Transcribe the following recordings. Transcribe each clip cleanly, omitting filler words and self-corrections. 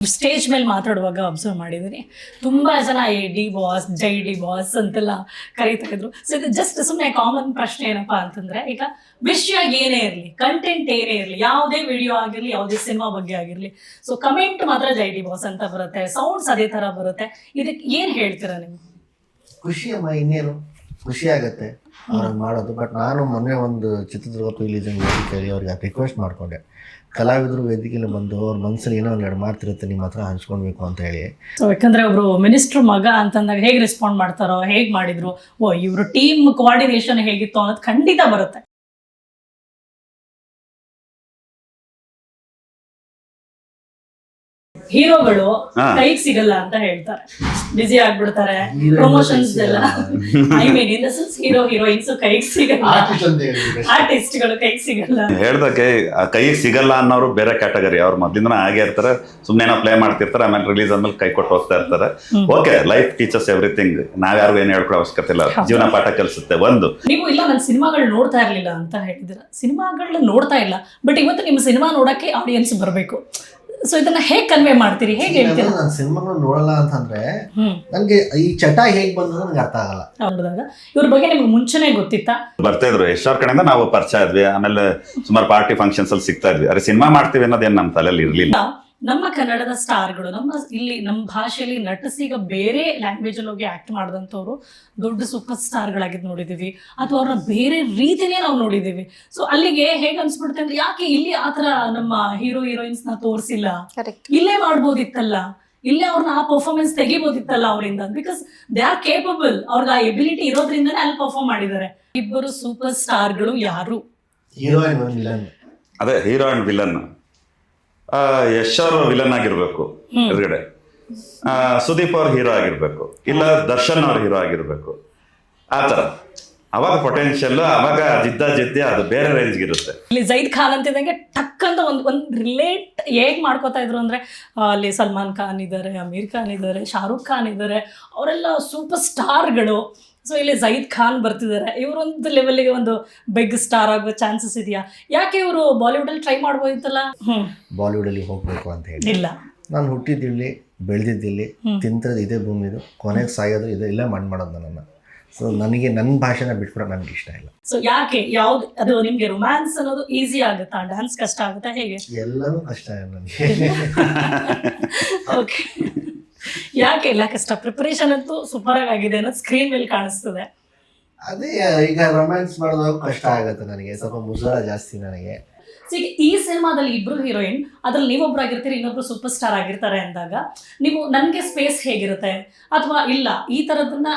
Stage ಮೇಲೆ ಮಾತಾಡುವಾಗ observe ಮಾಡಿದ್ದೀನಿ ತುಂಬ ಜನ ಡಿ ಬಾಸ್ ಜೈ ಡಿ ಬಾಸ್ ಅಂತೆಲ್ಲ ಕರೀತಾ ಇದ್ರು. ಸೊ ಇದು ಜಸ್ಟ್ ಸುಮ್ಮನೆ ಕಾಮನ್ ಪ್ರಶ್ನೆ ಏನಪ್ಪಾ ಅಂತಂದ್ರೆ, ಈಗ ವಿಷಯ ಏನೇ ಇರಲಿ, ಕಂಟೆಂಟ್ ಏನೇ ಇರಲಿ, ಯಾವುದೇ ವಿಡಿಯೋ ಆಗಿರಲಿ, ಯಾವುದೇ ಸಿನಿಮಾ ಬಗ್ಗೆ ಆಗಿರಲಿ, ಸೊ ಕಮೆಂಟ್ ಮಾತ್ರ ಜೈ ಡಿ ಬಾಸ್ ಅಂತ ಬರುತ್ತೆ, ಸೌಂಡ್ಸ್ ಅದೇ ಥರ ಬರುತ್ತೆ. ಇದಕ್ಕೆ ಏನು ಹೇಳ್ತೀರಾ ನೀವು? ಖುಷಿ ಅಮ್ಮ, ಇನ್ನೇನು ಖುಷಿ ಆಗುತ್ತೆ ಅವ್ರಿಗೆ ಮಾಡೋದು. ಬಟ್ ನಾನು ಮೊನ್ನೆ ಒಂದು ಚಿತ್ರದುರ್ಗ ರಿಲೀಸನ್ ವೇದಿಕೆಯಲ್ಲಿ ಅವ್ರಿಗೆ ರಿಕ್ವೆಸ್ಟ್ ಮಾಡಿಕೊಂಡೆ, ಕಲಾವಿದರು ವೇದಿಕೆಯಲ್ಲಿ ಬಂದು ಅವ್ರ ಮನಸ್ಸಲ್ಲಿ ಏನೋ ಒಂದೆರಡು ಮಾತಿರುತ್ತೆ, ನಿಮ್ಮ ಹತ್ರ ಹಂಚ್ಕೊಳ್ಬೇಕು ಅಂತ ಹೇಳಿ. ಸೊ ಯಾಕಂದ್ರೆ ಒಬ್ರು ಮಿನಿಸ್ಟ್ರ್ ಮಗ ಅಂತಂದಾಗ ಹೇಗೆ ರೆಸ್ಪಾಂಡ್ ಮಾಡ್ತಾರೋ, ಹೇಗೆ ಮಾಡಿದ್ರು, ಓ ಇವರು ಟೀಮ್ ಕೋಆರ್ಡಿನೇಷನ್ ಹೇಗಿತ್ತು ಅನ್ನೋದು ಖಂಡಿತ ಬರುತ್ತೆ. ಹೀರೋಗಳು ಕೈಗೆ ಸಿಗಲ್ಲ ಅಂತ ಹೇಳ್ತಾರೆ, ಬಿಸಿ ಆಗ್ಬಿಡ್ತಾರೆ, ಪ್ರಮೋಷನ್ಸ್ ಎಲ್ಲ. I mean in the sense hero heroines ಕೈಗೆ ಸಿಗಲ್ಲ, ಆರ್ಟಿಸ್ಟ್ಗಳು ಕೈಗೆ ಸಿಗಲ್ಲ. ಹೇಳ್ದಕ್ಕೆ ಕೈಗೆ ಸಿಗಲ್ಲ ಅನ್ನೋರು ಬೇರೆ ಕ್ಯಾಟಗರಿ, ಅವ್ರು ಮೊದ್ಲಿಂದ ಹಾಗೆ ಇರ್ತಾರೆ, ಸುಮ್ಮನೆ ಪ್ಲೇ ಮಾಡ್ತಿರ್ತಾರೆ, ಆಮೇಲೆ ರಿಲೀಸ್ ಆದ್ಮೇಲೆ ಕೈ ಕೊಟ್ಟು ಹೋಗ್ತಾ ಇರ್ತಾರೆ. ಓಕೆ, ಲೈಫ್ ಟೀಚರ್ಸ್ ಎವ್ರಿಥಿಂಗ್, ನಾವ್ಯಾರಿಗೂ ಏನು ಹೇಳ್ಕೊಡೋ ಅವಶ್ಯಕತೆ ಇಲ್ಲ, ಜೀವನ ಪಾಠ ಕಲಿಸುತ್ತೆ. ಒಂದು ನೀವು ಇಲ್ಲ ನಾನು ಸಿನಿಮಾಗಳು ನೋಡ್ತಾ ಇರ್ಲಿಲ್ಲ ಅಂತ ಹೇಳಿದಿರ, ಸಿನಿಮಾಗಳನ್ನ ನೋಡ್ತಾ ಇಲ್ಲ, ಬಟ್ ಇವತ್ತು ನಿಮ್ಮ ಸಿನಿಮಾ ನೋಡಕ್ಕೆ ಆಡಿಯನ್ಸ್ ಬರಬೇಕು. ಸೊ ಇದನ್ನ ಹೇಗೆ ಕನ್ವೆ ಮಾಡ್ತೀರಿ, ಹೇಗೆ ಹೇಳ್ತೀರಾ? ನಾನು ಸಿನಿಮಾಗಳು ನೋಡಲ್ಲ ಅಂತಂದ್ರೆ ನನಗೆ ಈ ಚಟ ಹೇಗೆ ಬಂದು ನನಗೆ ಅರ್ಥ ಆಗಲ್ಲ. ನೋಡಿದಾಗ ಇವ್ರ ಬಗ್ಗೆ ನಿಮ್ಗೆ ಮುಂಚೆನೆ ಗೊತ್ತಿತ್ತಾ? ಬರ್ತಾ ಇದ್ರು, ಎಷ್ಟರ ಕಡೆಯಿಂದ ನಾವು ಪರಿಚಯ ಇದ್ವಿ, ಆಮೇಲೆ ಸುಮಾರು ಪಾರ್ಟಿ ಫಂಕ್ಷನ್ಸ್ ಅಲ್ಲಿ ಸಿಗ್ತಾ ಇದ್ವಿ. ಅರೆ ಸಿನಿಮಾ ಮಾಡ್ತೀವಿ ಅನ್ನೋದೇನು ನಮ್ಮ ತಲೆಯಲ್ಲಿ ಇರ್ಲಿಲ್ಲ. ನಮ್ಮ ಕನ್ನಡದ ಸ್ಟಾರ್ಗಳು ನಮ್ಮ ಭಾಷೆಯಲ್ಲಿ ನಟಿಸಿ ಈಗ ಬೇರೆ ಲ್ಯಾಂಗ್ವೇಜ್ ಅಲ್ಲಿ ಹೋಗಿ ಆಕ್ಟ್ ಮಾಡಿದಂಥವ್ರು ದೊಡ್ಡ ಸೂಪರ್ ಸ್ಟಾರ್ಗಳಾಗಿದ್ದು ನೋಡಿದೀವಿ, ಅಥವಾ ಅವ್ರನ್ನ ಬೇರೆ ರೀತಿನೇ ನಾವು ನೋಡಿದೀವಿ. ಸೊ ಅಲ್ಲಿಗೆ ಹೇಗೆ ಅನ್ಸ್ಬಿಡುತ್ತೆ ಅಂದ್ರೆ, ಯಾಕೆ ಇಲ್ಲಿ ಆತರ ನಮ್ಮ ಹೀರೋ ಹೀರೋಯಿನ್ಸ್ ನ ತೋರಿಸಿಲ್ಲ, ಇಲ್ಲೇ ಮಾಡ್ಬೋದಿತ್ತಲ್ಲ, ಇಲ್ಲೇ ಅವ್ರನ್ನ ಆ ಪರ್ಫಾರ್ಮೆನ್ಸ್ ತೆಗಿಬೋದಿತ್ತಲ್ಲ ಅವರಿಂದ. ಬಿಕಾಸ್ ದೇ ಆರ್ ಕೇಪಬಲ್, ಅವ್ರಿಗೆ ಆ ಎಬಿಲಿಟಿ ಇರೋದ್ರಿಂದನೇ ಅಲ್ಲಿ ಪರ್ಫಾರ್ಮ್ ಮಾಡಿದ್ದಾರೆ. ಇಬ್ಬರು ಸೂಪರ್ ಸ್ಟಾರ್ಗಳು ಯಾರು? Heroine villain. ಅದೇ ಹೀರೋ ಅಂಡ್ ವಿಲನ್. ಯಶ್ ಅವರು ವಿಲನ್ ಆಗಿರ್ಬೇಕು ಎದುರುಗಡೆ, ಸುದೀಪ್ ಅವ್ರ ಹೀರೋ ಆಗಿರ್ಬೇಕು, ಇಲ್ಲ ದರ್ಶನ್ ಅವ್ರ ಹೀರೋ ಆಗಿರ್ಬೇಕು. ಆತರ ಅವಾಗ ಪೊಟೆನ್ಷಿಯಲ್, ಅವಾಗ ಜಿದ್ದಿ ಅದು ಬೇರೆ ರೇಂಜ್ಗೆ ಇರುತ್ತೆ. ಇಲ್ಲಿ ಜೈದ್ ಖಾನ್ ಅಂತಿದ್ದಂಗೆ ಟಕ್ ಅಂತ ಒಂದು ರಿಲೇಟ್ ಹೇಗ್ ಮಾಡ್ಕೋತಾ ಇದ್ರು ಅಂದ್ರೆ, ಅಲ್ಲಿ ಸಲ್ಮಾನ್ ಖಾನ್ ಇದ್ದಾರೆ, ಅಮೀರ್ ಖಾನ್ ಇದ್ದಾರೆ, ಶಾರುಖ್ ಖಾನ್ ಇದ್ದಾರೆ, ಅವರೆಲ್ಲ ಸೂಪರ್ ಸ್ಟಾರ್ಗಳು. ಸೊ ಇಲ್ಲಿ ಜೈದ್ ಖಾನ್ ಬರ್ತಿದ್ದಾರೆ, ಇವರೊಂದು ಲೆವೆಲ್ಗೆ ಒಂದು ಬಿಗ್ ಸ್ಟಾರ್ ಆಗೋ ಚಾನ್ಸಸ್ ಇದೆಯಾ? ಯಾಕೆ ಇವರು ಬಾಲಿವುಡ್ ಅಲ್ಲಿ ಟ್ರೈ ಮಾಡ್ಬೋದಿತ್ತಲ್ಲ? ಬಾಲಿವುಡ್ ಅಲ್ಲಿ ಹೋಗ್ಬೇಕು ಅಂತ ಹೇಳಿ ಇಲ್ಲ. ನಾನು ಹುಟ್ಟಿದ್ದಿಲ್ಲಿ, ಬೆಳೆದಿದ್ದಿಲ್ಲಿ, ತಿಂತದ್ದು ಇದೇ ಭೂಮಿದು, ಕೊನೆಗೆ ಸಾಯೋದು ಇದೆ, ಇಲ್ಲೇ ಮಾಡೋದು ನನ್ನನ್ನು. ಸೊ ನನಗೆ ನನ್ನ ಭಾಷೆನ ಬಿಟ್ಕೊಡೋಕೆ ನನಗೆ ಇಷ್ಟ ಇಲ್ಲ. ಸೊ ಯಾಕೆ ಯಾವ್ದು ಅದು ನಿಮ್ಗೆ ರೊಮ್ಯಾನ್ಸ್ ಅನ್ನೋದು ಈಸಿ ಆಗುತ್ತಾ, ಡ್ಯಾನ್ಸ್ ಕಷ್ಟ ಆಗುತ್ತಾ, ಹೇಗೆ? ಎಲ್ಲನೂ ಕಷ್ಟ ನನಗೆ. ಓಕೆ, ಯಾಕೆ ಎಲ್ಲ ಕಷ್ಟ? ಪ್ರಿಪರೇಷನ್ ಅಂತೂ ಸೂಪರ್ ಆಗಿದೆ ಅನ್ನೋದು ಸ್ಕ್ರೀನ್ ಮೇಲೆ ಕಾಣಿಸ್ತದೆ. ಅದೇ ಈಗ ರೊಮ್ಯಾನ್ಸ್ ಮಾಡೋದಾಗ ಕಷ್ಟ ಆಗುತ್ತೆ ನನಗೆ, ಸ್ವಲ್ಪ ಮುಜುಗರ ಜಾಸ್ತಿ ನನಗೆ. ಈಗ ಈ ಸಿನಿಮಾದಲ್ಲಿ ಇಬ್ರು ಹೀರೋಯಿನ್, ಅದ್ರಲ್ಲಿ ನೀವೊಬ್ರು ಆಗಿರ್ತೀರಿ, ಇನ್ನೊಬ್ರು ಸೂಪರ್ ಸ್ಟಾರ್ ಆಗಿರ್ತಾರೆ ಅಂದಾಗ ನೀವು ನನಗೆ ಸ್ಪೇಸ್ ಹೇಗಿರುತ್ತೆ, ಅಥವಾ ಇಲ್ಲ ಈ ಥರದನ್ನ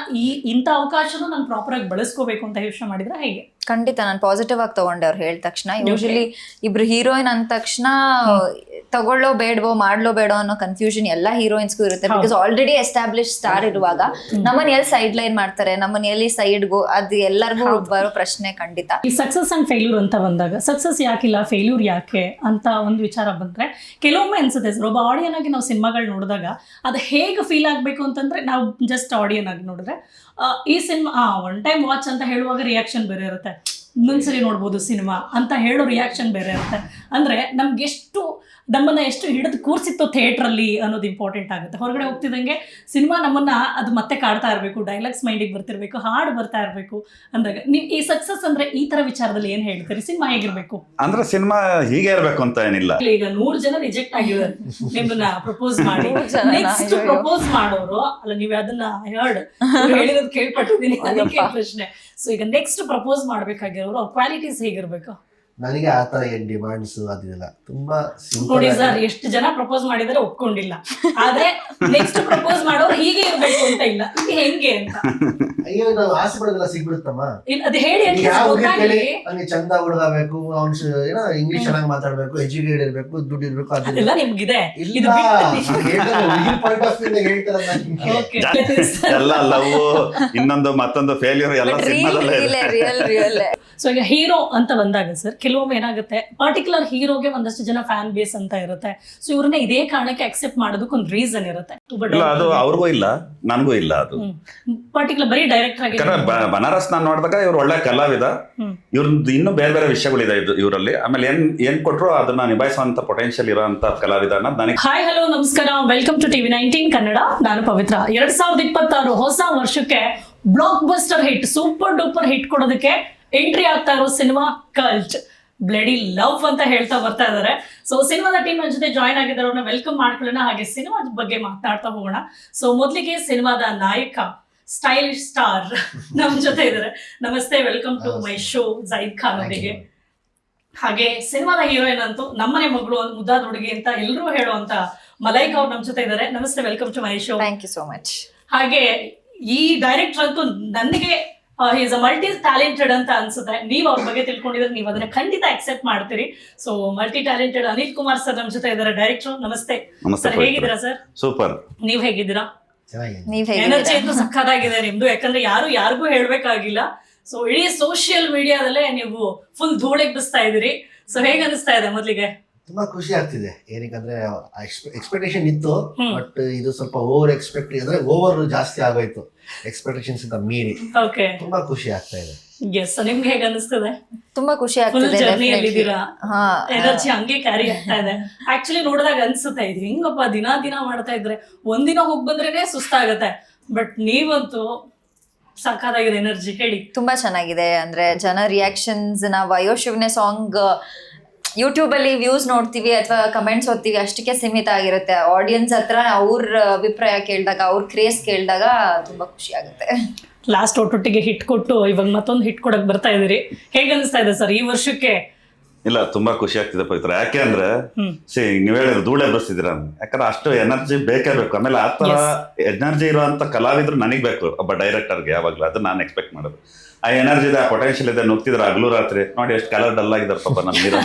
ಇಂಥ ಅವಕಾಶನೂ ನಾನು ಪ್ರಾಪರ್ ಆಗಿ ಬಳಸ್ಕೋಬೇಕು ಅಂತ ಯೋಚನೆ ಮಾಡಿದ್ರೆ ಹೇಗೆ? ಖಂಡಿತ ನಾನು ಪಾಸಿಟಿವ್ ಆಗಿ ತಗೊಂಡೆ ಅವ್ರು ಹೇಳಿದ ತಕ್ಷಣ. ಯೂಶಲಿ ಇಬ್ರು ಹೀರೋಯಿನ್ ಅಂದ ತಕ್ಷಣ ತಗೊಳ್ಳೋ ಬೇಡವೋ ಮಾಡ್ಲೋ ಬೇಡೋ ಅನ್ನೋ ಕನ್ಫ್ಯೂಷನ್ ಎಲ್ಲ ಹೀರೋಯಿನ್ಸ್ಗೂ ಇರುತ್ತೆ. ಬಿಕಾಸ್ ಆಲ್ರೆಡಿ ಎಸ್ಟಾಬ್ಲಿಷ್ ಸ್ಟಾರ್ ಇರುವಾಗ ನಮ್ಮನ್ನ ಎಲ್ಲಿ ಸೈಡ್ ಲೈನ್ ಮಾಡ್ತಾರೆ, ನಮ್ಮನ್ನ ಎಲ್ಲಿ ಸೈಡ್ಗೋ, ಅದು ಎಲ್ಲರಿಗೂ ಬರೋ ಪ್ರಶ್ನೆ ಖಂಡಿತ. ಈ ಸಕ್ಸಸ್ ಅಂಡ್ ಫೇಲ್ಯೂರ್ ಅಂತ ಬಂದಾಗ, ಸಕ್ಸಸ್ ಯಾಕಿಲ್ಲ, ಫೇಲ್ಯೂರ್ ಯಾಕೆ ಅಂತ ಒಂದು ವಿಚಾರ ಬಂದ್ರೆ ಕೆಲವೊಮ್ಮೆ ಅನ್ಸುತ್ತೆ ಸರ್, ಒಬ್ಬ ಆಡಿಯನ್ ಆಗಿ ನಾವು ಸಿನಿಮಾಗಳು ನೋಡಿದಾಗ ಅದು ಹೇಗೆ ಫೀಲ್ ಆಗಬೇಕು ಅಂತಂದ್ರೆ, ನಾವು ಜಸ್ಟ್ ಆಡಿಯನ್ ಆಗಿ ನೋಡಿದ್ರೆ ಈ ಸಿನಿಮಾ ಒನ್ ಟೈಮ್ ವಾಚ್ ಅಂತ ಹೇಳುವಾಗ ರಿಯಾಕ್ಷನ್ ಬೇರೆ ಇರುತ್ತೆ, ಇನ್ನೊಂದ್ಸರಿ ನೋಡ್ಬೋದು ಸಿನಿಮಾ ಅಂತ ಹೇಳೋ ರಿಯಾಕ್ಷನ್ ಬೇರೆ ಇರುತ್ತೆ. ಅಂದರೆ ನಮ್ಮನ್ನು ಎಷ್ಟು ಹಿಡಿದು ಕೂರಿಸಿತ್ತು ಥಿಯೇಟ್ರಲ್ಲಿ ಅನ್ನೋದು ಇಂಪಾರ್ಟೆಂಟ್ ಆಗುತ್ತೆ. ಹೊರಗಡೆ ಹೋಗ್ತಿದ್ದಂಗೆ ಸಿನಿಮಾ ನಮ್ಮನ್ನು ಅದು ಮತ್ತೆ ಕಾಡ್ತಾ ಇರಬೇಕು, ಡೈಲಾಗ್ಸ್ ಮೈಂಡಿಗೆ ಬರ್ತಿರ್ಬೇಕು, ಹಾಡು ಬರ್ತಾ ಇರಬೇಕು ಅಂದಾಗ ನೀವು ಈ ಸಕ್ಸಸ್ ಅಂದರೆ ಈ ಥರ ವಿಚಾರದಲ್ಲಿ ಏನು ಹೇಳ್ತೀರಿ? ಸಿನಿಮಾ ಹೇಗಿರಬೇಕು ಅಂದ್ರೆ? ಸಿನಿಮಾ ಹೀಗೆ ಇರಬೇಕು ಅಂತ ಏನಿಲ್ಲ. ಈಗ 100 ಜನ ರಿಜೆಕ್ಟ್ ಆಗಿದ್ದಾರೆ ನಿಮ್ಮನ್ನ ಪ್ರಪೋಸ್ ಮಾಡಿ, ನೆಕ್ಸ್ಟ್ ಪ್ರಪೋಸ್ ಮಾಡೋರು ಅಲ್ಲ, ನೀವು ಅದನ್ನ ಹೇಳಿರೋದು ಕೇಳ್ಪಟ್ಟಿದ್ದೀನಿ, ಅದಕ್ಕೆ ಪ್ರಶ್ನೆ. ಸೊ ಈಗ ನೆಕ್ಸ್ಟ್ ಪ್ರಪೋಸ್ ಮಾಡ್ಬೇಕಾಗಿರೋರು ಅವ್ರ ಕ್ವಾಲಿಟೀಸ್ ಹೇಗಿರ್ಬೇಕು? ನನಗೆ ಆ ಥರ ಏನು ಡಿಮಾಂಡ್ಸ್ ಅದಿಲ್ಲ, ತುಂಬಾ ನೋಡಿ ಸರ್, ಎಷ್ಟು ಜನ ಪ್ರಪೋಸ್ ಮಾಡಿದರೆ ಒಪ್ಕೊಂಡಿಲ್ಲ, ಆದ್ರೆ ನೆಕ್ಸ್ಟ್ ಪ್ರಪೋಸ್ ಮಾಡೋರು ಹೀಗೆ ಇರ್ಬೇಕು ಅಂತ ಇಲ್ಲ, ಇದು ಹೆಂಗೆ ಅಂತ? ಅಯ್ಯೋ, ನಾವು ಆಸೆ ಪಡೋದೆಲ್ಲ ಸಿಗ್ಬಿಡುತ್ತಮ್ಮ. ಅದು ಹೇಳಿ ನನಗೆ ಚಂದ ಹುಡುಗ ಬೇಕು, ಅವ್ನು ಏನೋ ಇಂಗ್ಲಿಷ್ ಚೆನ್ನಾಗಿ ಮಾತಾಡ್ಬೇಕು, ಎಜುಕೇಟೆಡ್ ಇರಬೇಕು, ದುಡ್ಡು ಇರ್ಬೇಕು, ಅದೆಲ್ಲ ನಿಮ್ಗಿದೆ. ಎಲ್ಲ ಲವ್, ಇನ್ನೊಂದು ಮತ್ತೊಂದು ಫೇಲ್ಯೂರ್ ಎಲ್ಲ ಸಿನಿಮಾದಲ್ಲೇ ಇದೆ. ಸೊ ಈಗ ಹೀರೋ ಅಂತ ಬಂದಾಗ ಸರ್, ಕೆಲವೊಮ್ಮೆ ಏನಾಗುತ್ತೆ ಪರ್ಟಿಕ್ಯುಲರ್ ಹೀರೋಗೆ ಒಂದಷ್ಟು ಜನ ಫ್ಯಾನ್ ಬೇಸ್ ಅಂತ ಇರುತ್ತೆ. ಸೊ ಇವ್ರನ್ನ ಇದೇ ಕಾರಣಕ್ಕೆ ಅಕ್ಸೆಪ್ಟ್ ಮಾಡೋದಕ್ಕೆ ಒಂದು ರೀಸನ್ ಇರುತ್ತೆ. ಇಲ್ಲ ಅದು ಅವ್ರಿಗೂ ಇಲ್ಲ ನನಗೂ ಇಲ್ಲ ಅದು ಪರ್ಟಿಕ್ಯುಲರ್ ಬರೀ ಡೈರೆಕ್ಟರ್ ಆಗಿ ಬನಾರಸ್ ನಾನು ನೋಡಿದಾಗ ಇವ್ರು ಒಳ್ಳೆ ಕಲಾವಿದ, ಇವ್ರದ್ದು ಇನ್ನೂ ಬೇರೆ ಬೇರೆ ವಿಷಯಗಳಿದೆ ಇವರಲ್ಲಿ. ಆಮೇಲೆ ಏನ್ ಕೊಟ್ರು ಅದನ್ನ ನಿಭಾಯಿಸುವಂತ ಪೊಟೆನ್ಶಿಯಲ್ ಇರೋಂತ ಕಲಾವಿದ ಅನ್ನೋದು ನನಗೆ. ಹಾಯ್ ಹಲೋ ನಮಸ್ಕಾರ, ವೆಲ್ಕಮ್ ಟು TV19 ಕನ್ನಡ. ನಾನು ಪವಿತ್ರ. 2026 ಹೊಸ ವರ್ಷಕ್ಕೆ blockbuster hit, super duper hit ಕೊಡೋದಕ್ಕೆ ಎಂಟ್ರಿ ಆಗ್ತಾ ಇರೋ ಸಿನಿಮಾ ಕಲ್ಟ್ ಬ್ಲಡಿ ಲವ್ ಅಂತ ಹೇಳ್ತಾ ಬರ್ತಾ ಇದ್ದಾರೆ. ಸೊ ಸಿನಿಮಾದ ಟೀಮ್ ಜೊತೆ ಜಾಯ್ನ್ ಆಗಿದ್ದಾರೆ, ಅವ್ರನ್ನ ವೆಲ್ಕಮ್ ಮಾಡ್ಕೊಳ್ಳೋಣ, ಹಾಗೆ ಸಿನಿಮಾದ ಬಗ್ಗೆ ಮಾತನಾಡ್ತಾ ಹೋಗೋಣ. ಸೊ ಮೊದಲಿಗೆ ಸಿನಿಮಾದ ನಾಯಕ ಸ್ಟೈಲಿಶ್ ಸ್ಟಾರ್ ನಮ್ ಜೊತೆ ಇದ್ದಾರೆ. ನಮಸ್ತೆ, welcome to my show Zaid Khan ಅವರಿಗೆ. ಹಾಗೆ ಸಿನಿಮಾದ ಹೀರೋಯಿನ್ ಅಂತೂ ನಮ್ಮನೆ ಮಗಳು ಒಂದು ಮುದ್ದಾದ ಹುಡುಗಿ ಅಂತ ಎಲ್ಲರೂ ಹೇಳುವಂತ ಮಲೈಕಾ ಅವ್ರು ನಮ್ ಜೊತೆ ಇದ್ದಾರೆ. ನಮಸ್ತೆ, welcome to my show. Thank you so much. ಹಾಗೆ ಈ ಡೈರೆಕ್ಟರ್ ಅಂತೂ ನನಗೆ ಈಸ್ ಅ ಮಲ್ಟಿ ಟ್ಯಾಲೆಂಟೆಡ್ ಅಂತ ಅನ್ಸುತ್ತೆ. ನೀವು ಅವ್ರ ಬಗ್ಗೆ ತಿಳ್ಕೊಂಡಿದ್ರೆ ನೀವು ಅದನ್ನ ಖಂಡಿತ ಅಕ್ಸೆಪ್ಟ್ ಮಾಡ್ತೀರಿ. So multi talented Anil Kumar sir ನಮ್ ಜೊತೆ ಇದ್ದಾರೆ, ಡೈರೆಕ್ಟರ್. ನಮಸ್ತೆ ಸರ್, ಹೇಗಿದ್ದೀರಾ ಸರ್? ಸೂಪರ್. ನೀವ್ ಹೇಗಿದ್ದೀರಾ? ನೀವ್ ಎನರ್ಜಿ ಅಂತೂ ಸಕ್ಕತ್ತಾಗಿದೆ ನಿಮ್ದು, ಯಾಕಂದ್ರೆ ಯಾರಿಗೂ ಹೇಳ್ಬೇಕಾಗಿಲ್ಲ. ಸೊ ಇಡೀ ಸೋಷಿಯಲ್ ಮೀಡಿಯಾದಲ್ಲೇ ನೀವು ಫುಲ್ ಧೂಳೆಬ್ಬಿಸ್ತಾ ಇದೀರಿ. ಸೊ ಹೇಗ ಅನಿಸ್ತಾ ಇದೆ? ಮೊದಲಿಗೆ ತುಂಬಾ ಖುಷಿ ಆಗ್ತಿದೆ. ಏನಕ್ಕಂದ್ರೆ ಎಕ್ಸ್ಪೆಕ್ಟೇಷನ್ ಇತ್ತು, ಬಟ್ ಇದು ಸ್ವಲ್ಪ ಓವರ್ ಜಾಸ್ತಿ ಆಗೋಯ್ತು, ಎಕ್ಸ್ಪೆಕ್ಟೇಷನ್ಸ್ ಇಂದ ಮೀರಿ. ಓಕೆ, ತುಂಬಾ ಖುಷಿ ಆಗ್ತಾ ಇದೆ. ಎಸ್, ನಿಮ್ಗೆ ಹೇಗೆ ಅನಿಸ್ತದೆ? ತುಂಬಾ ಖುಷಿ ಫುಲ್ ಆಗ್ತಿದೆ. ಜರ್ನಿಯಲ್ಲಿ ಇದ್ದೀರಾ, ಎನರ್ಜಿ ಹಂಗೆ ಕ್ಯಾರಿ ಆಗ್ತಾ ಇದೆ. ಆಕ್ಚುಲಿ ನೋಡಿದಾಗ ಅನ್ಸುತ್ತೆ ಇದು ಹಿಂಗಪ್ಪ ದಿನ ಮಾಡ್ತಾ ಇದ್ರೆ ಒಂದಿನ ಹೋಗಿ ಬಂದ್ರೇನೆ ಸುಸ್ತಾಗತ್ತೆ, ಬಟ್ ನೀವಂತೂ ಸಾಕಾಗಿದೆ ಎನರ್ಜಿ. ಹೇಳಿ. ತುಂಬಾ ಚೆನ್ನಾಗಿದೆ. ಅಂದ್ರೆ ಜನ ರಿಯಾಕ್ಷನ್ಸ್, ನಾವು ವಯೋಶಿವನೆ ಸಾಂಗ್ ಯೂಟ್ಯೂಬ್ ಅಲ್ಲಿ ವ್ಯೂಸ್ ನೋಡ್ತೀವಿ ಅಥವಾ ಕಮೆಂಟ್ಸ್ ಓದ್ತೀವಿ, ಅಷ್ಟಕ್ಕೆ ಸೀಮಿತ ಆಗಿರುತ್ತೆ. ಆಡಿಯನ್ಸ್ ಹತ್ರ ಅವ್ರ ಅಭಿಪ್ರಾಯ ಕೇಳಿದಾಗ, ಅವ್ರ ಕ್ರೇಸ್ ಕೇಳಿದಾಗ ತುಂಬಾ ಖುಷಿ ಆಗುತ್ತೆ. ಲಾಸ್ಟ್ ಒಟ್ಟೊಟ್ಟಿಗೆ ಹಿಟ್ ಕೊಟ್ಟು ಇವಾಗ ಮತ್ತೊಂದು ಹಿಟ್ ಕೊಡಕ್ ಬರ್ತಾ ಇದೀರಿ. ಹೇಗ ಅನಿಸ್ತಾ ಇದೆ ಸರ್ ಈ ವರ್ಷಕ್ಕೆ? ಇಲ್ಲ, ತುಂಬಾ ಖುಷಿ ಆಗ್ತಿದೆ ಪವಿತ್ರ. ಯಾಕೆ ಅಂದ್ರೆ ನೀವ್ ಹೇಳಿದ್ರು ಧೂಳೆ ಬರ್ಸಿದಿರ, ಯಾಕಂದ್ರೆ ಅಷ್ಟು ಎನರ್ಜಿ ಬೇಕೇ ಬೇಕು. ಆಮೇಲೆ ಆ ತರ ಎನರ್ಜಿ ಇರುವಂತ ಕಲಾವಿದ್ರು ನನಗ್ ಬೇಕು ಒಬ್ಬ ಡೈರೆಕ್ಟರ್ಗೆ. ಯಾವಾಗ್ಲೂ ಅದು ನಾನು ಎಕ್ಸ್ಪೆಕ್ಟ್ ಮಾಡೋದು. ಆ ಎನರ್ಜಿ ಇದೆ, ಆ ಪೊಟೆನ್ಶಿಯಲ್ ಇದೆ. ನುಗ್ತಿದ್ರೆ ಹಗಲು ರಾತ್ರಿ ನೋಡಿ ಎಷ್ಟು ಕಲರ್ ಡಲ್ ಆಗಿದ್ದಾರೆ ಪಾಪ ನಮ್ಮ ಹೀರೋ.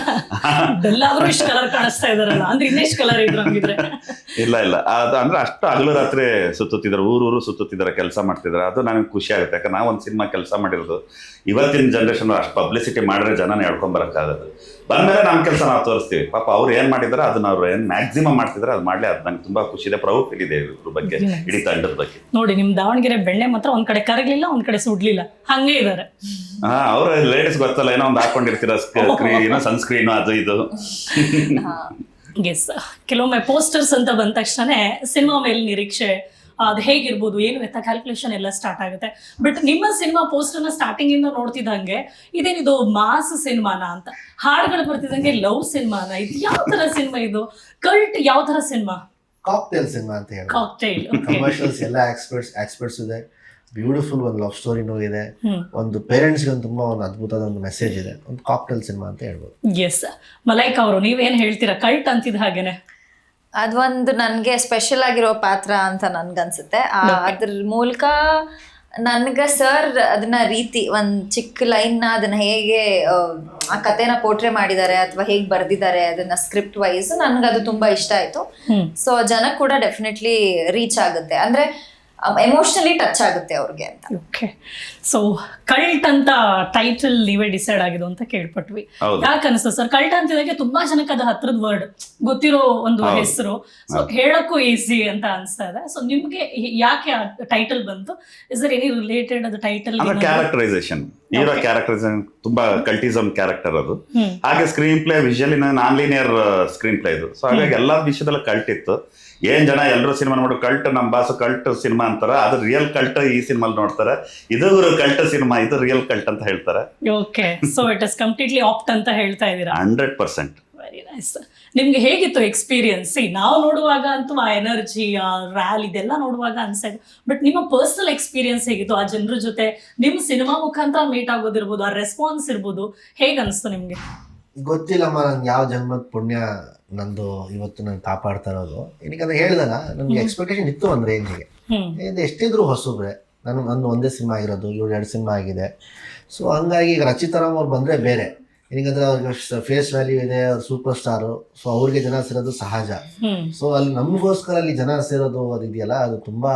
ಎಲ್ಲಾದ್ರೂ ಇಷ್ಟು ಕಲರ್ ಕಾಣಿಸ್ತಾ ಇದಾರಲ್ಲ, ಅಂದ್ರೆ ಇನ್ನೆಷ್ಟು ಕಲರ್ ಇದ್ರು ಹಂಗಿದ್ರೆ. ಇಲ್ಲ ಅದು ಅಂದ್ರೆ ಅಷ್ಟು ಹಗಲು ರಾತ್ರಿ ಸುತ್ತುತ್ತಿದ್ದಾರೆ, ಊರು ಸುತ್ತುತ್ತಿದ್ದಾರೆ, ಕೆಲಸ ಮಾಡ್ತಿದ್ದಾರೆ. ಅದು ನನಗೆ ಖುಷಿ ಆಗುತ್ತೆ. ಯಾಕಂದ್ರೆ ನಾವು ಒಂದು ಸಿನಿಮಾ ಕೆಲಸ ಮಾಡಿರೋದು ಇವತ್ತಿನ ಜನರೇಷನ್ ಅಷ್ಟು ಪಬ್ಲಿಸಿಟಿ ಮಾಡಿದ್ರೆ ಜನನ ಹೇಳ್ಕೊಂಡ್ ಬರಕ್ಕಾಗದು. ಬಂದ್ಮೇಲೆ ನಮ್ಮ ಕೆಲಸ ನಾವು ತೋರಿಸ್ತೀವಿ. ಪಾಪ ಅವ್ರು ಏನ್ ಮಾಡಿದಾರೆ ಅದನ್ನ ಅವ್ರು ಏನ್ ಮ್ಯಾಕ್ಸಿಮಮ್ ಮಾಡ್ತಿದ್ರೆ ಅದು ಮಾಡ್ಲಿ. ಅದು ನಂಗೆ ತುಂಬಾ ಖುಷಿ ಇದೆ, ಪ್ರೌಡ್ ಫೀಲ್ ಇದೆ ಇದ್ರ ಬಗ್ಗೆ, ಇಡೀ ತಂಡದ ಬಗ್ಗೆ. ನೋಡಿ, ನಿಮ್ ದಾವಣಗೆರೆ ಬೆಣ್ಣೆ ಮಾತ್ರ ಒಂದ್ ಕಡೆ ಕರಗ್ಲಿಲ್ಲ, ಒಂದ್ ಕಡೆ ಸುಡ್ಲಿಲ್ಲ, ಹಂಗೆ ಇದಾರೆ. ಅವ್ರ ಲೇಡೀಸ್ ಗೊತ್ತಲ್ಲ, ಏನೋ ಒಂದು ಹಾಕೊಂಡಿರ್ತೀರ ಏನೋ ಸನ್ಸ್ಕ್ರೀನು ಅದು ಇದು. ಎಸ್, ಕೆಲವೊಮ್ಮೆ ಪೋಸ್ಟರ್ಸ್ ಅಂತ ಬಂದ ತಕ್ಷಣ ಸಿನಿಮಾ ಮೇಲೆ ನಿರೀಕ್ಷೆ, ಅದು ಹೇಗಿರ್ಬೋದು ಏನು ಎತ್ತ ಕ್ಯಾಲ್ಕುಲೇಷನ್ ಎಲ್ಲ ಸ್ಟಾರ್ಟ್ ಆಗುತ್ತೆ. ಬಟ್ ನಿಮ್ಮ ಸಿನಿಮಾ ಪೋಸ್ಟರ್ನ ಸ್ಟಾರ್ಟಿಂಗ್ ಇಂದ ನೋಡ್ತಿದ್ದಂಗೆ ಇದೇನಿದು ಮಾಸ್ ಸಿನಿಮಾನ ಅಂತ, ಹಾಡುಗಳು ಬರ್ತಿದ್ದಂಗೆ ಲವ್ ಸಿನಿಮಾನ, ಇದು ಯಾವ ತರ ಸಿನಿಮಾ? ಇದು ಕಲ್ಟ್ ಯಾವ ತರ ಸಿನಿಮಾ? ಕಾಕ್ಟೇಲ್ ಸಿನಿಮಾ ಅಂತ ಹೇಳಿ. ಕಾಕ್ಟೇಲ್ ಕಮರ್ಷಿಯಲ್ಸ್ ಎಲ್ಲ ಎಕ್ಸ್ಪರ್ಟ್ಸ್ ಇದೆ, ಬ್ಯೂಟಿಫುಲ್ ಒಂದು ಲವ್ ಸ್ಟೋರಿನೂ ಇದೆ, ಒಂದು ಪೇರೆಂಟ್ಸ್ಗೆ ಒಂದು ತುಂಬಾ ಒಂದು ಅದ್ಭುತವಾದ ಒಂದು ಮೆಸೇಜ್ ಇದೆ. ಒಂದು ಕಾಕ್ಟೇಲ್ ಸಿನಿಮಾ ಅಂತ ಹೇಳ್ಬೋದು. ಎಸ್, ಮಲೈಕಾ ಅವರು ನೀವೇನ್ ಹೇಳ್ತೀರಾ? ಕಲ್ಟ್ ಅಂತಿದ ಹಾಗೇನೆ ಅದೊಂದು ನನ್ಗೆ ಸ್ಪೆಷಲ್ ಆಗಿರೋ ಪಾತ್ರ ಅಂತ ನನ್ಗನ್ಸುತ್ತೆ. ಅದ್ರ ಮೂಲಕ ನನ್ಗ ಸರ್ ಅದನ್ನ ರೀತಿ ಒಂದ್ ಚಿಕ್ಕ ಲೈನ್ ಅದನ್ನ ಹೇಗೆ ಆ ಕಥೆನ ಪೋರ್ಟ್ರೇ ಮಾಡಿದ್ದಾರೆ ಅಥವಾ ಹೇಗ್ ಬರ್ದಿದ್ದಾರೆ ಅದನ್ನ ಸ್ಕ್ರಿಪ್ಟ್ ವೈಸ್, ನನ್ಗದು ತುಂಬಾ ಇಷ್ಟ ಆಯ್ತು. ಸೊ ಜನಕ್ಕೆ ಕೂಡ ಡೆಫಿನೆಟ್ಲಿ ರೀಚ್ ಆಗುತ್ತೆ, ಅಂದ್ರೆ ಎಮೋಷನಲಿ ಟಚ್ ಆಗುತ್ತೆ ಅವ್ರಿಗೆ ಅಂತ. ಓಕೆ, ಸೊ ಕಲ್ಟ್ ಅಂತ ಟೈಟಲ್ ನೀವೇ ಡಿಸೈಡ್ ಆಗಿದ್ದು ಅಂತ ಕೇಳ್ಪಟ್ವಿ. ಯಾಕೆ ಅನಿಸ್ತು ಸರ್? ಕಲ್ಟ್ ಅಂತಿದಾಗೆ ತುಂಬಾ ಜನಕ್ಕೆ ಅದು ಹತ್ರದ ವರ್ಡ್ ಗೊತ್ತಿರೋ ಒಂದು ಹೆಸರು, ಸೊ ಹೇಳಕ್ಕೂ ಈಸಿ ಅಂತ ಅನಿಸ್ತಾ ಇದೆ. ಸೊ ನಿಮ್ಗೆ ಯಾಕೆ ಟೈಟಲ್ ಬಂತು? ಇಸ್ ದರ್ ಎನಿ ರಿಲೇಟೆಡ್ ಅದು ಟೈಟಲ್? ಕ್ಯಾರೆಕ್ಟರೈಸೇಷನ್, ಹೀರೋ ಕ್ಯಾರೆಕ್ಟರೈಸೇಷನ್ ತುಂಬಾ ಕಲ್ಟಿಸಮ್ ಕ್ಯಾರೆಕ್ಟರ್ ಅದು. ಹಾಗೆ screen play visually non linear screen play ಇದು. ಸೊ ಹಾಗಾಗಿ ಎಲ್ಲಾ ವಿಷಯದಲ್ಲೂ ಕಲ್ಟ್ ಇತ್ತು. ಏನ್ ಜನ ಎಲ್ಲರೂ ಸಿನಿಮಾ ನೋಡು ಕಲ್ಟ್, ನಮ್ಮ ಬಾಸು ಕಲ್ಟ್ ಸಿನಿಮಾ ಅಂತಾರ, ಅದು ರಿಯಲ್ ಕಲ್ಟ್ ಈ ಸಿನಿಮಾ ನೋಡ್ತಾರೆ. ಇದು ಕಲ್ಟ್ ಸಿನಿಮಾ, ಇದು ರಿಯಲ್ ಕಲ್ಟ್ ಅಂತ ಹೇಳ್ತಾರೆ. Okay, so it is completely apt ಅಂತ ಹೇಳ್ತಾ ಇದ್ದೀರಾ? 100%. Very nice. ನಿಮ್ಗೆ ಹೇಗಿತ್ತು ಎಕ್ಸ್ಪೀರಿಯನ್ಸ್? ನಾವು ನೋಡುವಾಗ ಅಂತೂ ಆ ಎನರ್ಜಿ, ಆ ರ್ಯಾಲ್ ಇದೆಲ್ಲ ನೋಡುವಾಗ ಅನ್ಸಿದೆ, ಬಟ್ ನಿಮ್ಮ ಪರ್ಸನಲ್ ಎಕ್ಸ್ಪೀರಿಯನ್ಸ್ ಹೇಗಿತ್ತು? ಆ ಜನರ ಜೊತೆ ನಿಮ್ಮ ಸಿನಿಮಾ ಮುಖಾಂತರ ಮೀಟ್ ಆಗೋದಿರ್ಬೋದು, ಆ ರೆಸ್ಪಾನ್ಸ್ ಇರ್ಬೋದು, ಹೇಗೆ ಅನಿಸ್ತು ನಿಮ್ಗೆ? ಗೊತ್ತಿಲ್ಲಮ್ಮ, ನನ್ಗೆ ಯಾವ ಜನ್ಮದ ಪುಣ್ಯ ನಂದು ಇವತ್ತು ನಾನು ಕಾಪಾಡ್ತಾ ಇರೋದು. ಏನಕ್ಕೆ ಹೇಳಿದಾಗ ನನಗೆ ಎಕ್ಸ್ಪೆಕ್ಟೇಷನ್ ಇತ್ತು ಒಂದು ರೇಂಜಿಗೆ. ಇದು ಎಷ್ಟಿದ್ರು ಹೊಸಬ್ರೆ, ನಂದು ಒಂದೇ ಸಿನಿಮಾ ಆಗಿರೋದು, 7 ಸಿನಿಮಾ ಆಗಿದೆ. ಸೊ ಹಂಗಾಗಿ ಈಗ ರಚಿತಾರಾಮ್ ಅವ್ರು ಬಂದರೆ ಬೇರೆ, ಏನಕ್ಕಂದ್ರೆ ಅವ್ರಿಗೆ ಫೇಸ್ ವ್ಯಾಲ್ಯೂ ಇದೆ, ಅವ್ರು ಸೂಪರ್ ಸ್ಟಾರು. ಸೊ ಅವ್ರಿಗೆ ಜನ ಸೇರೋದು ಸಹಜ. ಸೊ ಅಲ್ಲಿ ನಮಗೋಸ್ಕರ ಅಲ್ಲಿ ಜನ ಸೇರೋದು ಅದಿದೆಯಲ್ಲ, ಅದು ತುಂಬ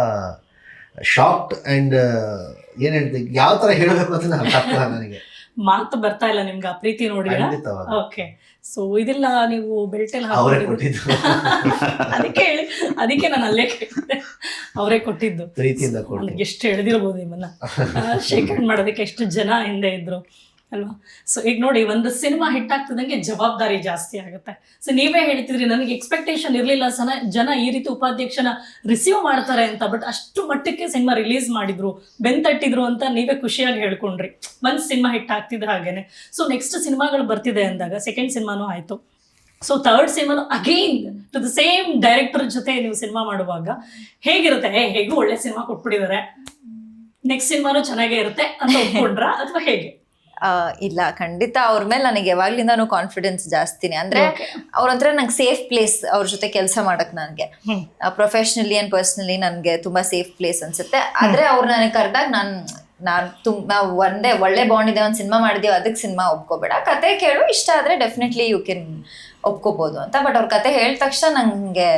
ಶಾಕ್ಡ್ ಆ್ಯಂಡ್ ಏನು ಹೇಳ್ತೀವಿ, ಯಾವ ಥರ ಹೇಳಬೇಕು ಅಂತ ಅರ್ಥ ಆಗ್ತಲ್ಲ ನನಗೆ. ಮಾತು ಬರ್ತಾ ಇಲ್ಲ ನಿಮ್ಗೆ ಆ ಪ್ರೀತಿ ನೋಡಿಲ್ಲ? ಖಂಡಿತವಾಗಿ. ಓಕೆ, ಸೊ ಇದೆಲ್ಲ ನೀವು ಬೆಲ್ಟಲ್ಲಿ ಅವರೇ ಹಾಕೊಂಡಿದ್ದು ಕೊಟ್ಟಿದ್ದು. ಅದಕ್ಕೆ ನಾನು ಅಲ್ಲೇ ಕೇಳಿದೆ, ಅವರೇ ಕೊಟ್ಟಿದ್ದು. ಪ್ರೀತಿಯಿಂದ ಕೊಟ್ಟು. ಅಂದ್ರೆ ಎಷ್ಟು ಎಳೆದಿರ್ಬೋದು ನಿಮ್ಮನ್ನ ಶೇಕ್ ಹ್ಯಾಂಡ್ ಮಾಡೋದಕ್ಕೆ ಎಷ್ಟು ಜನ ಹಿಂದೆ ಇದ್ರು ಅಲ್ವಾ? ಸೊ ಈಗ ನೋಡಿ, ಒಂದು ಸಿನಿಮಾ ಹಿಟ್ ಆಗ್ತದಂಗೆ ಜವಾಬ್ದಾರಿ ಜಾಸ್ತಿ ಆಗುತ್ತೆ. ಸೊ ನೀವೇ ಹೇಳ್ತಿದ್ರಿ ನನಗೆ ಎಕ್ಸ್ಪೆಕ್ಟೇಷನ್ ಇರಲಿಲ್ಲ ಜನ ಈ ರೀತಿ ಉಪಾಧ್ಯಕ್ಷನ ರಿಸೀವ್ ಮಾಡ್ತಾರೆ ಅಂತ, ಬಟ್ ಅಷ್ಟು ಮಟ್ಟಕ್ಕೆ ಸಿನಿಮಾ ರಿಲೀಸ್ ಮಾಡಿದ್ರು, ಬೆಂತಟ್ಟಿದ್ರು ಅಂತ ನೀವೇ ಖುಷಿಯಾಗಿ ಹೇಳ್ಕೊಂಡ್ರಿ. ಒಂದು ಸಿನಿಮಾ ಹಿಟ್ ಆಗ್ತಿದ್ರೆ ಹಾಗೇನೆ. ಸೊ ನೆಕ್ಸ್ಟ್ ಸಿನಿಮಾಗಳು ಬರ್ತಿದೆ ಅಂದಾಗ ಸೆಕೆಂಡ್ ಸಿನಿಮಾನೂ ಆಯಿತು. ಸೊ ಥರ್ಡ್ ಸಿನಿಮಾನು again to the same director ಜೊತೆ ನೀವು ಸಿನಿಮಾ ಮಾಡುವಾಗ ಹೇಗಿರುತ್ತೆ? ಹೇಗೂ ಒಳ್ಳೆ ಸಿನಿಮಾ ಕೊಟ್ಬಿಟ್ಟಿದ್ದಾರೆ, ನೆಕ್ಸ್ಟ್ ಸಿನಿಮಾನು ಚೆನ್ನಾಗೇ ಇರುತ್ತೆ ಅಂತ ಒಪ್ಕೊಂಡ್ರಾ ಅಥವಾ ಹೇಗೆ? ಇಲ್ಲ, ಖಂಡಿತ ಅವ್ರ ಮೇಲೆ ನನಗೆ ಯಾವಾಗ್ಲಿಂದಾನು ಕಾನ್ಫಿಡೆನ್ಸ್ ಜಾಸ್ತಿನೇ. ಅಂದ್ರೆ ಅವ್ರಂತ್ರ ನಂಗೆ ಸೇಫ್ ಪ್ಲೇಸ್, ಅವ್ರ ಜೊತೆ ಕೆಲಸ ಮಾಡಕ್ ನನಗೆ ಪ್ರೊಫೆಷನಲಿ ಅಂಡ್ ಪರ್ಸನಲಿ ನನಗೆ ತುಂಬಾ ಸೇಫ್ ಪ್ಲೇಸ್ ಅನ್ಸುತ್ತೆ. ಆದ್ರೆ ಅವ್ರು ನನಗೆ ಕರೆದಾಗ ನಾನು ತುಂಬಾ ಒಳ್ಳೆ ಬಾಂಡ್ ಇದೆ, ಒಂದು ಸಿನಿಮಾ ಮಾಡಿದೀವಿ ಅದಕ್ಕೆ ಸಿನಿಮಾ ಒಪ್ಕೋಬೇಡ, ಕತೆ ಕೇಳು, ಇಷ್ಟ ಆದ್ರೆ ಡೆಫಿನೆಟ್ಲಿ ಯು ಕ್ಯಾನ್ ಒಪ್ಕೋಬಹುದು ಅಂತ. ಬಟ್ ಅವ್ರ ಕತೆ ಹೇಳಿದ ತಕ್ಷಣ ನಂಗೆ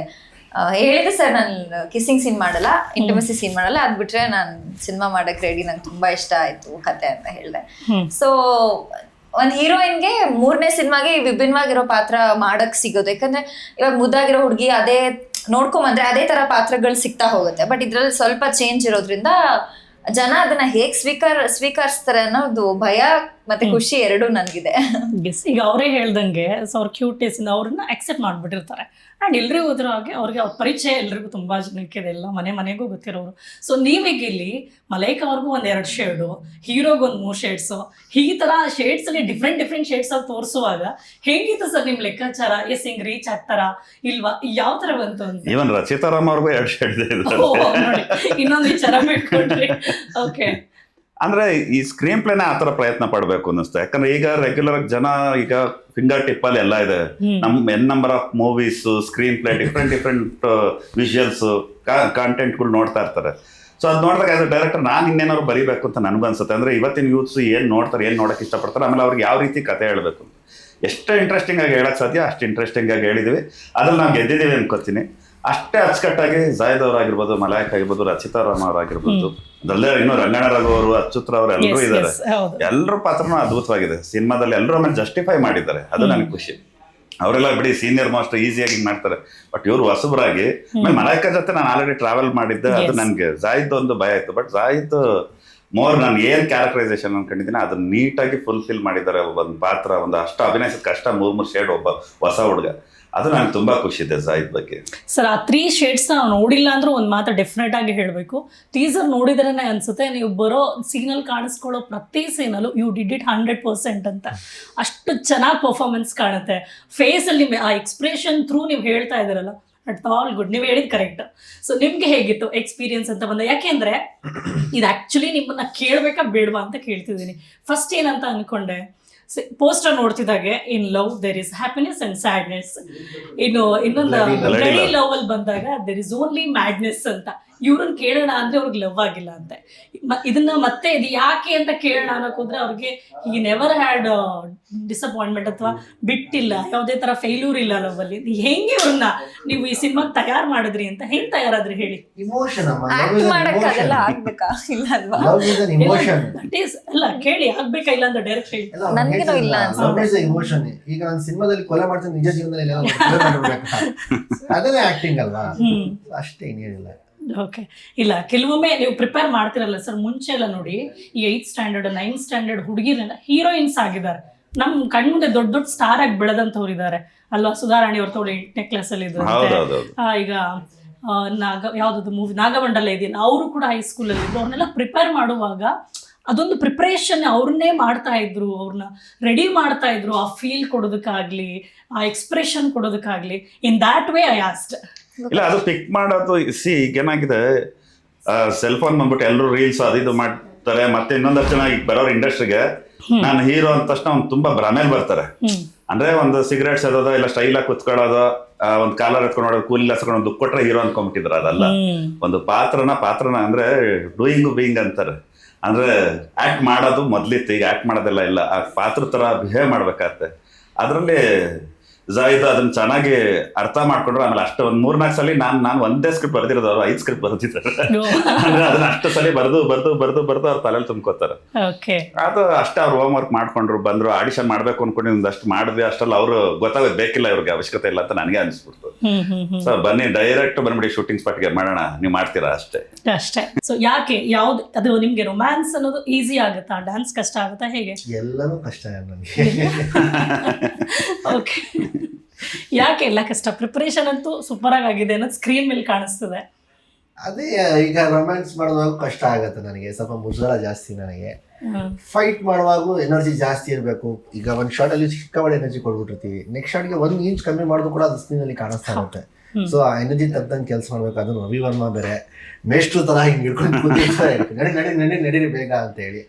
ಹೇಳಿದೆ, ಸರ್ ನಾನು ಕಿಸ್ಸಿಂಗ್ ಸೀನ್ ಮಾಡಲ್ಲ, ಇಂಟಿಮಸಿ ಸೀನ್ ಮಾಡಲ್ಲ, ಅದ್ ಬಿಟ್ರೆ ನಾನು ಸಿನಿಮಾ ಮಾಡಕ್ ರೆಡಿ, ನಂಗೆ ತುಂಬಾ ಇಷ್ಟ ಆಯ್ತು ಕತೆ ಅಂತ ಹೇಳಿದೆ. ಸೊ ಒಂದ್ ಹೀರೋಯಿನ್ಗೆ 3ನೇ ಸಿನಿಮಾಗೆ ವಿಭಿನ್ನವಾಗಿರೋ ಪಾತ್ರ ಮಾಡಕ್ ಸಿಗೋದು. ಯಾಕಂದ್ರೆ ಇವಾಗ ಮುದ್ದಾಗಿರೋ ಹುಡುಗಿ ಅದೇ ನೋಡ್ಕೊಂಬಂದ್ರೆ ಅದೇ ತರ ಪಾತ್ರಗಳು ಸಿಗ್ತಾ ಹೋಗುತ್ತೆ. ಬಟ್ ಇದ್ರಲ್ಲಿ ಸ್ವಲ್ಪ ಚೇಂಜ್ ಇರೋದ್ರಿಂದ ಜನ ಅದನ್ನ ಹೇಗ್ ಸ್ವೀಕರಿಸ್ತಾರೆ ಅನ್ನೋದು ಭಯ ಮತ್ತೆ ಖುಷಿ ಎರಡೂ ನನ್ಗಿದೆ. ಈಗ ಅವರೇ ಹೇಳ್ದಂಗೆ, ಸೊ ಅವ್ರ ಕ್ಯೂಟ್ನೆಸ್ ಇಂದ ಅವ್ರನ್ನ ಅಕ್ಸೆಪ್ಟ್ ಮಾಡ್ಬಿಟ್ಟಿರ್ತಾರೆ. ಆ್ಯಂಡ್ ಎಲ್ರಿಗೂ ಹೋದ್ರೂ ಹಾಗೆ ಅವ್ರಿಗೆ ಅವ್ರ ಪರಿಚಯ ಎಲ್ರಿಗೂ ತುಂಬ ಜನಕ್ಕೆ ಎಲ್ಲ ಮನೆಗೂ ಗೊತ್ತಿರೋರು. ಸೊ ನೀವೀಗ ಇಲ್ಲಿ ಮಲೈಕಾ ಅವ್ರಿಗೂ 1-2 ಶೇಡು, ಹೀರೋಗೆ 3 ಶೇಡ್ಸು, ಈ ಥರ ಶೇಡ್ಸಲ್ಲಿ ಡಿಫ್ರೆಂಟ್ ಶೇಡ್ಸಲ್ಲಿ ತೋರಿಸುವಾಗ ಹೇಗಿತ್ತು ಸರ್ ನಿಮ್ಮ ಲೆಕ್ಕಾಚಾರ? ಎಸ್ ಹಿಂಗೆ ರೀಚ್ ಆಗ್ತಾರಾ ಇಲ್ವಾ? ಯಾವ ಥರ ಬಂತು ಅಂತ? ಈವನ್ ರಚಿತಾರಾಮ್ ಅವ್ರಿಗೂ 2 ಶೇಡ್ ಇದೆ. ಇನ್ನೊಂದು ವಿಚಾರ ಬಿಟ್ಕೊಟ್ರಿ. ಓಕೆ, ಅಂದ್ರೆ ಈ ಸ್ಕ್ರೀನ್ ಪ್ಲೇನ ಆ ತರ ಪ್ರಯತ್ನ ಪಡ್ಬೇಕು ಅನ್ನಿಸ್ತು. ಯಾಕಂದ್ರೆ ಈಗ ರೆಗ್ಯುಲರ್ ಆಗಿ ಜನ ಈಗ ಫಿಂಗರ್ ಟಿಪ್ ಅಲ್ಲಿ ಎಲ್ಲ ಇದೆ, n number of movies, screenplay, different visuals ಕಾಂಟೆಂಟ್ಗಳು ನೋಡ್ತಾ ಇರ್ತಾರೆ. ಸೊ ಅದು ನೋಡಿದಾಗ ಆಸ್ ಅ ಡೈರೆಕ್ಟರ್ ನಾನು ಇನ್ನೇನಾದ್ರು ಬರೀಬೇಕು ಅಂತ ನನಗೂ ಅನ್ಸುತ್ತೆ. ಅಂದ್ರೆ ಇವತ್ತಿನ ಯೂತ್ಸ್ ಏನ್ ನೋಡ್ತಾರೆ, ಏನ್ ನೋಡಕ್ ಇಷ್ಟಪಡ್ತಾರೆ, ಆಮೇಲೆ ಅವ್ರಿಗೆ ಯಾವ ರೀತಿ ಕತೆ ಹೇಳ್ಬೇಕು, ಎಷ್ಟು ಇಂಟ್ರೆಸ್ಟಿಂಗ್ ಆಗಿ ಹೇಳಕ್ ಸಾಧ್ಯ ಅಷ್ಟು ಇಂಟ್ರೆಸ್ಟಿಂಗ್ ಆಗಿ ಹೇಳಿದೀವಿ. ಅದ್ರಲ್ಲಿ ನಾವು ಗೆದ್ದಿದ್ದೀವಿ ಅನ್ಕೋತೀನಿ. ಅಷ್ಟೇ ಅಚ್ಚುಕಟ್ಟಾಗಿ ಜಾಯದ್ ಅವರಾಗಿರ್ಬೋದು, ಮಲಾಯಕ್ ಆಗಿರ್ಬೋದು, ರಚಿತಾರಾಮ್ ಅವರಾಗಿರ್ಬೋದು, ಅದಲ್ಲೇ ಇನ್ನು ರಂಗಣ್ಣ ರಘು ಅವರು, ಅಚ್ಯುತ್ರ ಅವರು ಎಲ್ಲರೂ ಇದ್ದಾರೆ. ಎಲ್ಲರ ಪಾತ್ರನೂ ಅದ್ಭುತವಾಗಿದೆ ಸಿನಿಮಾದಲ್ಲಿ. ಎಲ್ಲರೂ ಆಮೇಲೆ ಜಸ್ಟಿಫೈ ಮಾಡಿದ್ದಾರೆ, ಅದು ನನಗೆ ಖುಷಿ. ಅವರೆಲ್ಲ ಬಿಡಿ ಸೀನಿಯರ್ ಮೋಸ್ಟ್ ಈಸಿಯಾಗಿ ಮಾಡ್ತಾರೆ, ಬಟ್ ಇವ್ರು ಹೊಸಬರಾಗಿ. ಮಲಾಯ್ಕ ಜೊತೆ ನಾನು ಆಲ್ರೆಡಿ ಟ್ರಾವೆಲ್ ಮಾಡಿದ್ದೆ, ಅದು ನನಗೆ ಜಾಯಿದ್ ಒಂದು ಭಯ ಆಯ್ತು. ಬಟ್ ಜಾಯಿದ್ ಮೋರ್ ನಾನು ಏನ್ ಕ್ಯಾರೆಕ್ಟರೈಸೇಷನ್ ಅನ್ಕೊಂಡಿದ್ದೀನಿ ಅದನ್ನ ನೀಟಾಗಿ ಫುಲ್ಫಿಲ್ ಮಾಡಿದ್ದಾರೆ. ಒಂದು ಪಾತ್ರ, ಒಂದು ಅಷ್ಟು ಅಭಿನಯಿಸಿದ ಕಷ್ಟ 3 ಶೇಡ್, ಒಬ್ಬ ಹೊಸ ಹುಡುಗ, ಅದು ನನಗೆ ತುಂಬಾ ಖುಷಿ ಇದೆ ಜಾಯಿದ್ ಬಗ್ಗೆ. ಸರ್ ಆ 3 ಶೇಡ್ಸ್ ನಾವು ನೋಡಿಲ್ಲ ಅಂದ್ರೂ ಒಂದು ಮಾತು ಡೆಫಿನೆಟ್ ಆಗಿ ಹೇಳಬೇಕು, ಟೀಸರ್ ನೋಡಿದ್ರೇ ಅನ್ಸುತ್ತೆ ನೀವು ಬರೋ ಸೀನಲ್ಲಿ ಕಾಣಿಸ್ಕೊಳ್ಳೋ ಪ್ರತಿ ಸೀನಲ್ಲೂ ಯು ಡಿಡ್ ಇಟ್ 100% ಅಂತ. ಅಷ್ಟು ಚೆನ್ನಾಗಿ ಪರ್ಫಾರ್ಮೆನ್ಸ್ ಕಾಣುತ್ತೆ ಫೇಸಲ್ಲಿ. ಆ ಎಕ್ಸ್ಪ್ರೆಷನ್ ಥ್ರೂ ನೀವು ಹೇಳ್ತಾ ಇದ್ದೀರಲ್ಲ, ಅಟ್ ಆಲ್ ಗುಡ್. ನೀವು ಹೇಳಿದ್ ಕರೆಕ್ಟ್. ಸೊ ನಿಮ್ಗೆ ಹೇಗಿತ್ತು ಎಕ್ಸ್ಪೀರಿಯನ್ಸ್ ಅಂತ ಬಂದ? ಯಾಕೆಂದ್ರೆ ಇದು ಆ್ಯಕ್ಚುಲಿ ನಿಮ್ಮನ್ನ ಕೇಳಬೇಕಾ ಬೇಡವಾ ಅಂತ ಕೇಳ್ತಿದ್ದೀನಿ. ಫಸ್ಟ್ ಏನಂತ ಅನ್ಕೊಂಡೆ, ಪೋಸ್ಟರ್ ನೋಡ್ತಿದ್ದಾಗೆ in love there is happiness and sadness, ಇನ್ನೊಂದು ರೆಡಿ ಲವ್ ಅಲ್ಲಿ ಬಂದಾಗ ದೇರ್ ಇಸ್ ಓನ್ಲಿ ಮ್ಯಾಡ್ನೆಸ್ ಅಂತ. ಇವ್ರನ್ನ ಕೇಳೋಣ ಅಂದ್ರೆ ಅವ್ರಿಗೆ ಲವ್ ಆಗಿಲ್ಲ ಅಂತೆ. ಇದನ್ನ ಮತ್ತೆ ಇದು ಯಾಕೆ ಅಂತ ಕೇಳೋಣ ಅನ್ನೋಕೆ ಹೋದ್ರೆ ಅವ್ರಿಗೆ ಈ ನೆವರ್ ಹ್ಯಾಡ್ ಡಿಸಪಾಯಿಂಟ್ಮೆಂಟ್ ಅಥವಾ ಬಿಟ್ಟಿಲ್ಲ, ಯಾವುದೇ ತರ ಫೇಲ್ಯೂರ್ ಇಲ್ಲ ಲವ್ ಅಲ್ಲಿ. ಹೆಂಗೆ ಇವ್ರನ್ನ ನೀವು ಈ ಸಿನಿಮಾಗೆ ತಯಾರು ಮಾಡಿದ್ರಿ ಅಂತ, ಹೆಂಗ್ ತಯಾರಾದ್ರಿ ಹೇಳಿ? ಇಮೋಷನ್ ಆಗ್ಬೇಕಾ ಇಲ್ಲ ಅಲ್ವಾ? ಅಲ್ಲ ಕೇಳಿ ಆಗ್ಬೇಕಾ ಇಲ್ಲ ಅಂತ ಡೈರೆಕ್ಟ್ ಹೇಳಿ. ನನ್ಗೇನೋ ಇಲ್ಲ ಇಮೋಷನ್. ಈಗ ನಾನು ಸಿನಿಮಾದಲ್ಲಿ ಕೊಲೆ ಮಾಡ್ತೀನಿ, ನಿಜ ಜೀವನದಲ್ಲಿ ಅದನ್ನೇ ಆಕ್ಟಿಂಗ್ ಅಲ್ವಾ, ಅಷ್ಟೇ ಇನ್ನೇನಿಲ್ಲ. ಓಕೆ, ಇಲ್ಲ ಕೆಲವೊಮ್ಮೆ ನೀವು ಪ್ರಿಪೇರ್ ಮಾಡ್ತಿರಲ್ಲ ಸರ್, ಮುಂಚೆ ಎಲ್ಲ ನೋಡಿ ಈ 8th standard 9th standard ಹುಡುಗಿರೆಲ್ಲ heroines ಆಗಿದ್ದಾರೆ, ನಮ್ಮ ಕಣ್ಮುಂದೆ ದೊಡ್ಡ ಸ್ಟಾರ್ ಆಗಿ ಬೆಳೆದಂಥವ್ರು ಇದ್ದಾರೆ ಅಲ್ವಾ? ಸುಧಾರಾಣಿ ಅವ್ರ ತೋಳಿ 8ನೇ ಕ್ಲಾಸಲ್ಲಿ ಇದ್ರು. ಈಗ ಯಾವ್ದು ಮೂವಿ ನಾಗಮಂಡಲ ಇದೆಯಲ್ಲ, ಅವರು ಕೂಡ ಹೈಸ್ಕೂಲಲ್ಲಿ ಇದ್ರು. ಅವ್ರನ್ನೆಲ್ಲ ಪ್ರಿಪೇರ್ ಮಾಡುವಾಗ ಅದೊಂದು ಪ್ರಿಪ್ರೇಷನ್ ಅವ್ರನ್ನೇ ಮಾಡ್ತಾ ಇದ್ರು, ಅವ್ರನ್ನ ರೆಡಿ ಮಾಡ್ತಾ ಇದ್ರು ಆ ಫೀಲ್ ಕೊಡೋದಕ್ಕಾಗ್ಲಿ, ಆ ಎಕ್ಸ್ಪ್ರೆಷನ್ ಕೊಡೋದಕ್ಕಾಗ್ಲಿ. In that way I asked. ಇಲ್ಲ, ಅದು ಪಿಕ್ ಮಾಡೋದು ಈಗ ಏನಾಗಿದೆ, ಸೆಲ್ ಫೋನ್ ಬಂದ್ಬಿಟ್ಟು ಎಲ್ಲರೂ ರೀಲ್ಸ್ ಅದು ಮಾಡ್ತಾರೆ. ಮತ್ತೆ ಇನ್ನೊಂದಷ್ಟು ಜನ ಈಗ ಬರೋರು ಇಂಡಸ್ಟ್ರಿಗೆ ನಾನು ಹೀರೋ ಅಂದ ತಕ್ಷಣ ಒಂದು ತುಂಬಾ ಭ್ರಮೇಲ್ ಬರ್ತಾರೆ. ಅಂದ್ರೆ ಒಂದು ಸಿಗರೇಟ್ ಸೇದೋದು, ಇಲ್ಲ ಸ್ಟೈಲ್ ಆಗಿ ಕುತ್ಕೊಳ್ಳೋದು, ಒಂದು ಕಾಲರ್ ಎತ್ಕೊಂಡು ನೋಡೋದು, ಕೂಲಿಲ್ಲ ಹಸ್ಕೊಂಡು ಒಂದು ದುಡ್ಡು ಕೊಟ್ರೆ ಹೀರೋ ಅನ್ಕೊಂಡ್ಬಿಟ್ಟಿದ್ರು. ಅದಲ್ಲ, ಒಂದು ಪಾತ್ರನ ಅಂದ್ರೆ ಡೂಯಿಂಗ್ ಬೀಯಿಂಗ್ ಅಂತಾರೆ. ಅಂದ್ರೆ ಆಕ್ಟ್ ಮಾಡೋದು ಮೊದ್ಲಿತ್ತು, ಈಗ ಆಕ್ಟ್ ಮಾಡೋದೆಲ್ಲ ಇಲ್ಲ. ಆ ಪಾತ್ರ ತರ ಬಿಹೇವ್ ಮಾಡ್ಬೇಕಾಗತ್ತೆ. ಅದರಲ್ಲಿ ಜಾಹಿದ್ ಅದನ್ನ ಚೆನ್ನಾಗಿ ಅರ್ಥ ಮಾಡ್ಕೊಂಡ್ರು. ಆಮೇಲೆ ಅಷ್ಟು ಒಂದ್ 3-4 ಸಲ ನಾನು ಒಂದೇ ಸ್ಕ್ರಿಪ್ಟ್ ಬರ್ದಿರೋದು, ಅವ್ರು 5 ಸ್ಕ್ರಿಪ್ಟ್ ಬರ್ದಿದ್ದಾರೆ. ಅಂದ್ರೆ ಅದನ್ನ ಅಷ್ಟು ಸಲ ಬರ್ದು ಅವ್ರ ತಲೆಯಲ್ಲಿ ತುಂಬ್ಕೋತಾರೆ. ಓಕೆ. ಅದು ಅಷ್ಟೇ ಅವ್ರು ಹೋಮ್ ವರ್ಕ್ ಮಾಡ್ಕೊಂಡ್ರು, ಬಂದ್ರು, ಆಡಿಷನ್ ಮಾಡ್ಬೇಕು ಅನ್ಕೊಂಡು ಒಂದಷ್ಟು ಮಾಡಿದ್ವಿ. ಅಷ್ಟರಲ್ಲಿ ಅವ್ರು ಗೊತ್ತಾಗೋದು ಬೇಕಿಲ್ಲ, ಇವ್ರಿಗೆ ಅವಶ್ಯಕತೆ ಇಲ್ಲ ಅಂತ ನನಗೆ ಅನಿಸ್ಬಿಡ್ತು. ಸೊ ಬನ್ನಿ ಡೈರೆಕ್ಟ್ ಬಂದ್ಬಿಡಿ ಶೂಟಿಂಗ್ ಸ್ಪಾಟ್ಗೆ ಮಾಡೋಣ, ನೀವು ಮಾಡ್ತೀರಾ ಅಷ್ಟೇ. ಸೊ ಯಾಕೆ ಯಾವ್ದು ಅದು ನಿಮ್ಗೆ ರೊಮ್ಯಾನ್ಸ್ ಅನ್ನೋದು ಈಸಿ ಆಗುತ್ತಾ, ಡ್ಯಾನ್ಸ್ ಕಷ್ಟ ಆಗುತ್ತಾ, ಹೇಗೆ? ಎಲ್ಲನೂ ಕಷ್ಟ ನನಗೆ. ಓಕೆ. ಯಾಕೆ ಎಲ್ಲ ಕಷ್ಟ? ಪ್ರಿಪರೇಷನ್ ಅಂತೂ ಸೂಪರ್ ಆಗಿದೆ ಅನ್ನೋದು ಸ್ಕ್ರೀನ್ ಮೇಲೆ ಕಾಣಿಸ್ತದೆ. ಅದೇ ಈಗ ರೊಮ್ಯಾನ್ಸ್ ಮಾಡುವಾಗ ಕಷ್ಟ ಆಗತ್ತೆ ನನಗೆ, ಸ್ವಲ್ಪ ಮುಜುಗರ ಜಾಸ್ತಿ ನನಗೆ. ಫೈಟ್ ಮಾಡುವಾಗೂ ಎನರ್ಜಿ ಜಾಸ್ತಿ ಇರಬೇಕು. ಈಗ ಒಂದು ಶಾರ್ಟಲ್ಲಿ ಚಿಕ್ಕವಾಡ ಎನರ್ಜಿ ಕೊಡ್ಬಿಟ್ಟಿರ್ತೀವಿ, ನೆಕ್ಸ್ಟ್ ಶಾರ್ಟ್ಗೆ 1 ಇಂಚ್ ಕಮ್ಮಿ ಮಾಡೋದು ಕೂಡ ಅದು ಸ್ಕ್ರೀನಲ್ಲಿ ಕಾಣಿಸ್ತಾ ಇರುತ್ತೆ. ಸೊ ಆ ಎನರ್ಜಿ ತಕ್ಕಂಗೆ ಕೆಲಸ ಮಾಡ್ಬೇಕು. ಅದನ್ನು ರವಿ ವರ್ಮ ಬೇರೆ ಮೇಷ್ಟ್ರು ಥರ ಹಿಂಗೆ ಹಿಡ್ಕೊಂಡು ಕೂತಿರ್ತಾರೆ, ನಡೀರಿ ಬೇಗ ಅಂತೇಳಿ.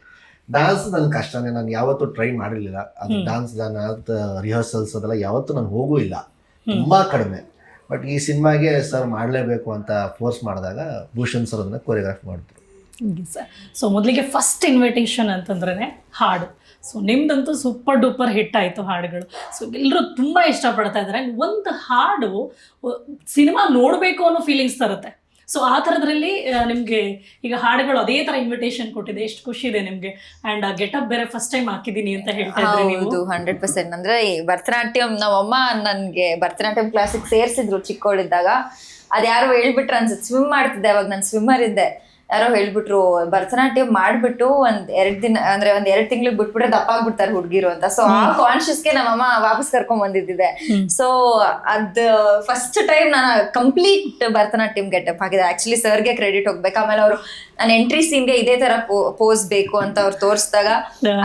ಡ್ಯಾನ್ಸ್ ನನ್ಗೆ ಕಷ್ಟನೇ, ನಾನು ಯಾವತ್ತೂ ಟ್ರೈ ಮಾಡಿರಲಿಲ್ಲ. ಅದು ಡ್ಯಾನ್ಸ್ ರಿಹರ್ಸಲ್ಸ್ ಅದೆಲ್ಲ ಯಾವತ್ತೂ ನಾನು ಹೋಗೂ ಇಲ್ಲ, ತುಂಬ ಕಡಿಮೆ. ಬಟ್ ಈ ಸಿನಿಮಾಗೆ ಸರ್ ಮಾಡಲೇಬೇಕು ಅಂತ ಫೋರ್ಸ್ ಮಾಡಿದಾಗ ಭೂಷಣ್ ಸರ್ ಅದನ್ನ ಕೊರಿಯೋಗ್ರಾಫ್ ಮಾಡಿದ್ರು. ಸೊ ಮೊದಲಿಗೆ ಫಸ್ಟ್ ಇನ್ವಿಟೇಷನ್ ಅಂತಂದ್ರೆ ಹಾಡು. ಸೊ ನಿಮ್ದಂತೂ ಸೂಪರ್ ಡೂಪರ್ ಹಿಟ್ ಆಯಿತು ಹಾಡುಗಳು. ಸೊ ಎಲ್ಲರೂ ತುಂಬ ಇಷ್ಟಪಡ್ತಾ ಇದ್ದಾರೆ. ಒಂದು ಹಾಡು ಸಿನಿಮಾ ನೋಡಬೇಕು ಅನ್ನೋ ಫೀಲಿಂಗ್ಸ್ ತರುತ್ತೆ. ಸೊ ಆ ಥರದ್ರಲ್ಲಿ ನಿಮಗೆ ಈಗ ಹಾಡುಗಳು ಅದೇ ಥರ ಇನ್ವಿಟೇಷನ್ ಕೊಟ್ಟಿದೆ, ಎಷ್ಟು ಖುಷಿ ಇದೆ ನಿಮಗೆ. ಆ್ಯಂಡ್ ಗೆಟಪ್ ಬೇರೆ ಫಸ್ಟ್ ಟೈಮ್ ಹಾಕಿದ್ದೀನಿ ಅಂತ ಹೇಳ್ತಾ ಇದ್ರಿ ನೀವು. ಹೌದು, 100%. ಅಂದ್ರೆ ಭರತನಾಟ್ಯಂ ನಮ್ಮಮ್ಮ ನನಗೆ ಭರತನಾಟ್ಯಂ ಕ್ಲಾಸಿಗೆ ಸೇರಿಸಿದ್ರು ಚಿಕ್ಕವಳಿದ್ದಾಗ. ಅದು ಯಾರೋ ಹೇಳ್ಬಿಟ್ರು ಅನ್ಸುತ್ತೆ, ಸ್ವಿಮ್ ಮಾಡ್ತಿದ್ದೆ ಅವಾಗ, ನಾನು ಸ್ವಿಮ್ಮರ್ ಇದ್ದೆ. ಯಾರೋ ಹೇಳ್ಬಿಟ್ರು ಭರತನಾಟ್ಯಂ ಮಾಡ್ಬಿಟ್ಟು ಒಂದ್ 2 ದಿನ ಅಂದ್ರೆ 2 ತಿಂಗ್ಳಿಗೆ ಬಿಟ್ಬಿಟ್ರೆ ದಪ್ಪ ಆಗ್ಬಿಡ್ತಾರೆ ಹುಡ್ಗಿರು ಅಂತ. ಸೊ ಆ ಕಾನ್ಶಿಯಸ್ಗೆ ನಮ್ಮಮ್ಮ ವಾಪಸ್ ಕರ್ಕೊಂಡ್ ಬಂದಿದ್ದಿದೆ. ಸೊ ಅದ್ ಫಸ್ಟ್ ಟೈಮ್ ನಾನು ಕಂಪ್ಲೀಟ್ ಭರತನಾಟ್ಯಂ ಗೆಟಪ್ ಹಾಕಿದೆ. ಆಕ್ಚುಲಿ ಸರ್ಗೆ ಕ್ರೆಡಿಟ್ ಹೋಗ್ಬೇಕು. ಆಮೇಲೆ ಅವರು ನಾನು ಎಂಟ್ರಿ ಸೀನ್ಗೆ ಇದೇ ತರ ಪೋಸ್ ಬೇಕು ಅಂತ ಅವ್ರು ತೋರಿಸಿದಾಗ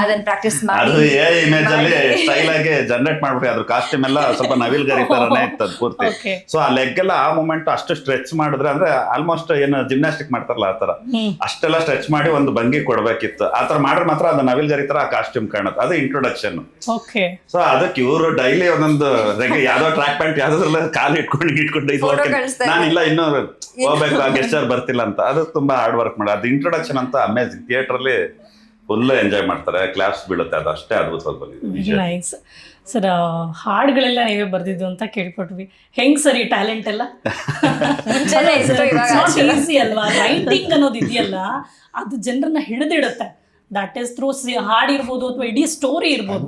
ಅದನ್ನ ಪ್ರಾಕ್ಟೀಸ್ ಮಾಡಿ ಇಮೇಜ್ ಅಲ್ಲಿ ಸ್ಟೈಲ್ ಆಗಿ ಜನರೇಟ್ ಮಾಡ್ಬಿಟ್ಟು ಅದ್ರ ಕಾಸ್ಟ್ಯೂಮ್ ಎಲ್ಲ ಸ್ವಲ್ಪ ನವಿಲ್ ಗರಿ ತರನೇ ಇತ್ತು ಪೂರ್ತಿ. ಸೊ ಆ ಲೆಗ್ ಎಲ್ಲ ಆ ಮೂಮೆಂಟ್ ಅಷ್ಟು ಸ್ಟ್ರೆಚ್ ಮಾಡಿದ್ರೆ, ಅಂದ್ರೆ ಆಲ್ಮೋಸ್ಟ್ ಏನು ಜಿಮ್ನಾಸ್ಟಿಕ್ ಮಾಡ್ತಾರಲ್ಲ ಆ ತರ ಅಷ್ಟೆಲ್ಲ ಸ್ಟ್ರೆಚ್ ಮಾಡಿ ಒಂದು ಭಂಗಿ ಕೊಡ್ಬೇಕಿತ್ತು. ಆ ತರ ಮಾಡಿದ್ರೆ ಮಾತ್ರ ಅದು ನವಿಲ್ ಗರಿ ತರ ಆ ಕಾಸ್ಟ್ಯೂಮ್ ಕಾಣುತ್ತೆ. ಅದು ಇಂಟ್ರೊಡಕ್ಷನ್. ಸೊ ಅದಕ್ಕೆ ಇವರು ಡೈಲಿ ಒಂದೊಂದು ಯಾವ್ದೋ ಟ್ರ್ಯಾಕ್ ಪ್ಯಾಂಟ್ ಯಾವ್ದ್ರಲ್ಲ ಕಾಲು ಇಟ್ಕೊಂಡು ನಾನು ಇಲ್ಲ ಇನ್ನೂ ಹೋಗ್ಬೇಕು, ಆ ಗೆಸ್ಟರ್ ಬರ್ತಿಲ್ಲ ಅಂತ. ಅದು ತುಂಬಾ ಹಾರ್ಡ್ ವರ್ಕ್ ಮಾಡಿ ಅದು ಇಂಟ್ರೊಡಕ್ಷನ್ ಅಂತ ಅಮೇಜಿಂಗ್. ಥಿಯೇಟರ್ ಅಲ್ಲಿ ಫುಲ್ ಎಂಜಾಯ್ ಮಾಡ್ತಾರೆ, ಕ್ಲಾಪ್ಸ್ ಬೀಳುತ್ತೆ. ಅದು ಅಷ್ಟೇ ಅದ್ಭುತವಾಗಿ ಬಂದಿದೆ. Nice sir. ಹಾಡುಗಳೆಲ್ಲ ನೀವೇ ಬರ್ದಿದ್ದು ಅಂತ ಕೇಳ್ಪಟ್ವಿ. ಹೆಂಗ್ ಸರ್ ಈ ಟ್ಯಾಲೆಂಟ್ ಎಲ್ಲ? ಈಸಿ ಅಲ್ವಾ? ರೈಟಿಂಗ್ ಅನ್ನೋದು ಇದೆಯಲ್ಲ, ಅದು ಜನರನ್ನ ಹಿಡಿದಿಡುತ್ತೆ. ದಟ್ ಈಸ್ ಥ್ರೂ ಹಾಡಿರ್ಬೋದು ಅಥವಾ ಇಡೀ ಸ್ಟೋರಿ ಇರ್ಬೋದು.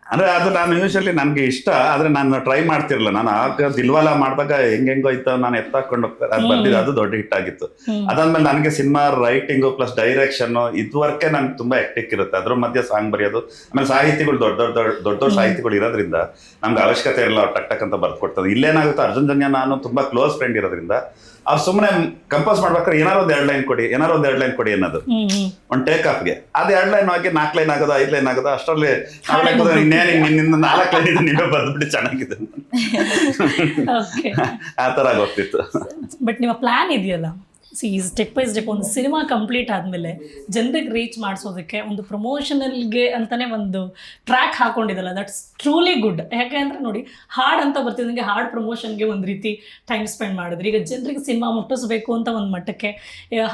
ಅಂದ್ರೆ ಅದು ನಾನು ಯೂಶಲಿ ನನ್ಗೆ ಇಷ್ಟ, ಆದ್ರೆ ನಾನು ಟ್ರೈ ಮಾಡ್ತಿರ್ಲಿಲ್ಲ. ನಾನು ಆಗ ದಿಲ್ವಾಲ ಮಾಡಿದಾಗ ಹೆಂಗೆಂಗೋ ಇತ್ತು, ನಾನು ಎತ್ತಾಕೊಂಡು ಅದು ಬಂದಿದ್ದು, ಅದು ದೊಡ್ಡ ಹಿಟ್ ಆಗಿತ್ತು. ಅದಾದ್ಮೇಲೆ ನನಗೆ ಸಿನಿಮಾ ರೈಟಿಂಗು ಪ್ಲಸ್ ಡೈರೆಕ್ಷನ್ ಇದುವರೆಗೆ ನನ್ಗೆ ತುಂಬಾ ಎಕ್ಟಿಕ್ ಇರುತ್ತೆ. ಅದ್ರ ಮಧ್ಯೆ ಸಾಂಗ್ ಬರೆಯೋದು, ಆಮೇಲೆ ಸಾಹಿತಿಗಳು ದೊಡ್ಡ ಸಾಹಿತಿಗಳು ಇರೋದ್ರಿಂದ ನಮ್ಗೆ ಅವಶ್ಯಕತೆ ಇರಲ್ಲ, ಅವ್ರು ಟಕ್ ಟಕ್ ಅಂತ ಬರ್ಕೊಡ್ತದೆ. ಇಲ್ಲೇನಾಗುತ್ತೆ, ಅರ್ಜುನ್ ಜನ್ಯ ನಾನು ತುಂಬಾ ಕ್ಲೋಸ್ ಫ್ರೆಂಡ್ ಇರೋದ್ರಿಂದ ಅವ್ರು ಸುಮ್ಮನೆ ಕಂಪೋಸ್ ಮಾಡ್ಬೇಕಾದ್ರೆ ಏನಾರು ಒಂದು 2 ಲೈನ್ ಕೊಡಿ ಅನ್ನೋದು ಒಂದು ಟೇಕ್ ಆಫ್ಗೆ. ಅದು 2 ಲೈನ್ ಆಗಿ 4 ಲೈನ್ ಆಗೋದು, 5 ಲೈನ್ ಆಗೋದು. ಅಷ್ಟರಲ್ಲಿ ಇನ್ನೇನು 4 ಲೈನ್ ನೀವೇ ಬರ್ದ್ಬಿಟ್ಟು ಚೆನ್ನಾಗಿದೆ ಆ ತರ ಗೊತ್ತಿತ್ತು. ಬಟ್ ನಿಮ್ಮ ಪ್ಲಾನ್ ಇದೆಯಲ್ಲ, ಸ್ಟೆಪ್ ಬೈ ಸ್ಟೆಪ್ ಒಂದು ಸಿನಿಮಾ ಕಂಪ್ಲೀಟ್ ಆದಮೇಲೆ ಜನರಿಗೆ ರೀಚ್ ಮಾಡಿಸೋದಕ್ಕೆ ಒಂದು ಪ್ರಮೋಷನಲ್ಗೆ ಅಂತಲೇ ಒಂದು ಟ್ರ್ಯಾಕ್ ಹಾಕೊಂಡಿದ್ದಲ್ಲ, ದಟ್ಸ್ ಟ್ರೂಲಿ ಗುಡ್. ಯಾಕೆಂದರೆ ನೋಡಿ, ಹಾಡು ಅಂತ ಬರ್ತಿದ್ದಂಗೆ ಹಾಡು ಪ್ರಮೋಷನ್ಗೆ ಒಂದು ರೀತಿ ಟೈಮ್ ಸ್ಪೆಂಡ್ ಮಾಡಿದ್ರಿ. ಈಗ ಜನರಿಗೆ ಸಿನಿಮಾ ಮುಟ್ಟಿಸ್ಬೇಕು ಅಂತ ಒಂದು ಮಟ್ಟಕ್ಕೆ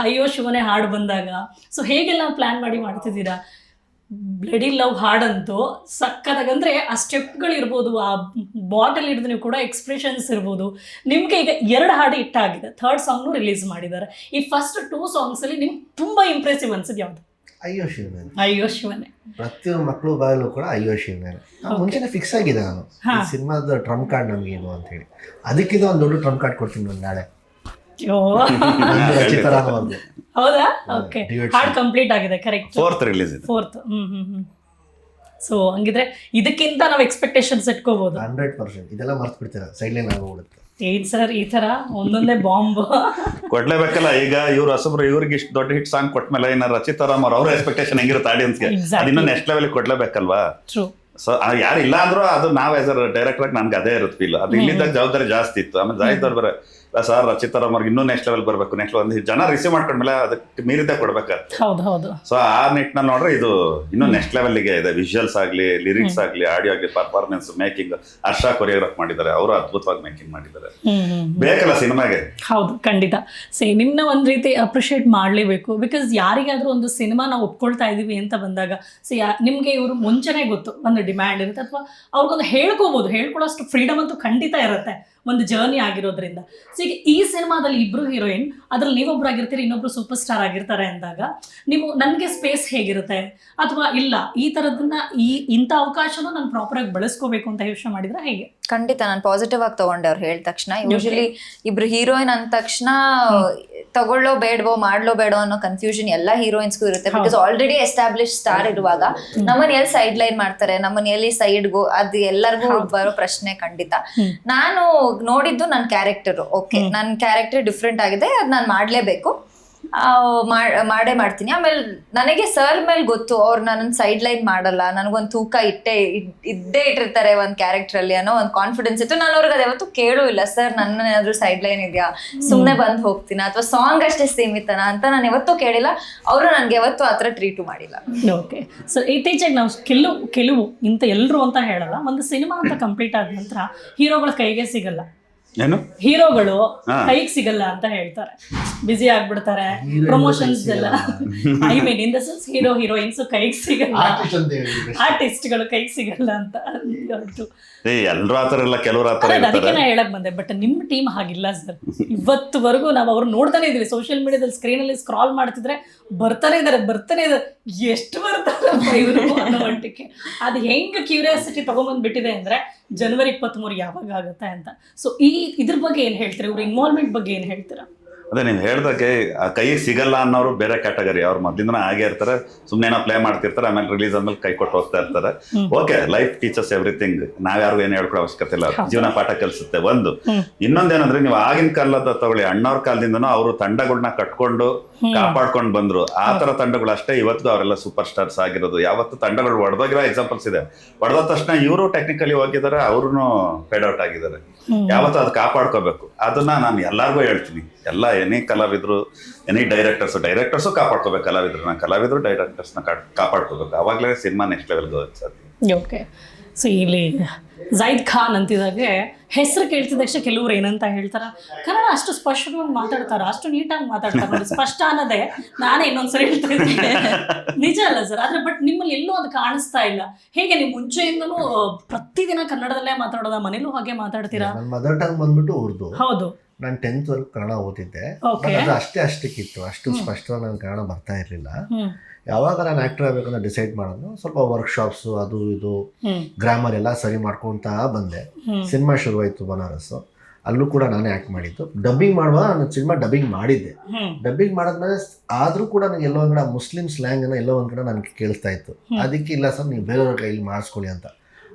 ಅಯ್ಯೋ ಶಿವನೇ ಹಾಡು ಬಂದಾಗ, ಸೊ ಹೇಗೆಲ್ಲ ಪ್ಲ್ಯಾನ್ ಮಾಡಿ ಮಾಡ್ತಿದ್ದೀರಾ? ಬ್ಲಡಿ ಲವ್ ಹಾಡಂತೂ ಸಕ್ಕತ್ತಾಗಂದರೆ ಆ ಸ್ಟೆಪ್ಗಳಿರ್ಬೋದು, ಆ ಬಾಟಲ್ ಹಿಡಿದು ನೀವು ಕೂಡ ಎಕ್ಸ್ಪ್ರೆಷನ್ಸ್ ಇರ್ಬೋದು. ನಿಮಗೆ ಈಗ 2 ಹಾಡು ಹಿಟ್ಟಾಗಿದೆ, 3rd ಸಾಂಗ್ನು ರಿಲೀಸ್ ಮಾಡಿದ್ದಾರೆ. ಈ ಫಸ್ಟ್ 2 ಸಾಂಗ್ಸಲ್ಲಿ ನಿಮ್ಗೆ ತುಂಬ ಇಂಪ್ರೆಸಿವ್ ಅನ್ಸಿದ್ದು ಯಾವುದು? ಅಯ್ಯೋ ಶಿವನೇ. ಪ್ರತಿಯೊಂದು ಮಕ್ಕಳು ಬಾಯಲ್ಲೂ ಕೂಡ ಅಯ್ಯೋ ಶಿವನೇ. ಮುಂಚೆನೆ ಫಿಕ್ಸ್ ಆಗಿದೆ ನಾನು, ಸಿನಿಮಾದ ಟ್ರಂಪ್ ಕಾರ್ಡ್ ನಮಗೇನು ಅಂತ ಹೇಳಿ. ಅದಕ್ಕಿಂತ ಒಂದು ದೊಡ್ಡ ಟ್ರಂಪ್ ಕಾರ್ಡ್ ಕೊಡ್ತೀನಿ ನಾನು ನಾಳೆ. ಹೌದಾ? ಓಕೆ. ಹಾಡು ಕಂಪ್ಲೀಟ್ ಆಗಿದೆ, ಕರೆಕ್ಟ್. 4th ರಿಲೀಸ್ ಇದೆ. 4th. ಸೊ ಹಂಗಿದ್ರೆ ಇದಕ್ಕಿಂತ ನಾವು ಎಕ್ಸ್ಪೆಕ್ಟೇಷನ್ಸ್ ಇಟ್ಕೋಬಹುದು. 100%. ಇದೆಲ್ಲ ಮರ್ತು ಬಿಡ್ತೀರಾ, ಸೈಡ್ಲೈನ್ ಆಗೋಗ್ಬಿಡುತ್ತೆ. ಏನ್ ಸರ್ ಈ ತರ ಒಂದೊಂದೇ ಬಾಂಬ್ ಕೊಡ್ಲೇಬೇಕಲ್ಲ. ಈಗ ಇವ್ರು ಹೊಸಬ್ರು, ಇವ್ರಿಗೆ ಇಷ್ಟು ದೊಡ್ಡ ಹಿಟ್ ಸಾಂಗ್ ಕೊಟ್ಮೇಲೆ ಇನ್ನ ರಚಿತಾ ರಾಮ್ ಅವ್ರ ಎಕ್ಸ್ಪೆಕ್ಟೇಷನ್ ಹೆಂಗಿರುತ್ತೆ ಆಡಿಯನ್ಸ್ಗೆ, ಅದನ್ನ ನೆಕ್ಸ್ಟ್ ಲೆವೆಲ್ ಕೊಡ್ಲೇಬೇಕಲ್ವಾ? ಸೊ ಯಾರು ಇಲ್ಲ ಅಂದ್ರೂ ಅದು ನಾವ್ ಆಸ್ ಅ ಡೈರೆಕ್ಟರ್ ಆಗಿ ನನ್ಗೆ ಅದೇ ಇರುತ್ತೆ ಫೀಲ್. ಅದು ಇಲ್ಲಿದ್ದಾಗ ಜವಾಬ್ದಾರಿ ಜಾಸ್ತಿ ಇತ್ತು. ಆಮೇಲೆ ಜಾಹಿದ್ ಅವ್ರು ಬರ ಸರ್ ರಚಿತಾರಾಮ್ ಅವ್ರಿಗೆ ಇನ್ನೂ ನೆಕ್ಸ್ಟ್ ಲೆವೆಲ್ ಬರಬೇಕು, ನೆಕ್ಸ್ಟ್ ಒಂದು ಜನ ರಿಸೀವ್ ಮಾಡ್ಕೊಂಡ್ಮೇಲೆ ಅದಕ್ಕೆ ಮೀರಿದ್ದೇ ಕೊಡ್ಬೇಕಾಗ್ತದೆ. ಹೌದು ಹೌದು. ಸೊ ಆ ನಿಟ್ಟಿನಲ್ಲಿ ನೋಡ್ರೆ ಇದು ಇನ್ನೂ ನೆಕ್ಸ್ಟ್ ಲೆವೆಲ್ಗೆ ಇದೆ. ವಿಜುವಲ್ಸ್ ಆಗಲಿ, ಲಿರಿಕ್ಸ್ ಆಗಲಿ, ಆಡಿಯೋ ಆಗಲಿ, ಪರ್ಫಾರ್ಮೆನ್ಸ್, ಮೇಕಿಂಗ್. ಹರ್ಷ ಕೊರಿಯೋಗ್ರಾಫ್ ಮಾಡಿದ್ದಾರೆ, ಅವರು ಅದ್ಭುತವಾಗಿ ಮೇಕಿಂಗ್ ಮಾಡಿದ್ದಾರೆ. ಬೇಕಲ್ಲ ಸಿನಿಮಾಗೆ. ಹೌದು ಖಂಡಿತ. ನಿಮ್ನ ಒಂದ್ ರೀತಿ ಅಪ್ರಿಷಿಯೇಟ್ ಮಾಡಲೇಬೇಕು. ಬಿಕಾಸ್ ಯಾರಿಗಾದ್ರೂ ಒಂದು ಸಿನಿಮಾ ನಾವು ಒಪ್ಕೊಳ್ತಾ ಇದೀವಿ ಅಂತ ಬಂದಾಗ ನಿಮ್ಗೆ ಇವರು ಮುಂಚೆನೇ ಗೊತ್ತು ಒಂದು ಡಿಮ್ಯಾಂಡ್ ಇರುತ್ತೆ, ಅಥವಾ ಅವ್ರಿಗೊಂದು ಹೇಳ್ಕೊಳ್ಳೋಷ್ಟು ಫ್ರೀಡಮ್ ಅಂತೂ ಖಂಡಿತ ಇರುತ್ತೆ, ಒಂದು ಜರ್ನಿ ಆಗಿರೋದ್ರಿಂದ. ಸೊ ಈಗ ಈ ಸಿನಿಮಾದಲ್ಲಿ ಇಬ್ರು ಹೀರೋಯಿನ್, ಅದ್ರಲ್ಲಿ ನೀವೊಬ್ರಾಗಿರ್ತೀರಿ, ಇನ್ನೊಬ್ರು ಸೂಪರ್ ಸ್ಟಾರ್ ಆಗಿರ್ತಾರೆ ಅಂದಾಗ ನೀವು ನನಗೆ ಸ್ಪೇಸ್ ಹೇಗಿರುತ್ತೆ, ಅಥವಾ ಇಲ್ಲ ಈ ಥರದನ್ನ ಇಂಥ ಅವಕಾಶನೂ ನಾನು ಪ್ರಾಪರಾಗಿ ಬಳಸ್ಕೋಬೇಕು ಅಂತ ಯೋಚನೆ ಮಾಡಿದ್ರೆ ಹೇಗೆ? ಖಂಡಿತ ನಾನು ಪಾಸಿಟಿವ್ ಆಗಿ ತಗೊಂಡೆ ಅವ್ರು ಹೇಳಿದ ತಕ್ಷಣ. ಯೂಶಲಿ ಇಬ್ರು ಹೀರೋಯಿನ್ ಅಂದ ತಕ್ಷಣ ತಗೊಳ್ಳೋ ಬೇಡವೋ ಮಾಡ್ಲೋ ಬೇಡೋ ಅನ್ನೋ ಕನ್ಫ್ಯೂಷನ್ ಎಲ್ಲ ಹೀರೋಯಿನ್ಸ್ಗೂ ಇರುತ್ತೆ. ಬಿಕಾಸ್ ಆಲ್ರೆಡಿ ಎಸ್ಟಾಬ್ಲಿಷ್ ಸ್ಟಾರ್ ಇರುವಾಗ ನಮ್ಮನ್ನ ಎಲ್ಲಿ ಸೈಡ್ ಲೈನ್ ಮಾಡ್ತಾರೆ, ನಮ್ಮನ್ನ ಎಲ್ಲಿ ಸೈಡ್ಗೋ, ಅದು ಎಲ್ಲರಿಗೂ ಬರೋ ಪ್ರಶ್ನೆ ಖಂಡಿತ. ನಾನು ನೋಡಿದ್ದು ನನ್ನ ಕ್ಯಾರೆಕ್ಟರ್, ಓಕೆ ನನ್ನ ಕ್ಯಾರೆಕ್ಟರ್ ಡಿಫ್ರೆಂಟ್ ಆಗಿದೆ, ಅದು ನಾನು ಮಾಡ್ಲೇಬೇಕು, ಮಾಡೇ ಮಾಡ್ತೀನಿ. ಆಮೇಲೆ ನನಗೆ ಸರ್ ಮೇಲೆ ಗೊತ್ತು ಅವ್ರು ನನ್ನ ಸೈಡ್ ಲೈನ್ ಮಾಡಲ್ಲ, ನನಗೊಂದು ತೂಕ ಇದ್ದೇ ಇಟ್ಟಿರ್ತಾರೆ ಒಂದು ಕ್ಯಾರೆಕ್ಟರ್ ಅಲ್ಲಿ ಅನ್ನೋ ಒಂದು ಕಾನ್ಫಿಡೆನ್ಸ್ ಇತ್ತು. ನಾನು ಅವ್ರಿಗೆ ಅದು ಯಾವತ್ತೂ ಕೇಳೂ ಇಲ್ಲ, ಸರ್ ನನ್ನ ಏನಾದ್ರು ಸೈಡ್ ಲೈನ್ ಇದೆಯಾ, ಸುಮ್ಮನೆ ಬಂದು ಹೋಗ್ತೀನ ಅಥವಾ ಸಾಂಗ್ ಅಷ್ಟೇ ಸೀಮಿತನ ಅಂತ ನಾನು ಯಾವತ್ತೂ ಕೇಳಿಲ್ಲ. ಅವರು ನನಗೆ ಯಾವತ್ತೂ ಆ ಥರ ಟ್ರೀಟು ಮಾಡಿಲ್ಲ. ಓಕೆ. ಸೊ ಇತ್ತೀಚೆಗೆ ನಾವು ಕೆಲವು ಇಂಥ ಎಲ್ಲರೂ ಅಂತ ಹೇಳಲ್ಲ, ಒಂದು ಸಿನಿಮಾ ಅಂತ ಕಂಪ್ಲೀಟ್ ಆದ ನಂತರ ಹೀರೋಗಳ ಕೈಗೆ ಸಿಗಲ್ಲ, ಏನು ಹೀರೋಗಳು ಕೈಗೆ ಸಿಗಲ್ಲ ಅಂತ ಹೇಳ್ತಾರೆ, ಬಿಸಿ ಆಗ್ಬಿಡ್ತಾರೆ, ಪ್ರಮೋಷನ್ಸ್ ಎಲ್ಲ. I mean in the sense heroines ಕೈಗೆ ಸಿಗಲ್ಲ, ಆರ್ಟಿಸ್ಟ್ಗಳು ಕೈಗೆ ಸಿಗಲ್ಲ ಅಂತ ಎಲ್ಲರೂ ಆತರ ಇಲ್ಲ, ಕೆಲವರು ಆತರ. ಅದಕ್ಕೆ ನಾ ಹೇಳಕ್ ಬಂದೆ. ಬಟ್ ನಿಮ್ಮ ಟೀಮ್ ಹಾಗಿಲ್ಲ ಸರ್. ಇವತ್ತುವರೆಗೂ ನಾವು ಅವ್ರು ನೋಡ್ತಾನೆ ಇದೀವಿ, ಸೋಷಿಯಲ್ ಮೀಡಿಯಾದಲ್ಲಿ ಸ್ಕ್ರೀನಲ್ಲಿ ಸ್ಕ್ರಾಲ್ ಮಾಡ್ತಿದ್ರೆ ಬರ್ತಾನೆ ಇದ್ದಾರೆ, ಎಷ್ಟು ಬರ್ತಾರೆ ಇವರು ಅನ್ನೋ ಮಟ್ಟಕ್ಕೆ. ಅದು ಹೆಂಗೆ ಕ್ಯೂರಿಯಾಸಿಟಿ ತಗೊಂಬಂದ್ಬಿಟ್ಟಿದೆ ಅಂದ್ರೆ ಜನವರಿ 23 ಯಾವಾಗ ಆಗುತ್ತೆ ಅಂತ. ಸೊ ಇದ್ರ ಬಗ್ಗೆ ಏನು ಹೇಳ್ತೀರಾ, ಇವ್ರ ಇನ್ವಾಲ್ವ್ಮೆಂಟ್ ಬಗ್ಗೆ ಏನು ಹೇಳ್ತೀರಾ? ಅದೇ ನೀವು ಹೇಳ್ದಾಗೆ ಆ ಕೈಗೆ ಸಿಗಲ್ಲ ಅನ್ನೋರು ಬೇರೆ ಕ್ಯಾಟಗರಿ. ಅವ್ರು ಮೊದ್ಲಿಂದ ಹಾಗೆ ಇರ್ತಾರೆ, ಸುಮ್ಮನೆ ಪ್ಲೇ ಮಾಡ್ತಿರ್ತಾರೆ, ಆಮೇಲೆ ರಿಲೀಸ್ ಆದ್ಮೇಲೆ ಕೈ ಕೊಟ್ಟು ಹೋಗ್ತಾ ಇರ್ತಾರೆ. ಓಕೆ, ಲೈಫ್ ಟೀಚರ್ಸ್ ಎವ್ರಿಥಿಂಗ್, ನಾವ್ಯಾರು ಏನು ಹೇಳ್ಕೊಡೋ ಅವಶ್ಯಕತೆ ಇಲ್ಲ, ಜೀವನ ಪಾಠ ಕಲಿಸುತ್ತೆ ಒಂದು. ಇನ್ನೊಂದೇನಂದ್ರೆ ನೀವು ಆಗಿನ ಕಾಲದ ತಗೊಳ್ಳಿ, ಅಣ್ಣವ್ರ ಕಾಲದಿಂದನೂ ಅವರು ತಂಡಗಳನ್ನ ಕಟ್ಕೊಂಡು ಕಾಪಾಡ್ಕೊಂಡು ಬಂದ್ರು. ಆ ತರ ತಂಡಗಳು ಅಷ್ಟೇ ಇವತ್ತಿಗೂ ಅವರೆಲ್ಲ ಸೂಪರ್ ಸ್ಟಾರ್ಸ್ ಆಗಿರೋದು. ಯಾವತ್ತು ತಂಡಗಳು ಒಡೆದೋಗಿರೋ ಎಕ್ಸಾಂಪಲ್ಸ್ ಇದೆ, ಒಡೆದ ತಕ್ಷಣ ಇವರು ಟೆಕ್ನಿಕಲಿ ಹೋಗಿದ್ದಾರೆ, ಅವ್ರು ಫೇಡ್ ಔಟ್ ಆಗಿದ್ದಾರೆ. ಯಾವತ್ತೂ ಅದು ಕಾಪಾಡ್ಕೋಬೇಕು. ಅದನ್ನ ನಾನು ಎಲ್ಲಾರ್ಗು ಹೇಳ್ತೀನಿ, ಎಲ್ಲ ಎನಿ ಕಲಾವಿದ್ರು, ಎನಿ ಡೈರೆಕ್ಟರ್ಸು ಕಾಪಾಡ್ಕೋಬೇಕು ಕಲಾವಿದ್ರು ಡೈರೆಕ್ಟರ್ಸ್ನ ಕಾಪಾಡ್ಕೋಬೇಕು. ಅವಾಗಲೇ ಸಿನಿಮಾ ನೆಕ್ಸ್ಟ್ ಲೆವೆಲ್ಗೆ ಹೋಗುತ್ತೆ ಸಾಧ್ಯ. ಓಕೆ. ಸೊ ಇಲ್ಲಿ ಝೈದ್ ಖಾನ್ ಅಂತಿದಾಗೆ ಹೆಸರು ಕೇಳ್ತಿದ ತಕ್ಷಣ ಕೆಲವ್ರು ಏನಂತ ಹೇಳ್ತಾರ, ಕನ್ನಡ ಅಷ್ಟು ಸ್ಪಷ್ಟವಾಗಿ ಮಾತಾಡ್ತಾರ, ಅಷ್ಟು ನೀಟಾಗಿ ಮಾತಾಡ್ತಾರೆ, ಸ್ಪಷ್ಟ ಅನ್ನೋದೇ ನಾನೇ ಇನ್ನೊಂದ್ಸರಿ ಹೇಳ್ತಾ ಇದ್ದೀನಿ. ನಿಜ ಅಲ್ಲ ಸರ್, ಆದ್ರೆ ಬಟ್ ನಿಮ್ಮಲ್ಲಿ ಎಲ್ಲೂ ಅದು ಕಾಣಿಸ್ತಾ ಇಲ್ಲ. ಹೇಗೆ ನೀವು ಮುಂಚೆಯಿಂದನೂ ಪ್ರತಿದಿನ ಕನ್ನಡದಲ್ಲೇ ಮಾತಾಡೋದ, ಮನೇಲೂ ಹಾಗೆ ಮಾತಾಡ್ತೀರಾ? ನನ್ನ ಮದರ್ ಟಂಗ್ ಬಂದ್ಬಿಟ್ಟು ಉರ್ದು. ಹೌದು. ನಾನು 10th ವರೆಗೂ ಕನ್ನಡ ಓದಿದ್ದೆ, ಬಟ್ ಅದು ಅಷ್ಟಕ್ಕಿತ್ತು, ಅಷ್ಟು ಸ್ಪಷ್ಟವಾಗಿ ನನಗೆ ಕನ್ನಡ ಬರ್ತಾ ಇರಲಿಲ್ಲ. ಯಾವಾಗ ನಾನು ಆ್ಯಕ್ಟರ್ ಆಗಬೇಕಂತ ಡಿಸೈಡ್ ಮಾಡೋದು, ಸ್ವಲ್ಪ ವರ್ಕ್ಶಾಪ್ಸು ಅದು ಇದು ಗ್ರಾಮರ್ ಎಲ್ಲ ಸರಿ ಮಾಡ್ಕೊತಾ ಬಂದೆ. ಸಿನಿಮಾ ಶುರುವಾಯಿತು ಬನಾರಸ್ಸು, ಅಲ್ಲೂ ಕೂಡ ನಾನೇ ಆ್ಯಕ್ಟ್ ಮಾಡಿದ್ದು. ಡಬ್ಬಿಂಗ್ ಮಾಡುವಾಗ ನಾನು ಸಿನಿಮಾ ಡಬ್ಬಿಂಗ್ ಮಾಡಿದ್ದೆ. ಡಬ್ಬಿಂಗ್ ಮಾಡಿದ್ಮೇಲೆ ಆದರೂ ಕೂಡ ನನಗೆ ಎಲ್ಲೋ ಒಂದು ಕಡೆ ಮುಸ್ಲಿಂ ಸ್ಲ್ಯಾಂಗನ್ನು ಎಲ್ಲೋ ಒಂದು ಕಡೆ ನನಗೆ ಕೇಳಿಸ್ತಾ ಇತ್ತು. ಅದಕ್ಕೆ ಇಲ್ಲ ಸರ್, ನೀವು ಬೇರೆಯವ್ರ ಕೈಲಿ ಮಾಡಿಸ್ಕೊಳ್ಳಿ ಅಂತ.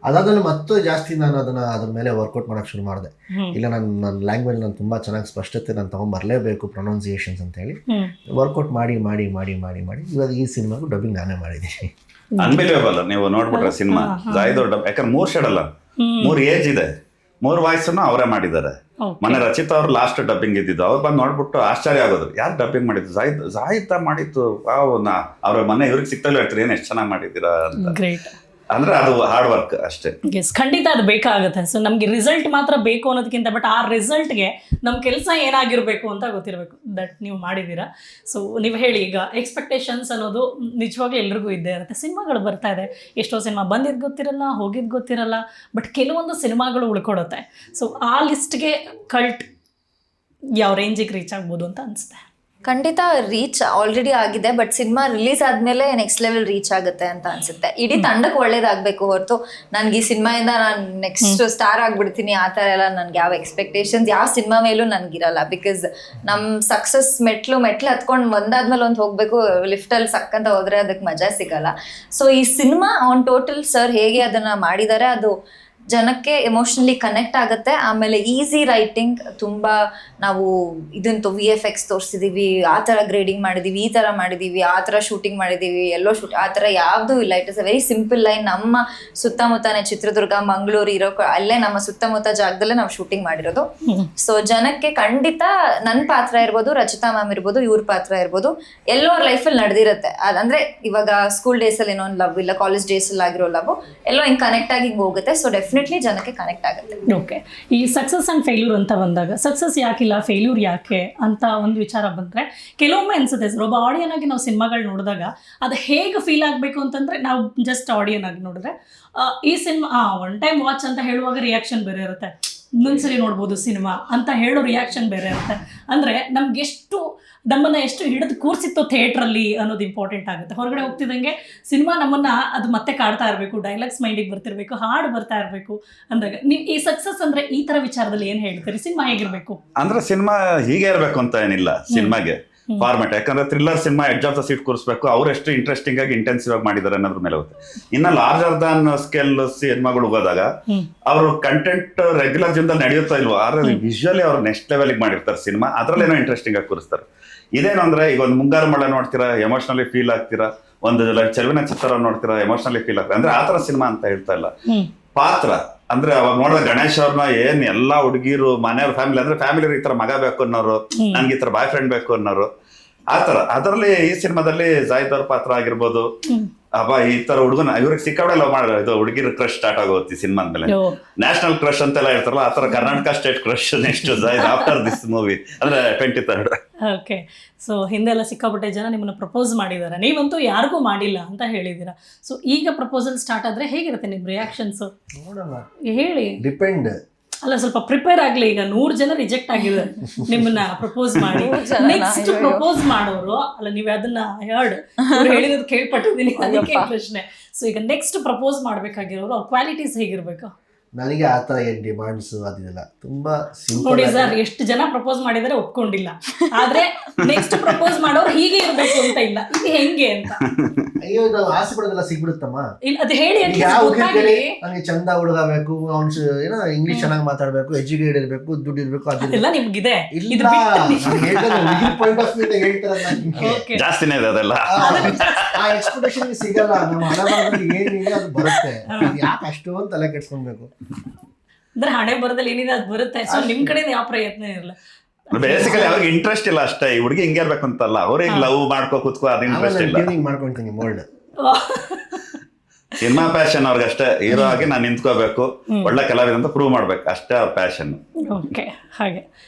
ಅದಾದ್ಮೇಲೆ ಮತ್ತೆ ಜಾಸ್ತಿ ನಾನು ಅದ್ರ ಮೇಲೆ ವರ್ಕೌಟ್ ಮಾಡೋಕ್ಕೆ ಶುರು ಮಾಡಿದೆ. ಇಲ್ಲ, ನನ್ನ ಲ್ಯಾಂಗ್ವೇಜ್ ನಾನು ತುಂಬ ಚೆನ್ನಾಗಿ ಸ್ಪಷ್ಟತೆ ನಾನು ತೊಗೊಂಬರಲೇಬೇಕು, ಪ್ರೊನೌನ್ಸಿಯೇಷನ್ಸ್ ಅಂತ ಹೇಳಿ ವರ್ಕೌಟ್ ಮಾಡಿ ಮಾಡಿ ಮಾಡಿ ಮಾಡಿ ಮಾಡಿ ಇವಾಗ ಈ ಸಿನಿಮಾಗೂ ಡಬ್ಬಿಂಗ್ ನಾನೇ ಮಾಡಿದ್ದೀನಿ. ಅನ್ಬಿಲಿಯಬಲ್. ನೀವು ನೋಡ್ಬಿಟ್ರೆ ಸಿನಿಮಾ ಯಾಕಂದ್ರೆ 3 ಶೇಡ್ ಅಲ್ಲ, 3 ಏಜ್ ಇದೆ, 3 ವಾಯ್ಸನ್ನು ಅವರೇ ಮಾಡಿದ್ದಾರೆ. ಮೊನ್ನೆ ರಚಿತಾ ಅವ್ರು ಲಾಸ್ಟ್ ಡಬ್ಬಿಂಗ್ ಇದ್ದಿದ್ದು, ಅವ್ರು ಬಂದು ನೋಡ್ಬಿಟ್ಟು ಆಶ್ಚರ್ಯ ಆಗೋದು, ಯಾರು ಡಬ್ಬಿಂಗ್ ಮಾಡಿದ್ದು? ಜಾಹಿದ್ ಮಾಡಿದ್ದು. ಅವ್ರ ಮನೆ ಇವ್ರಿಗೆ ಸಿಗ್ತಲ್ಲ ಹೇಳ್ತಾರೆ, ಏನು ಎಷ್ಟು ಚೆನ್ನಾಗಿ ಮಾಡಿದ್ದೀರಾ ಅಂತ. ಅಂದ್ರೆ ಅದು ಹಾರ್ಡ್ ವರ್ಕ್ ಅಷ್ಟೇ. ಎಸ್, ಖಂಡಿತ ಅದು ಬೇಕಾಗುತ್ತೆ. ಸೊ ನಮಗೆ ರಿಸಲ್ಟ್ ಮಾತ್ರ ಬೇಕು ಅನ್ನೋದಕ್ಕಿಂತ ಬಟ್ ಆ ರಿಸಲ್ಟ್ಗೆ ನಮ್ಮ ಕೆಲಸ ಏನಾಗಿರಬೇಕು ಅಂತ ಗೊತ್ತಿರಬೇಕು. ದಟ್ ನೀವು ಮಾಡಿದ್ದೀರಾ. ಸೊ ನೀವು ಹೇಳಿ, ಈಗ ಎಕ್ಸ್ಪೆಕ್ಟೇಷನ್ಸ್ ಅನ್ನೋದು ನಿಜವಾಗ್ಲೂ ಎಲ್ರಿಗೂ ಇದ್ದೇ ಇರುತ್ತೆ. ಸಿನಿಮಾಗಳು ಬರ್ತಾ ಇದೆ, ಎಷ್ಟೋ ಸಿನಿಮಾ ಬಂದಿದ್ದು ಗೊತ್ತಿರಲ್ಲ, ಹೋಗಿದ್ದು ಗೊತ್ತಿರಲ್ಲ, ಬಟ್ ಕೆಲವೊಂದು ಸಿನಿಮಾಗಳು ಉಳ್ಕೊಡುತ್ತೆ. ಸೊ ಆ ಲಿಸ್ಟ್ಗೆ ಕಲ್ಟ್ ಯಾವ ರೇಂಜಿಗೆ ರೀಚ್ ಆಗ್ಬೋದು ಅಂತ ಅನಿಸುತ್ತೆ? ಖಂಡಿತ ರೀಚ್ ಆಲ್ರೆಡಿ ಆಗಿದೆ, ಬಟ್ ಸಿನಿಮಾ ರಿಲೀಸ್ ಆದ್ಮೇಲೆ ನೆಕ್ಸ್ಟ್ ಲೆವೆಲ್ ರೀಚ್ ಆಗುತ್ತೆ ಅಂತ ಅನ್ಸುತ್ತೆ. ಇಡೀ ತಂಡಕ್ಕೆ ಒಳ್ಳೇದಾಗಬೇಕು ಹೊರತು ನನಗೆ ಈ ಸಿನಿಮಾಯಿಂದ ನಾನು ನೆಕ್ಸ್ಟ್ ಸ್ಟಾರ್ ಆಗ್ಬಿಡ್ತೀನಿ ಆ ಥರ ಎಲ್ಲ ನನಗೆ ಯಾವ ಎಕ್ಸ್ಪೆಕ್ಟೇಷನ್ಸ್ ಯಾವ ಸಿನಿಮಾ ಮೇಲೂ ನನಗಿರಲ್ಲ. ಬಿಕಾಸ್ ನಮ್ಮ ಸಕ್ಸಸ್ ಮೆಟ್ಲು ಹತ್ಕೊಂಡು ಒಂದಾದ್ಮೇಲೆ ಒಂದು ಹೋಗಬೇಕು, ಲಿಫ್ಟಲ್ಲಿ ಸಕ್ಕಂತ ಹೋದರೆ ಅದಕ್ಕೆ ಮಜಾ ಸಿಗಲ್ಲ. ಸೊ ಈ ಸಿನಿಮಾ ಆನ್ ಟೋಟಲ್ ಸರ್ ಹೇಗೆ ಅದನ್ನು ಮಾಡಿದ್ದಾರೆ, ಅದು ಜನಕ್ಕೆ ಎಮೋಷನಲಿ ಕನೆಕ್ಟ್ ಆಗುತ್ತೆ. ಆಮೇಲೆ ಈಸಿ ರೈಟಿಂಗ್, ತುಂಬಾ ನಾವು ಇದಂತೂ VFX ತೋರಿಸಿದೀವಿ, ಆ ಥರ ಗ್ರೇಡಿಂಗ್ ಮಾಡಿದೀವಿ, ಈ ಥರ ಮಾಡಿದೀವಿ, ಆ ಥರ ಶೂಟಿಂಗ್ ಮಾಡಿದೀವಿ, ಎಲ್ಲೋ ಶೂಟ್, ಆ ಥರ ಯಾವುದೂ ಇಲ್ಲ. It is a very simple line. ನಮ್ಮ ಸುತ್ತಮುತ್ತನೇ ಚಿತ್ರದುರ್ಗ, ಮಂಗಳೂರು ಇರೋ ಅಲ್ಲೇ ನಮ್ಮ ಸುತ್ತಮುತ್ತ ಜಾಗದಲ್ಲೇ ನಾವು ಶೂಟಿಂಗ್ ಮಾಡಿರೋದು. ಸೊ ಜನಕ್ಕೆ ಖಂಡಿತ ನನ್ನ ಪಾತ್ರ ಇರ್ಬೋದು, ರಚಿತಾ ಮ್ಯಾಮ್ ಇರ್ಬೋದು, ಇವ್ರ ಪಾತ್ರ ಇರ್ಬೋದು, ಎಲ್ಲೋ ಅವ್ರ ಲೈಫಲ್ಲಿ ನಡೆದಿರುತ್ತೆ. ಅದಂದ್ರೆ ಇವಾಗ ಸ್ಕೂಲ್ ಡೇಸಲ್ಲಿ ಏನೋ ಒಂದು ಲವ್, ಇಲ್ಲ ಕಾಲೇಜ್ ಡೇಸಲ್ಲಿ ಆಗಿರೋ ಲವ್ ಎಲ್ಲೋ ಹಿಂಗೆ ಕನೆಕ್ಟ್ ಆಗಿ ಹಿಂಗೆ ಹೋಗುತ್ತೆ. ಸೊ ಡೆಫಿನೆಟ್ಲಿ ಜನಕ್ಕೆ ಕನೆಕ್ಟ್ ಆಗುತ್ತೆ. ಓಕೆ, ಈ ಸಕ್ಸಸ್ ಆ್ಯಂಡ್ ಫೇಲ್ಯೂರ್ ಅಂತ ಬಂದಾಗ ಸಕ್ಸಸ್ ಯಾಕಿಲ್ಲ, ಫೇಲ್ಯೂರ್ ಯಾಕೆ ಅಂತ ಒಂದು ವಿಚಾರ ಬಂದರೆ ಕೆಲವೊಮ್ಮೆ ಅನ್ಸುತ್ತೆ ಸರ್, ಒಬ್ಬ ಆಡಿಯನ್ ಆಗಿ ನಾವು ಸಿನಿಮಾಗಳು ನೋಡಿದಾಗ ಅದು ಹೇಗೆ ಫೀಲ್ ಆಗಬೇಕು ಅಂತಂದರೆ, ನಾವು ಜಸ್ಟ್ ಆಡಿಯನ್ ಆಗಿ ನೋಡಿದ್ರೆ ಈ ಸಿನಿಮಾ ಒನ್ ಟೈಮ್ ವಾಚ್ ಅಂತ ಹೇಳುವಾಗ ರಿಯಾಕ್ಷನ್ ಬೇರೆ ಇರುತ್ತೆ, ಇನ್ನೊಂದ್ಸರಿ ನೋಡ್ಬೋದು ಸಿನಿಮಾ ಅಂತ ಹೇಳೋ ರಿಯಾಕ್ಷನ್ ಬೇರೆ ಇರುತ್ತೆ. ಅಂದರೆ ನಮ್ಮನ್ನು ಎಷ್ಟು ಹಿಡಿದು ಕೂರಿಸಿತ್ತು ಥಿಯೇಟ್ರಲ್ಲಿ ಅನ್ನೋದು ಇಂಪಾರ್ಟೆಂಟ್ ಆಗುತ್ತೆ. ಹೊರಗಡೆ ಹೋಗ್ತಿದ್ದಂಗೆ ಸಿನಿಮಾ ನಮ್ಮನ್ನು ಅದು ಮತ್ತೆ ಕಾಡ್ತಾ ಇರಬೇಕು, ಡೈಲಾಗ್ಸ್ ಮೈಂಡಿಗೆ ಬರ್ತಿರ್ಬೇಕು, ಹಾಡು ಬರ್ತಾ ಇರಬೇಕು ಅಂದಾಗ ನೀವು ಈ ಸಕ್ಸಸ್ ಅಂದರೆ ಈ ಥರ ವಿಚಾರದಲ್ಲಿ ಏನು ಹೇಳ್ತೀರಿ? ಸಿನಿಮಾ ಹೇಗಿರಬೇಕು ಅಂದ್ರೆ ಸಿನಿಮಾ ಹೀಗೆ ಇರಬೇಕು ಅಂತ ಏನಿಲ್ಲ. ಸಿನಿಮಾಗೆ ಫಾರ್ಮೆಟ್, ಯಾಕಂದ್ರೆ thriller cinema edge of the seat ಕೂರಿಸ್ಬೇಕು, ಅವ್ರು ಎಷ್ಟು ಇಂಟ್ರೆಸ್ಟಿಂಗ್ ಆಗಿ ಇಂಟೆನ್ಸಿವ್ ಆಗಿ ಮಾಡಿದ್ದಾರೆ ಅನ್ನೋದ್ರ ಮೇಲೆ ಹೋಗುತ್ತೆ. ಇನ್ನ ಲಾರ್ಜರ್ ದಾನ್ ಸ್ಕೇಲ್ ಸಿನಿಮಾಗಳು ಹೋದಾಗ ಅವರು ಕಂಟೆಂಟ್ ರೆಗ್ಯುಲರ್ ಜೀವನದಲ್ಲಿ ನಡೆಯುತ್ತಾ ಇಲ್ವೋ, ಆದ್ರೆ ವಿಜುವಲಿ ಅವ್ರು ನೆಕ್ಸ್ಟ್ ಲೆವೆಲ್ಗೆ ಮಾಡಿರ್ತಾರೆ ಸಿನಿಮಾ, ಅದ್ರಲ್ಲೇನೋ ಇಂಟ್ರೆಸ್ಟಿಂಗ್ ಆಗಿ ಕೂರಿಸ್ತಾರೆ. ಇದೇನು ಅಂದ್ರೆ ಈಗ ಒಂದು ಮುಂಗಾರು ಮಳೆ ನೋಡ್ತೀರಾ, ಎಮೋಷನಲಿ ಫೀಲ್ ಆಗ್ತೀರಾ, ಒಂದು ಚೆಲುವಿನ ಚಿತ್ರ ನೋಡ್ತೀರಾ, ಎಮೋಷನಲಿ ಫೀಲ್ ಆಗ್ತೀರಾ. ಅಂದ್ರೆ ಆತರ ಸಿನಿಮಾ ಅಂತ ಹೇಳ್ತಾ ಇಲ್ಲ. ಪಾತ್ರ ಅಂದ್ರೆ ಅವಾಗ ನೋಡಿದ್ರೆ ಗಣೇಶ್ ಅವ್ರನ್ನ ಏನ್ ಎಲ್ಲಾ ಹುಡುಗಿರು ಮನೆಯವ್ರ ಫ್ಯಾಮಿಲಿ, ಅಂದ್ರೆ ಫ್ಯಾಮಿಲಿ ಈ ತರ ಮಗ ಬೇಕು ಅನ್ನೋರು, ನನ್ಗೆ ಈ ತರ ಬಾಯ್ ಫ್ರೆಂಡ್ ಬೇಕು ಅನ್ನೋರು, ಆತರ. ಅದರಲ್ಲಿ ಈ ಸಿನಿಮಾದಲ್ಲಿ ಜಾಹಿದ್ ಅವ್ರ ಪಾತ್ರ ಆಗಿರ್ಬೋದು, ಅಬ್ಬಾ ಈ ತರ ಹುಡುಗನ ಇವ್ರಿಗೆ ಸಿಕ್ಕಾಬಡೆ ಲವ್ ಮಾಡೋ ಇದು ಹುಡುಗಿರ್ ಕ್ರಶ್ ಸ್ಟಾರ್ಟ್ ಆಗೋತಿ ಸಿನಿಮಾ ಅಂದ್ಮೇಲೆ. ನ್ಯಾಷನಲ್ ಕ್ರಶ್ ಅಂತೆಲ್ಲ ಹೇಳ್ತಾರಲ್ಲ, ಆತರ Karnataka state crush next Zahid after this movie ಅಂದ್ರೆ 23rd. ಓಕೆ, ಸೊ ಹಿಂದೆಲ್ಲ ಸಿಕ್ಕಾಪಟ್ಟೆ ಜನ ನಿಮ್ಮನ್ನು ಪ್ರಪೋಸ್ ಮಾಡಿದ್ದಾರೆ, ನೀವಂತೂ ಯಾರಿಗೂ ಮಾಡಿಲ್ಲ ಅಂತ ಹೇಳಿದ್ದೀರಾ. ಸೊ ಈಗ ಪ್ರಪೋಸಲ್ ಸ್ಟಾರ್ಟ್ ಆದರೆ ಹೇಗಿರುತ್ತೆ ನಿಮ್ಮ ರಿಯಾಕ್ಷನ್ಸು? ನೋಡೋಣ, ಹೇಳಿ. ಡಿಪೆಂಡ್. ಅಲ್ಲ, ಸ್ವಲ್ಪ ಪ್ರಿಪೇರ್ ಆಗಲಿ. ಈಗ 100 ಜನ ರಿಜೆಕ್ಟ್ ಆಗಿದ್ದಾರೆ ನಿಮ್ಮನ್ನ ಪ್ರಪೋಸ್ ಮಾಡಿ. ನೆಕ್ಸ್ಟ್ ಪ್ರಪೋಸ್ ಮಾಡೋರು ಅಲ್ಲ, ನೀವು ಅದನ್ನ ಹೇಳಿರೋದು ಕೇಳ್ಪಟ್ಟಿದ್ದೀನಿ, ಅದಕ್ಕೆ ಪ್ರಶ್ನೆ. ಸೊ ಈಗ ನೆಕ್ಸ್ಟ್ ಪ್ರಪೋಸ್ ಮಾಡ್ಬೇಕಾಗಿರೋರು ಅವ್ರ ಕ್ವಾಲಿಟೀಸ್ ಹೇಗಿರ್ಬೇಕು? ನನಗೆ ಆ ಥರ ಏನು ಡಿಮಾಂಡ್ಸ್ ಅದಿಲ್ಲ, ತುಂಬಾ ಸಿಂಪಲ್. ನೋಡಿ ಸರ್, ಎಷ್ಟು ಜನ ಪ್ರಪೋಸ್ ಮಾಡಿದರೆ ಒಪ್ಕೊಂಡಿಲ್ಲ, ಆದ್ರೆ ನೆಕ್ಸ್ಟ್ ಪ್ರಪೋಸ್ ಮಾಡೋರು ಹೀಗೆ ಇರ್ಬೇಕು ಅಂತ ಇಲ್ಲ. ಇದು ಹೆಂಗೆ ಅಂತ? ಅಯ್ಯೋ, ನಾವು ಆಸೆ ಪಡೋದೆಲ್ಲ ಸಿಗ್ಬಿಡುತ್ತಮ್ಮ. ಅದು ಹೇಳಿ. ನನಗೆ ಚಂದ ಹುಡುಗ ಬೇಕು, ಅವ್ನು ಏನೋ ಇಂಗ್ಲಿಷ್ ಚೆನ್ನಾಗಿ ಮಾತಾಡ್ಬೇಕು, ಎಜುಕೇಟೆಡ್ ಇರಬೇಕು, ದುಡ್ಡು ಇರ್ಬೇಕು, ಅದೆಲ್ಲ ನಿಮ್ಗಿದೆ. ಪಾಯಿಂಟ್ ಆಫ್ ವ್ಯೂ ಹೇಳ್ತಾರೆ, ಜಾಸ್ತಿನೇ ಇದೆ ಅದೆಲ್ಲ. ಆ ಎಕ್ಸ್ಪೆಕ್ಟೇಷನ್ ಸಿಗಲ್ಲ. ನಮ್ಮ ಹಣದಲ್ಲಿ ಏನಿದೆ ಅದು ಬರುತ್ತೆ, ಯಾಕೆ ಅಷ್ಟೊಂದು ತಲೆ ಕೆಡ್ಸ್ಕೊಳ್ಬೇಕು? ಅಂದ್ರೆ ಹಣೆ ಬರದಲ್ಲಿ ಏನಿದೆ ಅದು ಬರುತ್ತೆ. ಸೊ ನಿಮ್ ಕಡೆಯಿಂದ ಯಾವ ಪ್ರಯತ್ನ ಇರಲ್ಲ. ಬೇಸಿಕಲಿ ಅವ್ರಿಗೆ ಇಂಟ್ರೆಸ್ಟ್ ಇಲ್ಲ ಅಷ್ಟೇ, ಈ ಹುಡುಗಿ ಹಿಂಗೆ ಇರ್ಬೇಕು ಅಂತಲ್ಲ, ಅವ್ರಿಗೆ ಲವ್ ಮಾಡ್ಕೋ ಕುತ್ಕೋ ಅದು ಇಂಟ್ರೆಸ್ಟ್ ಇಲ್ಲ. ಮಾಡ್ಕೊಂತೀನಿ ಮೋಲ್ಡ್. ಸಿನಿಮಾ ಪ್ಯಾಷನ್ ಅವ್ರಿಗಷ್ಟೇ, ಹೀರೋ ಆಗಿ ನಾನು ನಿಂತ್ಕೋಬೇಕು, ಒಳ್ಳೆ ಕಲಾವಿದ ಅಂತ ಪ್ರೂವ್ ಮಾಡ್ಬೇಕು, ಅಷ್ಟೇ ಅವ್ರ ಪ್ಯಾಷನ್. ಓಕೆ, ಹಾಗೆ.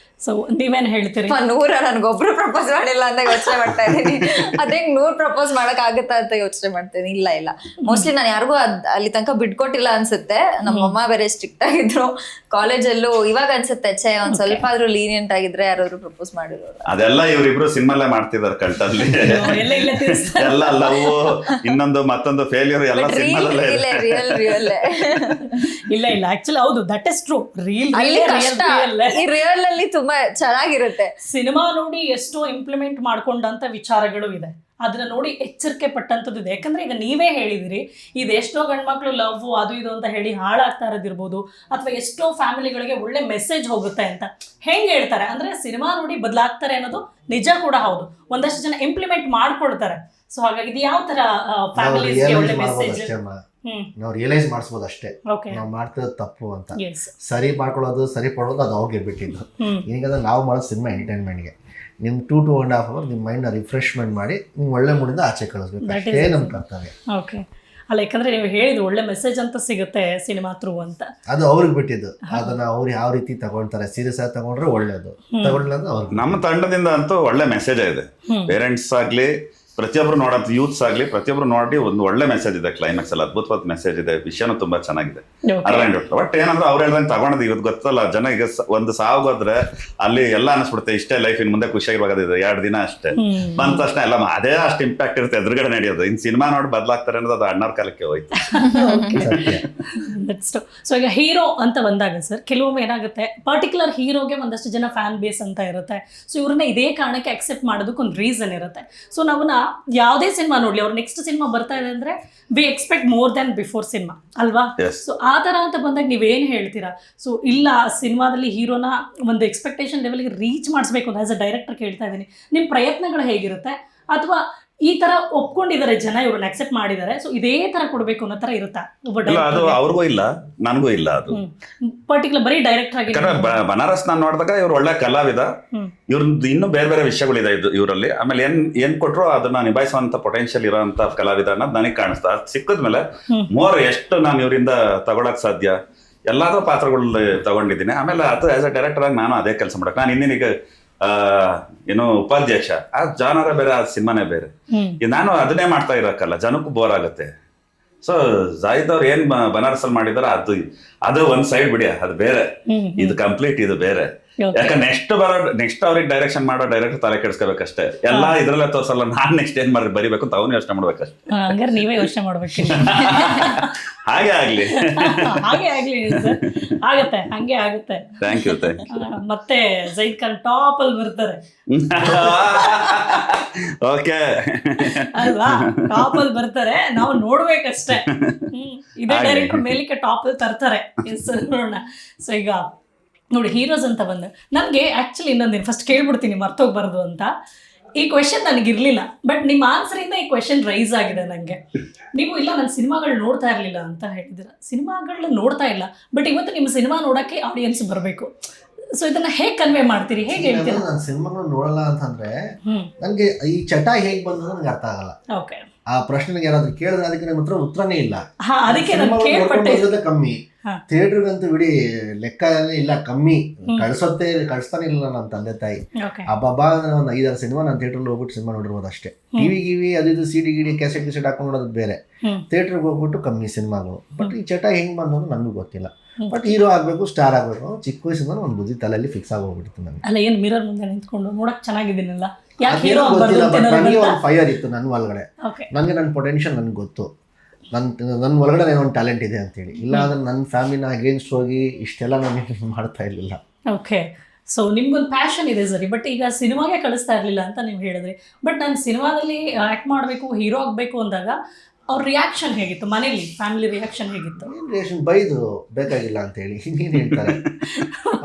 ಸೊ ನೀವೇನು ಹೇಳ್ತೀರಿ? 100 ನನ್ಗೊಬ್ರು ಪ್ರಪೋಸ್ ಮಾಡಿಲ್ಲ ಅಂತ ಯೋಚನೆ ಮಾಡ್ತಾ ಇದ್ದೀನಿ. ಅದೇ 100 ಪ್ರಪೋಸ್ ಮಾಡಕ್ ಆಗುತ್ತಾ ಅಂತ ಯೋಚನೆ ಮಾಡ್ತೀನಿ. ಇಲ್ಲ ಮೋಸ್ಟ್ಲಿ ನಾನು ಯಾರಿಗೂ ಅಲ್ಲಿ ತನಕ ಬಿಟ್ಕೊಟ್ಟಿಲ್ಲ ಅನ್ಸುತ್ತೆ. ನಮ್ಮಮ್ಮ ಬೇರೆ ಸ್ಟ್ರಿಕ್ಟ್ ಆಗಿದ್ರು ಕಾಲೇಜಲ್ಲೂ. ಇವಾಗ ಅನ್ಸುತ್ತೆ ಒಂದ್ ಸ್ವಲ್ಪ ಆದ್ರೂ ಲೀನಿಯಂಟ್ ಆಗಿದ್ರೆ ಯಾರಾದ್ರೂ ಪ್ರಪೋಸ್ ಮಾಡಿರೋರು. ಅದೆಲ್ಲ ಇವ್ರಿಬ್ರು ಸಿನಿಮಾಲ್ಲೇ ಮಾಡ್ತಿದ್ದಾರೆ ಕಲ್ಟಲ್ಲಿ. ಎಲ್ಲ ಲವ್, ಇನ್ನೊಂದು ಮತ್ತೊಂದು ಫೇಲ್ಯೂರ್ ಎಲ್ಲ ಸಿನಿಮಾದಲ್ಲೇ. ರಿಯಲ್ ಇಲ್ಲ ಆಕ್ಚುಲಿ ಹೌದು, ದಟ್ ಇಸ್ ಟ್ರೂ. ರಿಯಲ್ ಅಲ್ಲಿ ತುಂಬಾ ಚೆನ್ನಾಗಿರುತ್ತೆ. ಸಿನಿಮಾ ನೋಡಿ ಎಷ್ಟೋ ಇಂಪ್ಲಿಮೆಂಟ್ ಮಾಡ್ಕೊಂಡಂತ ವಿಚಾರಗಳು ಇದೆ, ಅದನ್ನ ನೋಡಿ ಎಚ್ಚರಿಕೆ ಪಟ್ಟಂಥದ್ದು ಇದೆ. ಯಾಕಂದ್ರೆ ಈಗ ನೀವೇ ಹೇಳಿದಿರಿ, ಇದು ಎಷ್ಟೋ ಗಂಡ್ಮಕ್ಳು ಲವ್ ಅದು ಇದು ಅಂತ ಹೇಳಿ ಹಾಳಾಗ್ತಾ ಇರೋದಿರ್ಬೋದು, ಅಥವಾ ಎಷ್ಟೋ ಫ್ಯಾಮಿಲಿಗಳಿಗೆ ಒಳ್ಳೆ ಮೆಸೇಜ್ ಹೋಗುತ್ತೆ ಅಂತ ಹೆಂಗೆ ಹೇಳ್ತಾರೆ ಅಂದ್ರೆ ಸಿನಿಮಾ ನೋಡಿ ಬದಲಾಗ್ತಾರೆ ಅನ್ನೋದು ನಿಜ ಕೂಡ ಹೌದು. ಒಂದಷ್ಟು ಜನ ಇಂಪ್ಲಿಮೆಂಟ್ ಮಾಡ್ಕೊಳ್ತಾರೆ. ಸೊ ಹಾಗಾಗಿ ಇದು ಯಾವ ತರ ಫ್ಯಾಮಿಲಿಗೆ ಒಳ್ಳೆ ಮೆಸೇಜ್ ನಾವು ರಿಯಲೈಸ್ ಮಾಡಿಸ್ಬೋದು ಅಷ್ಟೇ, ನಾವು ಮಾಡ್ತಿರೋದು ತಪ್ಪು ಅಂತ. ಸರಿ ಮಾಡ್ಕೊಳ್ಳೋದು, ಸರಿ ಪಡೋದು ಅದು ಅವ್ರಿಗೆ ಬಿಟ್ಟಿದ್ದು. ಈಗಂದ್ರೆ ನಾವು ಮಾಡೋದು ಸಿನಿಮಾ ಎಂಟರ್ಟೈನ್ಮೆಂಟ್ಗೆ. ನಿಮ್ಮ 2.5 hours ನಿಮ್ಮ ಮೈಂಡ್ನ ರಿಫ್ರೆಶ್ಮೆಂಟ್ ಮಾಡಿ ನಿಮ್ಮ ಒಳ್ಳೆ ಮೂಡಿಂದ ಆಚೆ ಕಳಿಸ್ಬೇಕು, ಅಷ್ಟೇ ನಮ್ಮ ಕರ್ತವ್ಯ. ಓಕೆ, ಅಲ್ಲ ಯಾಕಂದ್ರೆ ನೀವು ಹೇಳಿದ್ರು ಒಳ್ಳೆ ಮೆಸೇಜ್ ಅಂತ ಸಿಗುತ್ತೆ ಸಿನಿಮಾ ಥ್ರೂ ಅಂತ, ಅದು ಅವ್ರಿಗೆ ಬಿಟ್ಟಿದ್ದು. ಅದನ್ನ ಅವ್ರು ಯಾವ ರೀತಿ ತಗೊಳ್ತಾರೆ, ಸೀರಿಯಸ್ ಆಗಿ ತಗೊಂಡ್ರೆ ಒಳ್ಳೇದು, ತಗೊಳ್ಳಿಲ್ಲ ಅಂದ್ರೆ ಅವ್ರಿಗೆ. ನಮ್ಮ ತಂಡದಿಂದ ಅಂತೂ ಒಳ್ಳೆ ಮೆಸೇಜ್ ಇದೆ. ಪೇರೆಂಟ್ಸ್ ಆಗ್ಲಿ, ಪ್ರತಿಯೊಬ್ರು ನೋಡೋದು ಯೂತ್ಸ್ ಆಗ್ಲಿ, ಪ್ರತಿಯೊಬ್ರು ನೋಡಿ ಒಂದು ಒಳ್ಳೆ ಮೆಸೇಜ್ ಇದೆ. ಕ್ಲೈಮ್ಯಾಕ್ಸ್ ಅಲ್ಲಿ ಅದ್ಭುತವಾದ ಮೆಸೇಜ್ ಇದೆ, ವಿಷಯನೂ ತುಂಬಾ ಚೆನ್ನಾಗಿದೆ. ಬಟ್ ಏನಂದ್ರೆ ಅವ್ರು ಹೇಳ್ದಂಗೆ ತಗೊಂಡದ್ದು ಇವತ್ತು ಗೊತ್ತಲ್ಲ ಜನ. ಈಗ ಒಂದು ಸಾವುಗೋದ್ರೆ ಅಲ್ಲಿ ಎಲ್ಲ ಅನಿಸ್ಬಿಡುತ್ತೆ, ಇಷ್ಟೇ ಲೈಫ್ ಇನ್ ಮುಂದೆ ಖುಷಿಯಾಗಿರೋದಿದೆ 2 ದಿನ ಅಷ್ಟೇ ಬಂದ ತಕ್ಷಣ ಎಲ್ಲ ಅದೇ ಅಷ್ಟು ಇಂಪ್ಯಾಕ್ಟ್ ಇರುತ್ತೆ ಎದುರುಗಡೆ ನಡೆಯೋದು. ಇನ್ ಸಿನಿಮಾ ನೋಡಿ ಬದಲಾಗ್ತಾರೆ ಅನ್ನೋದು ಅದು ಅಣ್ಣವ್ರ ಕಾಲಕ್ಕೆ ಹೋಯ್ತು. ಸೊ ಈಗ ಹೀರೋ ಅಂತ ಬಂದಾಗ ಸರ್, ಕೆಲವೊಮ್ಮೆ ಏನಾಗುತ್ತೆ, ಪರ್ಟಿಕ್ಯುಲರ್ ಹೀರೋಗೆ ಒಂದಷ್ಟು ಜನ ಫ್ಯಾನ್ ಬೇಸ್ ಅಂತ ಇರುತ್ತೆ. ಸೊ ಇವ್ರನ್ನ ಇದೇ ಕಾರಣಕ್ಕೆ ಅಕ್ಸೆಪ್ಟ್ ಮಾಡೋದಕ್ಕೆ ಒಂದು ರೀಸನ್ ಇರುತ್ತೆ. ಸೊ ನಾವನ್ನ ಯಾವುದೇ ಸಿನಿಮಾ ನೋಡ್ಲಿ ಅವ್ರ ನೆಕ್ಸ್ಟ್ ಸಿನಿಮಾ ಬರ್ತಾ ಇದೆ ಅಂದ್ರೆ we expect more than before cinema ಅಲ್ವಾ? Yes. ಸೊ ಆ ಥರ ಅಂತ ಬಂದಾಗ ನೀವೇನು ಹೇಳ್ತೀರಾ? ಸೊ ಇಲ್ಲ ಸಿನಿಮಾದಲ್ಲಿ ಹೀರೋನ ಒಂದು ಎಕ್ಸ್ಪೆಕ್ಟೇಷನ್ ಲೆವೆಲ್ಗೆ ರೀಚ್ ಮಾಡಿಸ್ಬೇಕು ಅಂತ ಆಸ್ ಅ ಡೈರೆಕ್ಟರ್ ಕೇಳ್ತಾ ಇದ್ದೀನಿ, ನಿಮ್ಮ ಪ್ರಯತ್ನಗಳು ಹೇಗಿರುತ್ತೆ? ಅಥವಾ ಈ ತರ ಒಪ್ಕೊಂಡಿದ್ದಾರೆ ಜನ, ಇವ್ರನ್ನ ಅಕ್ಸೆಪ್ಟ್ ಮಾಡಿದ್ದಾರೆ, ಸೊ ಇದೇ ತರ ಕೊಡ್ಬೇಕು ಅನ್ನೋ ತರ ಇರುತ್ತಾ ಒಬ್ಬ ಇಲ್ಲ, ಅದು ಅವ್ರಿಗೂ ಇಲ್ಲ ನನಗೂ ಇಲ್ಲ. ಅದು ಪರ್ಟಿಕ್ಯುಲರ್ ಬರೀ ಡೈರೆಕ್ಟರ್ ಆಗಿ ಬನಾರಸ್ ನಾನು ನೋಡಿದಾಗ ಇವ್ರು ಒಳ್ಳೆ ಕಲಾವಿದ, ಇವ್ರದ್ದು ಇನ್ನೂ ಬೇರೆ ಬೇರೆ ವಿಷಯಗಳಿದೆ ಇವರಲ್ಲಿ. ಆಮೇಲೆ ಏನ್ ಕೊಟ್ರು ಅದನ್ನ ನಿಭಾಯಿಸುವಂತ ಪೊಟೆನ್ಶಿಯಲ್ ಇರೋಂತ ಕಲಾವಿದ ಅನ್ನೋದು ನನಗೆ ಕಾಣಿಸ್ತಾ. ಸಿಕ್ಕದ್ಮೇಲೆ ಮೋರ್ ಎಷ್ಟು ನಾನು ಇವರಿಂದ ತಗೊಳಕ್ ಸಾಧ್ಯ ಎಲ್ಲಾದ್ರೂ ಪಾತ್ರಗಳು ತಗೊಂಡಿದ್ದೀನಿ. ಆಮೇಲೆ ಅದು ಆಸ್ ಅ ಡೈರೆಕ್ಟರ್ ಆಗಿ ನಾನು ಅದೇ ಕೆಲಸ ಮಾಡಕ್, ನಾನು ಇನ್ನೇನೀಗ ಏನು ಉಪಾಧ್ಯಕ್ಷ, ಆ ಜಾನರ ಬೇರೆ, ಆ ಸಿನಿಮಾನೇ ಬೇರೆ. ನಾನು ಅದನ್ನೇ ಮಾಡ್ತಾ ಇರಕ್ಕಲ್ಲ, ಜನಕ್ಕೂ ಬೋರ್ ಆಗುತ್ತೆ. ಸೊ ಜಾಹಿದ್ ಅವ್ರು ಏನ್ ಬನಾರಸಲ್ಲಿ ಮಾಡಿದಾರ ಅದು ಒಂದ್ ಸೈಡ್ ಬಿಡಿ, ಅದು ಬೇರೆ, ಇದು ಕಂಪ್ಲೀಟ್, ಇದು ಬೇರೆ. ಯಾಕಂದ್ರೆ ನೆಕ್ಸ್ಟ್ ಅವ್ರಿಗೆ ಡೈರೆಕ್ಷನ್ ಮಾಡೋ ಡೈರೆಕ್ಟರ್ ತಲೆ ಕೆಡ್ಸ್ಕೋಬೇಕಷ್ಟೇ. ಎಲ್ಲಾ ಇದ್ರಲ್ಲೇ ತೋರ್ಸಲ್ಲ, ನಾನ್ ನೆಕ್ಸ್ಟ್ ಏನ್ ಬರಿಬೇಕು ಅಂತ ಅವ್ನು ಯೋಚನೆ ಮಾಡ್ಬೇಕಷ್ಟೇ. ಹಂಗಾರೆ ನೀವೇ ಯೋಚನೆ ಮಾಡ್ಬೇಕು. ಹಾಗೆ ಆಗ್ಲಿ ಹಾಗೆ ಆಗ್ಲಿ ಸರ್, ಆಗತ್ತೆ, ಹಂಗೆ ಆಗುತ್ತೆ. Thank you. ಮತ್ತೆ ಜೈದ್ ಖಾನ್ ಟಾಪ್ ಅಲ್ಲಿ ಬರ್ತಾರೆ ಓಕೆ ಅಲ್ವಾ? ಟಾಪ್ ಅಲ್ಲಿ ಬರ್ತಾರೆ, ನಾವು ನೋಡ್ಬೇಕಷ್ಟೇ. ಇದೇ ಡೈರೆಕ್ಟರ್ ಮೇಲಿಕ್ಕೆ ಟಾಪ್ ಅಲ್ಲಿ ತರ್ತಾರೆ. ನೋಡೋಣ. ಸೊ ಈಗ ನೋಡಿ, ಹೀರೋಸ್ ಅಂತ ಬಂದು ನನಗೆ ಆ್ಯಕ್ಚುಲಿ ಇನ್ನೊಂದಿನ ಫಸ್ಟ್ ಕೇಳ್ಬಿಡ್ತೀನಿ ಮರ್ತೋಗ್ಬಾರ್ದು ಅಂತ. ಈ ಕ್ವೆಶನ್ ನನಗಿರಲಿಲ್ಲ, ಬಟ್ ನಿಮ್ಮ ಆನ್ಸರಿಂದ ಈ ಕ್ವೆಶನ್ ರೈಸ್ ಆಗಿದೆ ನನಗೆ. ನೀವು ಇಲ್ಲ ನಾನು ಸಿನಿಮಾಗಳು ನೋಡ್ತಾ ಇರಲಿಲ್ಲ ಅಂತ ಹೇಳಿದ್ದೀರ. ಸಿನಿಮಾಗಳನ್ನ ನೋಡ್ತಾ ಇಲ್ಲ, ಬಟ್ ಇವತ್ತು ನಿಮ್ಮ ಸಿನಿಮಾ ನೋಡೋಕ್ಕೆ ಆಡಿಯನ್ಸ್ ಬರಬೇಕು. ಸೊ ಇದನ್ನ ಹೇಗೆ ಕನ್ವೆ ಮಾಡ್ತೀರಿ, ಹೇಗೆ ಹೇಳ್ತೀರಾ? ನಾನು ಸಿನಿಮಾಗಳು ನೋಡಲ್ಲ ಅಂತಂದ್ರೆ ನನಗೆ ಈ ಚಟ ಹೇಗೆ ಬಂದು ನನಗೆ ಅರ್ಥ ಆಗಲ್ಲ. ಓಕೆ, ಆ ಪ್ರಶ್ನೆಗೆ ಯಾರಾದ್ರೂ ಕೇಳಿದ್ರೆ ಅದಕ್ಕೆ ನನ್ನ ಹತ್ರ ಉತ್ತರನೇ ಇಲ್ಲ. ಅದಕ್ಕೆ ನಾನು ಕೇಳ್ಪಟ್ಟೆ. ಕಮ್ಮಿ ಥಿಯೇಟರ್ಗಂತೂ ಬಿಡಿ ಲೆಕ್ಕ ಇಲ್ಲ, ಕಮ್ಮಿ ಕಳಿಸ್ತಾನೆ ಇಲ್ಲ ನನ್ನ ತಂದೆ ತಾಯಿ. ಹಬ್ಬ ಅಂದ್ರೆ ಒಂದು 5-6 ಸಿನಿಮಾ ನಾನು ಥಿಯೇಟರ್ಗೆ ಹೋಗ್ಬಿಟ್ಟು ಸಿನಿಮಾ ನೋಡಿರ್ಬೋದು ಅಷ್ಟೇ. ಟಿವಿ ಅದು ಇದು ಸಿಡಿ ಗಿಡಿ ಕ್ಯಾಸೆಟ್ ಹಾಕೊಂಡು ನೋಡೋದು ಬೇರೆ. ಥಿಯೇಟರ್ಗೆ ಹೋಗ್ಬಿಟ್ಟು ಕಮ್ಮಿ ಸಿನಿಮಾಗಳು. ಬಟ್ ಈ ಚಟ ಹೆಂಗ್ ಬಂದು ನನಗೂ ಗೊತ್ತಿಲ್ಲ. ಬಟ್ ಹೀರೋ ಆಗ್ಬೇಕು, ಸ್ಟಾರ್ ಆಗ್ಬೇಕು, ಚಿಕ್ಕ ವಯಸ್ಸಿಂದ ಒಂದು ಬುದ್ಧಿ ತಲೆಯಲ್ಲಿ ಫಿಕ್ಸ್ ಆಗೋಗ್ಬಿಟ್ಟಿತ್ತು ನನಗೆ. ಅಲ್ಲ, ಏನು ಮಿರರ್ ಮುಂದೆ ನಿಂತ್ಕೊಂಡು ನೋಡಕ್ ಚೆನ್ನಾಗಿದ್ದೀನಲ್ಲ, ನನಗೆ ಒಂದು ಫೈರ್ ಇತ್ತು ನನ್ನ ಒಳಗಡೆ. ನನಗೆ ನನ್ನ ಪೊಟೆನ್ಷಿಯಲ್ ನನಗೆ ಗೊತ್ತು, ನನ್ನ ಒಳಗಡೆ ಒಂದು ಟ್ಯಾಲೆಂಟ್ ಇದೆ ಅಂತೇಳಿ. ಇಲ್ಲ ಅಂದ್ರೆ ನನ್ನ ಫ್ಯಾಮಿಲಿನ ಅಗೇನ್ಸ್ಟ್ ಹೋಗಿ ಇಷ್ಟೆಲ್ಲ ನಾನು ಮಾಡ್ತಾ ಇರಲಿಲ್ಲ. ಓಕೆ, ಸೊ ನಿಮ್ಗೊಂದು ಪ್ಯಾಷನ್ ಇದೆ ಸರಿ, ಬಟ್ ಈಗ ಸಿನಿಮಾಗೆ ಕಳಿಸ್ತಾ ಇರಲಿಲ್ಲ ಅಂತ ನೀವು ಹೇಳಿದ್ರಿ. ಬಟ್ ನಾನು ಸಿನಿಮಾದಲ್ಲಿ ಆ್ಯಕ್ಟ್ ಮಾಡಬೇಕು, ಹೀರೋ ಆಗಬೇಕು ಅಂದಾಗ ಅವ್ರ ರಿಯಾಕ್ಷನ್ ಹೇಗಿತ್ತು ಮನೇಲಿ? ಫ್ಯಾಮಿಲಿ ರಿಯಾಕ್ಷನ್ ಹೇಗಿತ್ತು? ರಿಯಾಕ್ಷನ್ ಬೈದು ಬೇಕಾಗಿಲ್ಲ ಅಂತ ಹೇಳಿ ಇನ್ನೇನು ಹೇಳ್ತಾರೆ.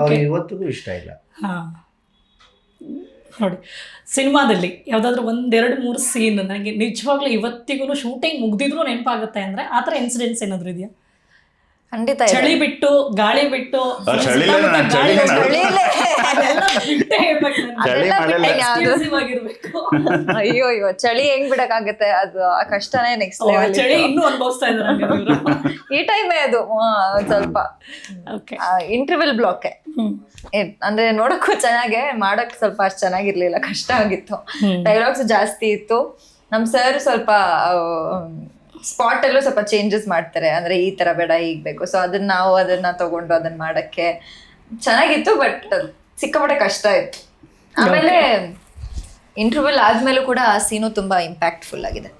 ಅವ್ರಿಗೆ ಇವತ್ತಿಗೂ ಇಷ್ಟ ಇಲ್ಲ. ಹಾಂ, ನೋಡಿ ಸಿನಿಮಾದಲ್ಲಿ ಯಾವುದಾದ್ರೂ 1-2-3 ಸೀನ್ ನನಗೆ ನಿಜವಾಗ್ಲೂ ಇವತ್ತಿಗೂ ಶೂಟಿಂಗ್ ಮುಗ್ದಿದ್ರು ನೆನಪಾಗುತ್ತೆ ಅಂದರೆ ಆ ಥರ ಇನ್ಸಿಡೆಂಟ್ಸ್ ಏನಾದರೂ ಇದೆಯಾ? ಖಂಡಿತ ಚಳಿ ಬಿಟ್ಟು, ಗಾಳಿ ಬಿಟ್ಟು, ಅಯ್ಯೋ ಅಯ್ಯೋ, ಚಳಿ ಹೆಂಗ್ ಬಿಡಕ್ಕಾಗತ್ತೆ, ಅದು ಆ ಕಷ್ಟನೇ ನೆಕ್ಸ್ಟ್ ಲೆವೆಲ್. ಚಳಿ ಇನ್ನೂ ಅನುಭವಿಸ್ತಾ ಇದ್ದಾರೆ ಈ ಟೈಮೇ ಅದು ಸ್ವಲ್ಪ ಇಂಟರ್ವೆಲ್ ಬ್ಲಾಕ್. ಅಂದ್ರೆ ನೋಡಕ್ಕೂ ಚೆನ್ನಾಗೆ, ಮಾಡಕ್ ಸ್ವಲ್ಪ ಅಷ್ಟು ಚೆನ್ನಾಗಿರ್ಲಿಲ್ಲ, ಕಷ್ಟ ಆಗಿತ್ತು. ಡೈಲಾಗ್ಸ್ ಜಾಸ್ತಿ ಇತ್ತು. ನಮ್ ಸರ್ ಸ್ವಲ್ಪ ಸ್ಪಾಟ್ ಅಲ್ಲೂ ಸ್ವಲ್ಪ ಚೇಂಜಸ್ ಮಾಡ್ತಾರೆ, ಅಂದ್ರೆ ಈ ತರ ಬೇಡ ಹೀಗ್ ಬೇಕು. ಸೊ ಅದನ್ನ ತಗೊಂಡು ಅದನ್ನ ಮಾಡಕ್ಕೆ ಚೆನ್ನಾಗಿತ್ತು, ಬಟ್ ಸಿಕ್ಕಾಪಟ್ಟೆ ಕಷ್ಟ ಇತ್ತು. ಆಮೇಲೆ ಇಂಟರ್ವ್ಯೂಲ್ ಆದ್ಮೇಲೂ ಕೂಡ ಆ ಸೀನು ತುಂಬಾ ಇಂಪ್ಯಾಕ್ಟ್ಫುಲ್ ಆಗಿದೆ.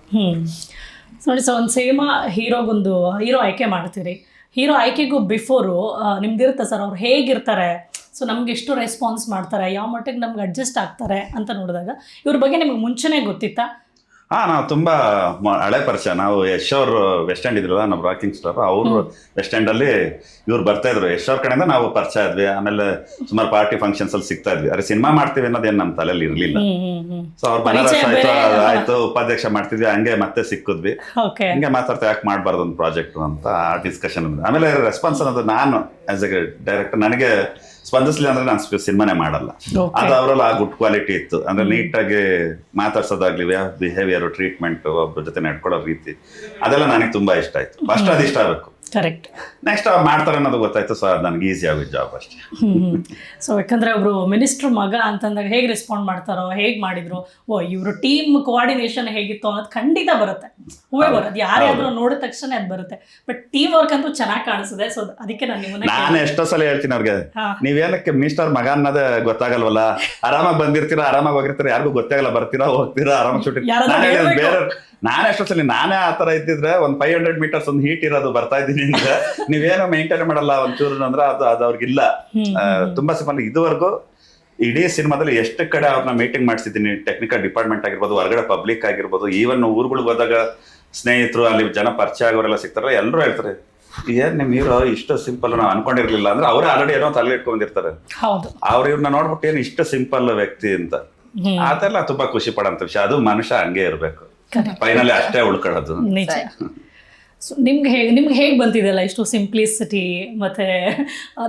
ನೋಡಿ, ಸೊ ಒಂದು ಸಿನಿಮಾ ಹೀರೋಗೊಂದು ಹೀರೋ ಆಯ್ಕೆ ಮಾಡ್ತೀರಿ. ಹೀರೋ ಆಯ್ಕೆಗೂ ಬಿಫೋರು ನಿಮ್ದಿರುತ್ತೆ ಸರ್, ಅವ್ರು ಹೇಗಿರ್ತಾರೆ, ಸೊ ನಮ್ಗೆ ಎಷ್ಟು ರೆಸ್ಪಾನ್ಸ್ ಮಾಡ್ತಾರೆ, ಯಾವ ಮಟ್ಟಿಗೆ ನಮ್ಗೆ ಅಡ್ಜಸ್ಟ್ ಆಗ್ತಾರೆ ಅಂತ ನೋಡಿದಾಗ ಇವ್ರ ಬಗ್ಗೆ ನಿಮ್ಗೆ ಮುಂಚೆನೇ ಗೊತ್ತಿತ್ತಾ? ನಾವು ತುಂಬಾ ಹಳೆ ಪರಿಚಯ. ನಾವು ಯಶ್ ಅವರು ವೆಸ್ಟ್ ಎಂಡ್ ಇದ್ರಲ್ಲ, ನಮ್ಮ ರಾಕಿಂಗ್ ಸ್ಟಾರ್, ಅವರು ವೆಸ್ಟ್ ಎಂಡ್ ಅಲ್ಲಿ ಇವ್ರು ಬರ್ತಾ ಇದ್ರು. ಯಶ್ ಅವ್ರ ಕಡೆಯಿಂದ ನಾವು ಪರಿಚಯ ಆದ್ವಿ. ಆಮೇಲೆ ಸುಮಾರು ಪಾರ್ಟಿ ಫಂಕ್ಷನ್ಸ್ ಅಲ್ಲಿ ಸಿಗ್ತಾ ಇದ್ವಿ. ಅರೆ ಸಿನಿಮಾ ಮಾಡ್ತೀವಿ ಅನ್ನೋದೇನು ನಮ್ಮ ತಲೆಯಲ್ಲಿ ಇರ್ಲಿಲ್ಲ. ಸೊ ಅವ್ರು ಬನಾರಸ್ ಆಯ್ತು, ಉಪಾಧ್ಯಕ್ಷ ಮಾಡ್ತಿದ್ವಿ, ಹಂಗೆ ಮತ್ತೆ ಸಿಕ್ಕಿದ್ವಿ. ಹಂಗೆ ಮಾತಾಡ್ತಾ ಯಾಕೆ ಮಾಡ್ಬಾರ್ದು ಒಂದು ಪ್ರಾಜೆಕ್ಟ್ ಅಂತ ಆ ಡಿಸ್ಕಷನ್. ಆಮೇಲೆ ರೆಸ್ಪಾನ್ಸ್ ಅನ್ನೋದು, ನಾನು ಆಸ್ ಎ ಡೈರೆಕ್ಟರ್ ನನಗೆ ಸ್ಪಂದಿಸ್ಲಿ ಅಂದ್ರೆ ನಾನು ಸಿನಿಮಾನೇ ಮಾಡಲ್ಲ. ಅದು ಅವರಲ್ಲಿ ಆ ಗುಡ್ ಕ್ವಾಲಿಟಿ ಇತ್ತು. ಅಂದ್ರೆ ನೀಟಾಗಿ ಮಾತಾಡ್ಸೋದಾಗ್ಲಿ, ಬಿಹೇವಿಯರ್, ಟ್ರೀಟ್ಮೆಂಟ್, ಒಬ್ಬರ ಜೊತೆ ನಡ್ಕೊಳ್ಳೋ ರೀತಿ, ಅದೆಲ್ಲ ನನಗೆ ತುಂಬಾ ಇಷ್ಟ ಆಯ್ತು. ಫಸ್ಟ್ ಅದು ಇಷ್ಟ ಆಗಬೇಕು, ಕರೆಕ್ಟ್. ನೆಕ್ಸ್ಟ್ ಅವ್ರು ಮಾಡ್ತಾರೆ ಅನ್ನೋದು ಗೊತ್ತಾಯ್ತು. ಸೊ ಅದು ನನಗೆ ಈಸಿ ಆಗಿದ್ದು ಜಾಬ್ ಅಷ್ಟೇ. ಸೊ ಯಾಕಂದ್ರೆ ಒಬ್ರು ಮಿನಿಸ್ಟ್ರ್ ಮಗ ಅಂತಂದಾಗ ಹೇಗೆ ರೆಸ್ಪಾಂಡ್ ಮಾಡ್ತಾರೋ, ಹೇಗೆ ಮಾಡಿದ್ರು, ಇವರು ಟೀಮ್ ಕೋಆರ್ಡಿನೇಷನ್ ಹೇಗಿತ್ತು ಅನ್ನೋದು ಖಂಡಿತ ಬರುತ್ತೆ, ಹೂವೇ ಬರೋದು. ಯಾರ್ಯಾದ್ರೂ ನೋಡಿದ ತಕ್ಷಣ ಅದು ಬರುತ್ತೆ. ಬಟ್ ಟೀಮ್ ವರ್ಕ್ ಅಂತೂ ಚೆನ್ನಾಗಿ ಕಾಣಿಸಿದೆ. ಸೊ ಅದಕ್ಕೆ ನಾನು ಎಷ್ಟೋ ಸಲ ಹೇಳ್ತೀನಿ ಅವ್ರಿಗೆ, ನೀವೇನಕ್ಕೆ ಮಿನಿಸ್ಟರ್ ಮಗ ಅನ್ನೋದೇ ಗೊತ್ತಾಗಲ್ವಲ್ಲ, ಆರಾಮಾಗಿ ಬಂದಿರ್ತೀರಾ, ಆರಾಮಾಗಿ ಹೋಗಿರ್ತೀರಾ, ಯಾರಿಗೂ ಗೊತ್ತಾಗಲ್ಲ, ಬರ್ತೀರಾ ಹೋಗ್ತೀರಾ, ಆರಾಮಾಗಿ ಶೂಟಿಂಗ್. ಬೇರೆ ನಾನೇ ಎಷ್ಟೋ ಸಲ ನಾನೇ ಆ ತರ ಇದ್ದಿದ್ರೆ ಒಂದು 500 ಮೀಟರ್ಸ್ ಒಂದು ಹೀಟ್ ಇರೋದು ಬರ್ತಾ ಇದ್ದೀನಿ ಅಂದ್ರೆ ನೀವೇನೋ ಮೇಂಟೈನ್ ಮಾಡಲ್ಲ ಒಂಚೂರು ಅಂದ್ರೆ ಅದು ಅವ್ರಿಗಿಲ್ಲ. ತುಂಬಾ ಸಿಂಪಲ್. ಇದುವರೆಗೂ ಇಡೀ ಸಿನಿಮಾದಲ್ಲಿ ಎಷ್ಟು ಕಡೆ ಅವ್ರನ್ನ ಮೀಟಿಂಗ್ ಮಾಡಿಸಿದ್ದೀನಿ, ಟೆಕ್ನಿಕಲ್ ಡಿಪಾರ್ಟ್ಮೆಂಟ್ ಆಗಿರ್ಬೋದು, ಹೊರಗಡೆ ಪಬ್ಲಿಕ್ ಆಗಿರ್ಬೋದು, ಈವನ್ ಊರುಗಳಿಗೆ ಹೋದಾಗ ಸ್ನೇಹಿತರು ಅಲ್ಲಿ ಜನ ಪರಿಚಯ ಆಗೋರೆಲ್ಲ ಸಿಗ್ತಾರಲ್ಲ, ಎಲ್ಲರೂ ಹೇಳ್ತಾರೆ ಏನ್ ನಿಮ್ ಹೀರೋ ಇಷ್ಟು ಸಿಂಪಲ್ ನಾವು ಅನ್ಕೊಂಡಿರ್ಲಿಲ್ಲ ಅಂದ್ರೆ ಅವರೇ ಆಲ್ರೆಡಿ ಏನೋ ತಲೆ ಇಟ್ಕೊಂಡಿರ್ತಾರೆ. ಹೌದು, ಅವ್ರು ಇವ್ರನ್ನ ನೋಡ್ಬಿಟ್ಟು ಏನು ಇಷ್ಟು ಸಿಂಪಲ್ ವ್ಯಕ್ತಿ ಅಂತ, ಅದೆಲ್ಲ ತುಂಬಾ ಖುಷಿ ಪಡೋಂಥ ವಿಷಯ. ಅದು ಮನುಷ್ಯ ಹಂಗೆ ಇರ್ಬೇಕು, ಫೈನಲಿ ಅಷ್ಟೇ ಉಳ್ಕೊಳ್ಳೋದು. ನಿಜ. ಸೊ ನಿಮ್ಗೆ ಹೇಗೆ ಬಂತಿದೆಯಲ್ಲ ಇಷ್ಟು ಸಿಂಪ್ಲಿಸಿಟಿ, ಮತ್ತೆ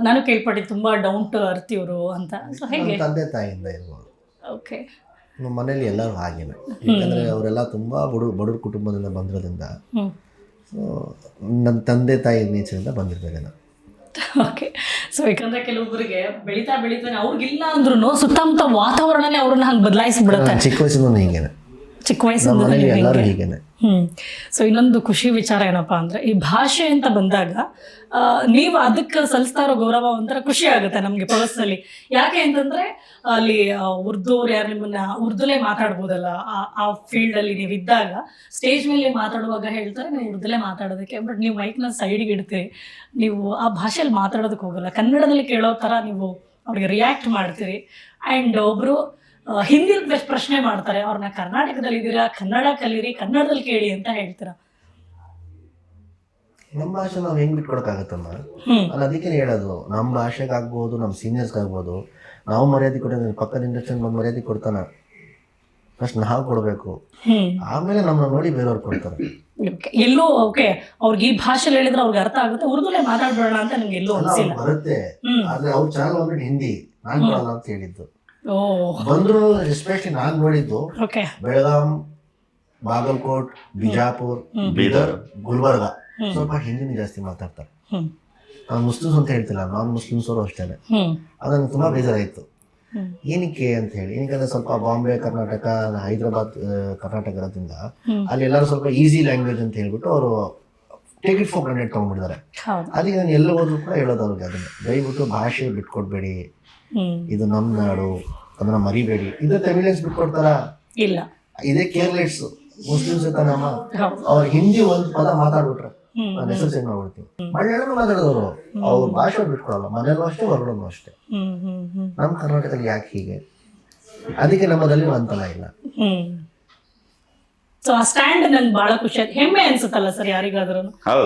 ನಾನು ಕೇಳ್ಪಟ್ಟಿದ್ದು ತುಂಬಾ ಡೌನ್ ಟು ಅರ್ತ್ ಇವರು ಅಂತ. ಸೊ ಹೇಗೆ ತಂದೆ ತಾಯಿಯಿಂದ ಇರ್ಬೋದು. ಓಕೆ. ನಮ್ಮ ಮನೇಲಿ ಎಲ್ಲರೂ ಹಾಗೇನೆ, ಯಾಕಂದರೆ ಅವರೆಲ್ಲ ತುಂಬ ಬಡವ್ರ ಕುಟುಂಬದಿಂದ ಬಂದಿರೋದ್ರಿಂದ ಸೊ ನನ್ನ ತಂದೆ ತಾಯಿ ನೇಚರಿಂದ ಬಂದಿರ್ಬೇಕೇನೋ. ಓಕೆ. ಸೊ ಯಾಕಂದ್ರೆ ಕೆಲವೊಬ್ಬರಿಗೆ ಬೆಳೀತಾ ಬೆಳೀತಾನೆ ಅವ್ರಿಗಿಲ್ಲ ಅಂದ್ರೂ ಸುತ್ತಮುತ್ತ ವಾತಾವರಣನೇ ಅವ್ರನ್ನ ಹಂಗೆ ಬದಲಾಯಿಸ್ಬಿಡುತ್ತೆ. ಚಿಕ್ಕ ವಯಸ್ಸಿಂದ ಹೀಗೇನೆ, ಚಿಕ್ಕ ನಮ್ಮ ವಯಸ್ಸಿಂದ ಮನೇಲಿ ಎಲ್ಲರೂ ಹೀಗೇನೆ. ಸೊ ಇನ್ನೊಂದು ಖುಷಿ ವಿಚಾರ ಏನಪ್ಪಾ ಅಂದ್ರೆ, ಈ ಭಾಷೆ ಅಂತ ಬಂದಾಗ ನೀವು ಅದಕ್ಕೆ ಸಲ್ಲಿಸ್ತಾ ಇರೋ ಗೌರವ ಒಂಥರ ಖುಷಿ ಆಗುತ್ತೆ ನಮಗೆ ಪರ್ಸನಲಿ. ಯಾಕೆ ಅಂತಂದ್ರೆ ಅಲ್ಲಿ ಉರ್ದೂರು ಯಾರು ನಿಮ್ಮನ್ನ ಉರ್ದುಲೇ ಮಾತಾಡ್ಬೋದಲ್ಲ, ಆ ಫೀಲ್ಡಲ್ಲಿ ನೀವು ಇದ್ದಾಗ ಸ್ಟೇಜ್ ಮೇಲೆ ಮಾತಾಡುವಾಗ ಹೇಳ್ತಾರೆ ನೀವು ಉರ್ದುಲೇ ಮಾತಾಡೋದಕ್ಕೆ, ಬಟ್ ನೀವು ಮೈಕ್ನ ಸೈಡ್ಗೆ ಇಡ್ತೀರಿ, ನೀವು ಆ ಭಾಷೆಯಲ್ಲಿ ಮಾತಾಡೋದಕ್ಕೆ ಹೋಗಲ್ಲ, ಕನ್ನಡದಲ್ಲಿ ಕೇಳೋ ಥರ ನೀವು ಅವ್ರಿಗೆ ರಿಯಾಕ್ಟ್ ಮಾಡ್ತೀರಿ. ಆ್ಯಂಡ್ ಒಬ್ಬರು ಹಿಂದಿಲಿ ಪ್ರಶ್ನೆ ಮಾಡ್ತಾರೆ, ಅವ್ರನ್ನ ಕರ್ನಾಟಕದಲ್ಲಿ ಇದ್ದೀರಾ, ಕನ್ನಡ ಕಲೀರಿ, ಕನ್ನಡದಲ್ಲಿ ಕೇಳಿ ಅಂತ ಹೇಳ್ತೀರಾ. ನಮ್ಮ ಭಾಷೆ ನಾವು ಹೆಂಗೆ ಬಿಟ್ಕೊಡಕ್ಕಾಗತ್ತಮ್ಮ? ನಾನು ಅದಕ್ಕೆ ಹೇಳೋದು, ನಮ್ಮ ಭಾಷೆಗಾಗ್ಬೋದು, ನಮ್ಮ ಸೀನಿಯರ್ಸ್ಗಾಗ್ಬೋದು, ನಾವು ಮರ್ಯಾದೆ ಕೊಡೋದು, ಪಕ್ಕದ ಇಂಡಸ್ಟ್ರಿ ಬಂದು ಮರ್ಯಾದೆ ಕೊಡ್ತಾನೆ, ಫಸ್ಟ್ ನಾವು ಕೊಡಬೇಕು, ಆಮೇಲೆ ನಮ್ಮನ್ನ ನೋಡಿ ಬೇರೆಯವ್ರು ಕೊಡ್ತಾರೆ. ಎಲ್ಲೂ ಓಕೆ ಅವ್ರಿಗೆ ಈ ಭಾಷೆಲಿ ಹೇಳಿದ್ರೆ ಅವ್ರಿಗೆ ಅರ್ಥ ಆಗುತ್ತೆ, ಉರ್ದುಲೇ ಮಾತಾಡ್ಬೇಡ ಅಂತ ನಿಮ್ಗೆ ಎಲ್ಲೂ ಅನಿಸಿಲ್ಲ. ಬರುತ್ತೆ, ಆದ್ರೆ ಅವ್ರ ಚಾನಲ್ ಬಂದ್ಬಿಟ್ಟು ಹಿಂದಿ, ನಾನು ಕೊಡಲ್ಲ ಅಂತ ಹೇಳಿದ್ದು. ಓ ಬಂದ್ರು ಎಸ್ಪೆಷಲಿ ನಾನು ನೋಡಿದ್ದು ಓಕೆ. ಬೆಳಗಾಂ, ಬಾಗಲಕೋಟ್, ಬಿಜಾಪುರ್, ಬೀದರ್, ಗುಲ್ಬರ್ಗ ಸ್ವಲ್ಪ ಹಿಂದಿನ ಜಾಸ್ತಿ ಮಾತಾಡ್ತಾರೆ. ನಾನು ಮುಸ್ಲಿಮ್ಸ್ ಅಂತ ಹೇಳ್ತಿಲ್ಲ, ನಾನ್ ಮುಸ್ಲಿಮ್ಸ್ ಅವರು ಅಷ್ಟೇ. ಅದನ್ನು ತುಂಬಾ ಬೇಜಾರಾಯಿತು, ಏನಕ್ಕೆ ಅಂತ ಹೇಳಿ. ಏನಕ್ಕಂದ್ರೆ ಸ್ವಲ್ಪ ಬಾಂಬೆ ಕರ್ನಾಟಕ, ಹೈದರಾಬಾದ್ ಕರ್ನಾಟಕ ಇರೋದ್ರಿಂದ ಅಲ್ಲಿ ಎಲ್ಲರೂ ಸ್ವಲ್ಪ ಈಸಿ ಲ್ಯಾಂಗ್ವೇಜ್ ಅಂತ ಹೇಳ್ಬಿಟ್ಟು ಅವರು ಟೇಕ್ ಇಟ್ ಫಾರ್ ಗ್ರಾಂಟೆಡ್ ತಗೊಂಡ್ಬಿಡ್ತಾರೆ. ಅದಕ್ಕೆ ನಾನು ಎಲ್ಲ ಹೋದ್ರು ಕೂಡ ಹೇಳೋದು ಅವ್ರಿಗೆ, ಅದನ್ನು ದಯವಿಟ್ಟು ಭಾಷೆ ಬಿಟ್ಕೊಡ್ಬೇಡಿ, ಇದು ನಮ್ಮ ನಾಡು, ಅದನ್ನ ಮರಿಬೇಡಿ. ಇದು ತಮಿಳಿಯನ್ಸ್ ಬಿಟ್ಕೊಡ್ತಾರ? ಇಲ್ಲ. ಇದೇ ಕೇರ್ಲೆಸ್ ಮುಸ್ಲಿಮ್ಸ್ ನಮ್ಮ ಅವ್ರ ಹಿಂದಿ ಒಂದು ಪದ ಮಾತಾಡ್ಬಿಟ್ರೆ ನಾನು ಹೆಸರು ಚೇಂಜ್ ಮಾಡ್ಬಿಡ್ತೀವಿ. ಮಲಯಾಳಂ ಮಾತಾಡೋರು ಅವ್ರ ಭಾಷೆ ಬಿಟ್ಕೊಡಲ್ಲ, ಮನೆಯಲ್ಲೂ ಅಷ್ಟೇ, ಹೊರಗಡೆನೂ ಅಷ್ಟೇ. ನಮ್ಮ ಕರ್ನಾಟಕದಲ್ಲಿ ಯಾಕೆ ಹೀಗೆ? ಅದಕ್ಕೆ ನಮ್ಮದಲ್ಲಿ ಅಂತಲ್ಲ ಇಲ್ಲ. ಸೊ ಆ ಸ್ಟ್ಯಾಂಡ್ ನನ್ಗೆ ಬಹಳ ಖುಷಿ ಆಯ್ತು, ಹೆಮ್ಮೆ ಅನ್ಸುತ್ತಲ್ಲ ಸರ್ ಯಾರಿಗಾದ್ರೂ?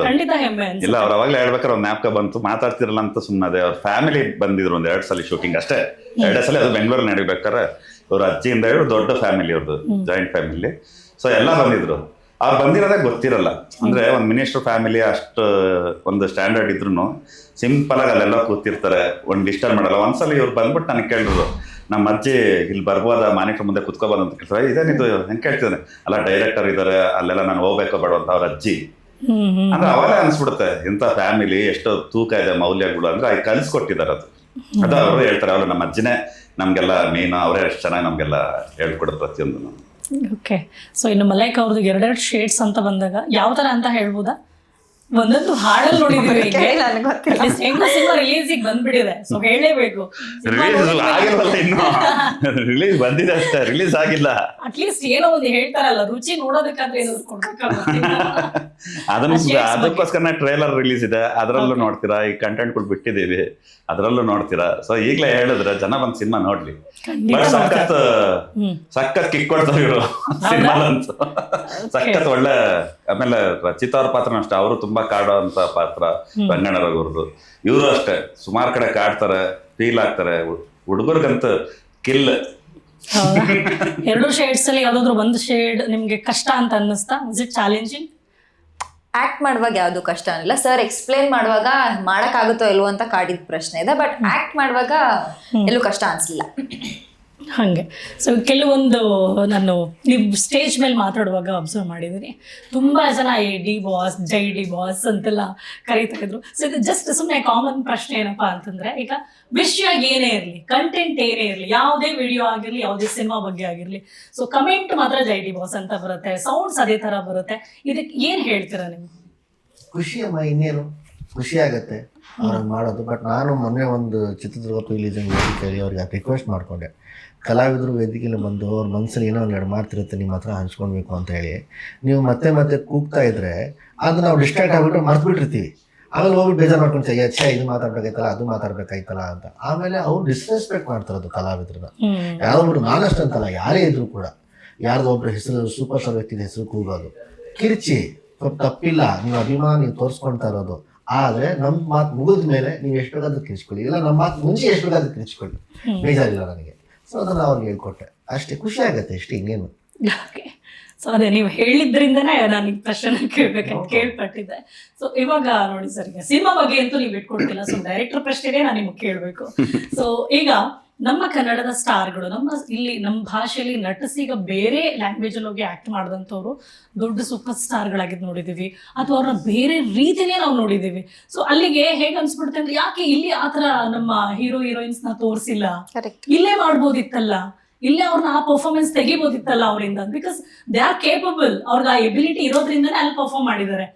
ಖಂಡಿತ ಹೆಮ್ಮೆ ಅನ್ಸುತ್ತೆ. ಇಲ್ಲ, ಅವ್ರು ಅವಾಗಲೇ ಹೇಳ್ಬೇಕಾದ್ರೆ ಒಂದು ಜ್ಞಾಪಕ ಬಂತು, ಮಾತಾಡ್ತಿರಲ್ಲ ಅಂತ ಸುಮ್ಮನೆ. ಅವ್ರ ಫ್ಯಾಮಿಲಿ ಬಂದಿದ್ರು ಒಂದು 2 ಸಲ ಶೂಟಿಂಗ್ ಅಷ್ಟೇ, 2 ಸಲ. ಅದು ಬೆಂಗಳೂರಲ್ಲಿ ನಡಿಬೇಕಾರೆ ಅವ್ರ ಅಜ್ಜಿಯಿಂದ ಹೇಳಿ ದೊಡ್ಡ ಫ್ಯಾಮಿಲಿ ಅವ್ರದ್ದು, ಜಾಯಿಂಟ್ ಫ್ಯಾಮಿಲಿ. ಸೊ ಎಲ್ಲ ಬಂದಿದ್ರು. ಅವ್ರು ಬಂದಿರೋದೇ ಗೊತ್ತಿರಲ್ಲ, ಅಂದ್ರೆ ಒಂದು ಮಿನಿಸ್ಟರ್ ಫ್ಯಾಮಿಲಿ ಅಷ್ಟು ಒಂದು ಸ್ಟ್ಯಾಂಡರ್ಡ್ ಇದ್ರು ಸಿಂಪಲ್ ಆಗಿ ಅಲ್ಲೆಲ್ಲ ಕೂತಿರ್ತಾರೆ, ಒಂದು ಡಿಸ್ಟರ್ಬ್ ಮಾಡಲ್ಲ. ಒಂದ್ಸಲ ಇವ್ರು ಬಂದ್ಬಿಟ್ಟು ನನಗೆ ಕೇಳಿದ್ರು, ನಮ್ಮ ಅಜ್ಜಿ ಇಲ್ಲಿ ಬರ್ಬೋದ, ಮಾನಿಟರ್ ಮುಂದೆ ಕುತ್ಕೋಬೋದು ಅಂತ ಕೇಳ್ತಾರೆ. ಇದೇನಿದು ಹೆಂಗೆ ಕೇಳ್ತಿದ್ದಾನೆ? ಅಲ್ಲ ಡೈರೆಕ್ಟರ್ ಇದ್ದಾರೆ, ಅಲ್ಲೆಲ್ಲ ನಾನು ಹೋಗ್ಬೇಕೋ ಬೇಡ ಅಂತ ಅವ್ರ ಅಜ್ಜಿ. ಅಂದ್ರೆ ಅವಾಗ ಅನ್ಸ್ಬಿಡುತ್ತೆ ಇಂಥ ಫ್ಯಾಮಿಲಿ ಎಷ್ಟು ತೂಕ ಇದೆ, ಮೌಲ್ಯಗಳು ಅಂದ್ರೆ ಅದು ಕಲಿಸ್ಕೊಟ್ಟಿದ್ದಾರೆ. ಅದು ಅವರು ಹೇಳ್ತಾರೆ, ಅವ್ರು ನಮ್ಮ ಅಜ್ಜಿನೇ ನಮ್ಗೆಲ್ಲ ಮೇನ್, ಅವರೇ ಅಷ್ಟು ಚೆನ್ನಾಗಿ ನಮ್ಗೆಲ್ಲ ಹೇಳ್ಕೊಡೋದು ಪ್ರತಿಯೊಂದು. ಓಕೆ. ಸೊ ಇನ್ನು ಮಲೈಕ್ ಅವ್ರದ್ದು 2 ಶೇಡ್ಸ್ ಅಂತ ಬಂದಾಗ ಯಾವ ತರ ಅಂತ ಹೇಳ್ಬೋದಾ? ಒಂದೊಂದು ಹಾಡಲ್ಲಿ ನೋಡಿದೀವಿ, ಹೆಂಗೋ ಸಿನಿಮಾ ರಿಲೀಸಿಗೆ ಬಂದ್ಬಿಟ್ಟಿದೆ, ಸೊ ಹೇಳಲೇಬೇಕು. ರಿಲೀಸ್ ಆಗಿಲ್ವಲ್ಲ, ಇನ್ನು ರಿಲೀಸ್ ಬಂದಿದೆ ಅಷ್ಟೇ, ರಿಲೀಸ್ ಆಗಿಲ್ಲ. ಅಟ್ಲೀಸ್ಟ್ ಏನೋ ಒಂದು ಹೇಳ್ತಾರಲ್ಲ, ರುಚಿ ನೋಡೋದಕ್ಕಾದ್ರೆ ಏನಾದ್ರು ಅದಕ್ಕೋಸ್ಕರ ಟ್ರೇಲರ್ ರಿಲೀಸ್ ಇದೆ, ಅದರಲ್ಲೂ ನೋಡ್ತೀರಾ. ಈ ಕಂಟೆಂಟ್ಗಳು ಬಿಟ್ಟಿದ್ದೀವಿ, ಅದರಲ್ಲೂ ನೋಡ್ತೀರಾ. ಸೊ ಈಗಲೇ ಹೇಳಿದ್ರೆ ಜನ ಬಂದು ಸಿನಿಮಾ ನೋಡ್ಲಿ. ಸಖತ್ ಕಿಕ್ ಕೊಡ್ತಾರೆ ಇವರು ಸಿನಿಮಾಲಂತೂ, ಸಖತ್ ಒಳ್ಳೆ. ಆಮೇಲೆ ರಚಿತಾ ಅವ್ರ ಪಾತ್ರನೂ ಅಷ್ಟೇ, ಅವರು ತುಂಬಾ ಕಾಡೋ ಅಂತ ಪಾತ್ರ. ರಂಗಣ್ಣರವ್ರದ್ದು ಇವರು ಅಷ್ಟೇ ಸುಮಾರು ಕಡೆ ಕಾಡ್ತಾರೆ, ಫೀಲ್ ಆಗ್ತಾರೆ. ಹುಡುಗರಿಗಂತೂ ಕಿಲ್. 2 ಶೇಡ್ಸ್ ಅಲ್ಲಿ ಯಾವ್ದಾದ್ರು ಒಂದು ಶೇಡ್ ನಿಮ್ಗೆ ಕಷ್ಟ ಅಂತ ಅನ್ನಿಸ್ತಾ? Is it challenging? ಆಕ್ಟ್ ಮಾಡುವಾಗ ಯಾವ್ದು ಕಷ್ಟ ಅನ್ನಿಲ್ಲ ಸರ್, ಎಕ್ಸ್ಪ್ಲೇನ್ ಮಾಡುವಾಗ ಮಾಡಕ್ಕಾಗುತ್ತೋ ಇಲ್ವೋ ಅಂತ ಕಾಡಿದ ಪ್ರಶ್ನೆ ಇದೆ, ಬಟ್ ಆಕ್ಟ್ ಮಾಡುವಾಗ ಎಲ್ಲೂ ಕಷ್ಟ ಅನ್ಸಲಿಲ್ಲ. ಹಾಗೆ. ಸೊ ಕೆಲವೊಂದು ನಾನು ನೀವು ಸ್ಟೇಜ್ ಮೇಲೆ ಮಾತಾಡುವಾಗ ಅಬ್ಸರ್ವ್ ಮಾಡಿದ್ದೀನಿ, ತುಂಬ ಜನ ಡಿ ಬಾಸ್, ಜೈ ಡಿ ಬಾಸ್ ಅಂತೆಲ್ಲ ಕರೀತಾ ಇದ್ರು. ಸೊ ಇದು ಜಸ್ಟ್ ಸುಮ್ಮನೆ ಕಾಮನ್ ಪ್ರಶ್ನೆ ಏನಪ್ಪ ಅಂತಂದರೆ, ಈಗ ವಿಷಯ ಏನೇ ಇರಲಿ, ಕಂಟೆಂಟ್ ಏನೇ ಇರಲಿ, ಯಾವುದೇ ವಿಡಿಯೋ ಆಗಿರಲಿ, ಯಾವುದೇ ಸಿನಿಮಾ ಬಗ್ಗೆ ಆಗಿರಲಿ, ಸೊ ಕಮೆಂಟ್ ಮಾತ್ರ ಜೈ ಡಿ ಬಾಸ್ ಅಂತ ಬರುತ್ತೆ, ಸೌಂಡ್ಸ್ ಅದೇ ಥರ ಬರುತ್ತೆ. ಇದಕ್ಕೆ ಏನು ಹೇಳ್ತೀರಾ ನೀವು? ಖುಷಿ ಅಮ್ಮ, ಇನ್ನೇನು ಖುಷಿ ಆಗುತ್ತೆ ಅವ್ರನ್ನ ಮಾಡೋದು. ಬಟ್ ನಾನು ಮೊನ್ನೆ ಒಂದು ಚಿತ್ರದುರ್ಗ ರಿಲೀಜನ್ ವೇದಿಕೆಯಲ್ಲಿ ಅವ್ರಿಗೆ ರಿಕ್ವೆಸ್ಟ್ ಮಾಡಿಕೊಂಡೆ, ಕಲಾವಿದರು ವೇದಿಕೆಯಲ್ಲಿ ಬಂದು ಅವ್ರ ಮನಸ್ಸಲ್ಲಿ ಏನೋ 2 ಮಾತಿರುತ್ತೆ ನಿಮ್ಮ ಹತ್ರ ಹಂಚ್ಕೊಳ್ಬೇಕು ಅಂತ ಹೇಳಿ. ನೀವು ಮತ್ತೆ ಮತ್ತೆ ಕೂಗ್ತಾ ಇದ್ರೆ ಅದು ನಾವು ಡಿಸ್ಟ್ರಾಕ್ಟ್ ಆಗಿಬಿಟ್ಟು ಮರ್ತ್ಬಿಟ್ಟಿರ್ತೀವಿ. ಆಮೇಲೆ ಹೋಗ್ಬಿಟ್ಟು ಬೇಜಾರು ಮಾಡ್ಕೊಂಡು ಇದು ಮಾತಾಡ್ಬೇಕಾಯ್ತಲ್ಲ ಅದು ಮಾತಾಡ್ಬೇಕಾಯ್ತಲ್ಲ ಅಂತ. ಆಮೇಲೆ ಅವ್ರು ಡಿಸ್ರೆಸ್ಪೆಕ್ಟ್ ಮಾಡ್ತಾರದು ಕಲಾವಿದ್ರನ್ನ. ಯಾರೊಬ್ರು ನಾನಷ್ಟು ಅಂತಲ್ಲ, ಯಾರೇ ಇದ್ರು ಕೂಡ ಯಾರ್ದೋ ಒಬ್ರು ಹೆಸರು ಸೂಪರ್ ಸ್ಟಾರ್ ವ್ಯಕ್ತಿದ ಹೆಸರು ಕೂಗೋದು ಕಿರ್ಚಿ ಸ್ವಲ್ಪ ತಪ್ಪಿಲ್ಲ, ನೀವು ಅಭಿಮಾನ ನೀವು ತೋರಿಸ್ಕೊಳ್ತಾ ಇರೋದು. ಆದರೆ ನಮ್ಮ ಮಾತು ಮುಗಿದ ಮೇಲೆ ನೀವು ಎಷ್ಟು ಬೇಕಾದ್ರೂ ಕಿರ್ಚ್ಕೊಳ್ಳಿ, ಇಲ್ಲ ನಮ್ಮ ಮಾತು ಮುಂಚೆ ಎಷ್ಟು ಬೇಕಾದ್ರೂ ಕಿರ್ಚ್ಕೊಳ್ಳಿ, ಬೇಜಾರಿಲ್ಲ ನನಗೆ. ಸೊ ಅದನ್ನು ಅವ್ರಿಗೆ ಹೇಳ್ಕೊಟ್ಟೆ ಅಷ್ಟೇ, ಖುಷಿ ಆಗತ್ತೆ ಅಷ್ಟೇ, ಇನ್ನೇನು. ಸೊ ಅದೇ ನೀವು ಹೇಳಿದ್ರಿಂದನೇ ನಾನು ಈ ಪ್ರಶ್ನೆ ಕೇಳ್ಬೇಕಂತ ಕೇಳ್ಪಟ್ಟಿದ್ದೆ. ಸೊ ಇವಾಗ ನೋಡಿ ಸರ್, ಈಗ ಸಿನಿಮಾ ಬಗ್ಗೆ ಅಂತೂ ನೀವು ಇಟ್ಕೊಡ್ತಿಲ್ಲ, ಸೊ ಡೈರೆಕ್ಟರ್ ಪ್ರಶ್ನೆನೇ ನಾನು ನಿಮ್ಗೆ ಕೇಳಬೇಕು. ಸೊ ಈಗ ನಮ್ಮ ಕನ್ನಡದ ಸ್ಟಾರ್ಗಳು ನಮ್ಮ ಭಾಷೆಯಲ್ಲಿ ನಟಿಸಿ ಈಗ ಬೇರೆ ಲ್ಯಾಂಗ್ವೇಜಲ್ಲಿ ಹೋಗಿ ಆ್ಯಕ್ಟ್ ಮಾಡಿದಂಥವ್ರು ದೊಡ್ಡ ಸೂಪರ್ ಸ್ಟಾರ್ಗಳಾಗಿದ್ದು ನೋಡಿದ್ದೀವಿ, ಅಥವಾ ಅವ್ರನ್ನ ಬೇರೆ ರೀತಿಯೇ ನಾವು ನೋಡಿದ್ದೀವಿ. ಸೊ ಅಲ್ಲಿಗೆ ಹೇಗೆ ಅನ್ಸ್ಬಿಡುತ್ತೆ ಅಂದ್ರೆ, ಯಾಕೆ ಇಲ್ಲಿ ಆ ಥರ ನಮ್ಮ ಹೀರೋಯಿನ್ಸ್ನ ತೋರಿಸಿಲ್ಲ, ಇಲ್ಲೇ ಮಾಡ್ಬೋದಿತ್ತಲ್ಲ, ಇಲ್ಲೇ ಅವ್ರನ್ನ ಆ ಪರ್ಫಾರ್ಮೆನ್ಸ್ ತೆಗಿಬೋದಿತ್ತಲ್ಲ ಅವರಿಂದ, ಬಿಕಾಸ್ ದೇ ಆರ್ ಕೇಪಬಲ್, ಅವ್ರಿಗೆ ಆ ಎಬಿಲಿಟಿ ಇರೋದ್ರಿಂದನೇ ಅಲ್ಲಿ ಪರ್ಫಾರ್ಮ್ ಮಾಡಿದ್ದಾರೆ.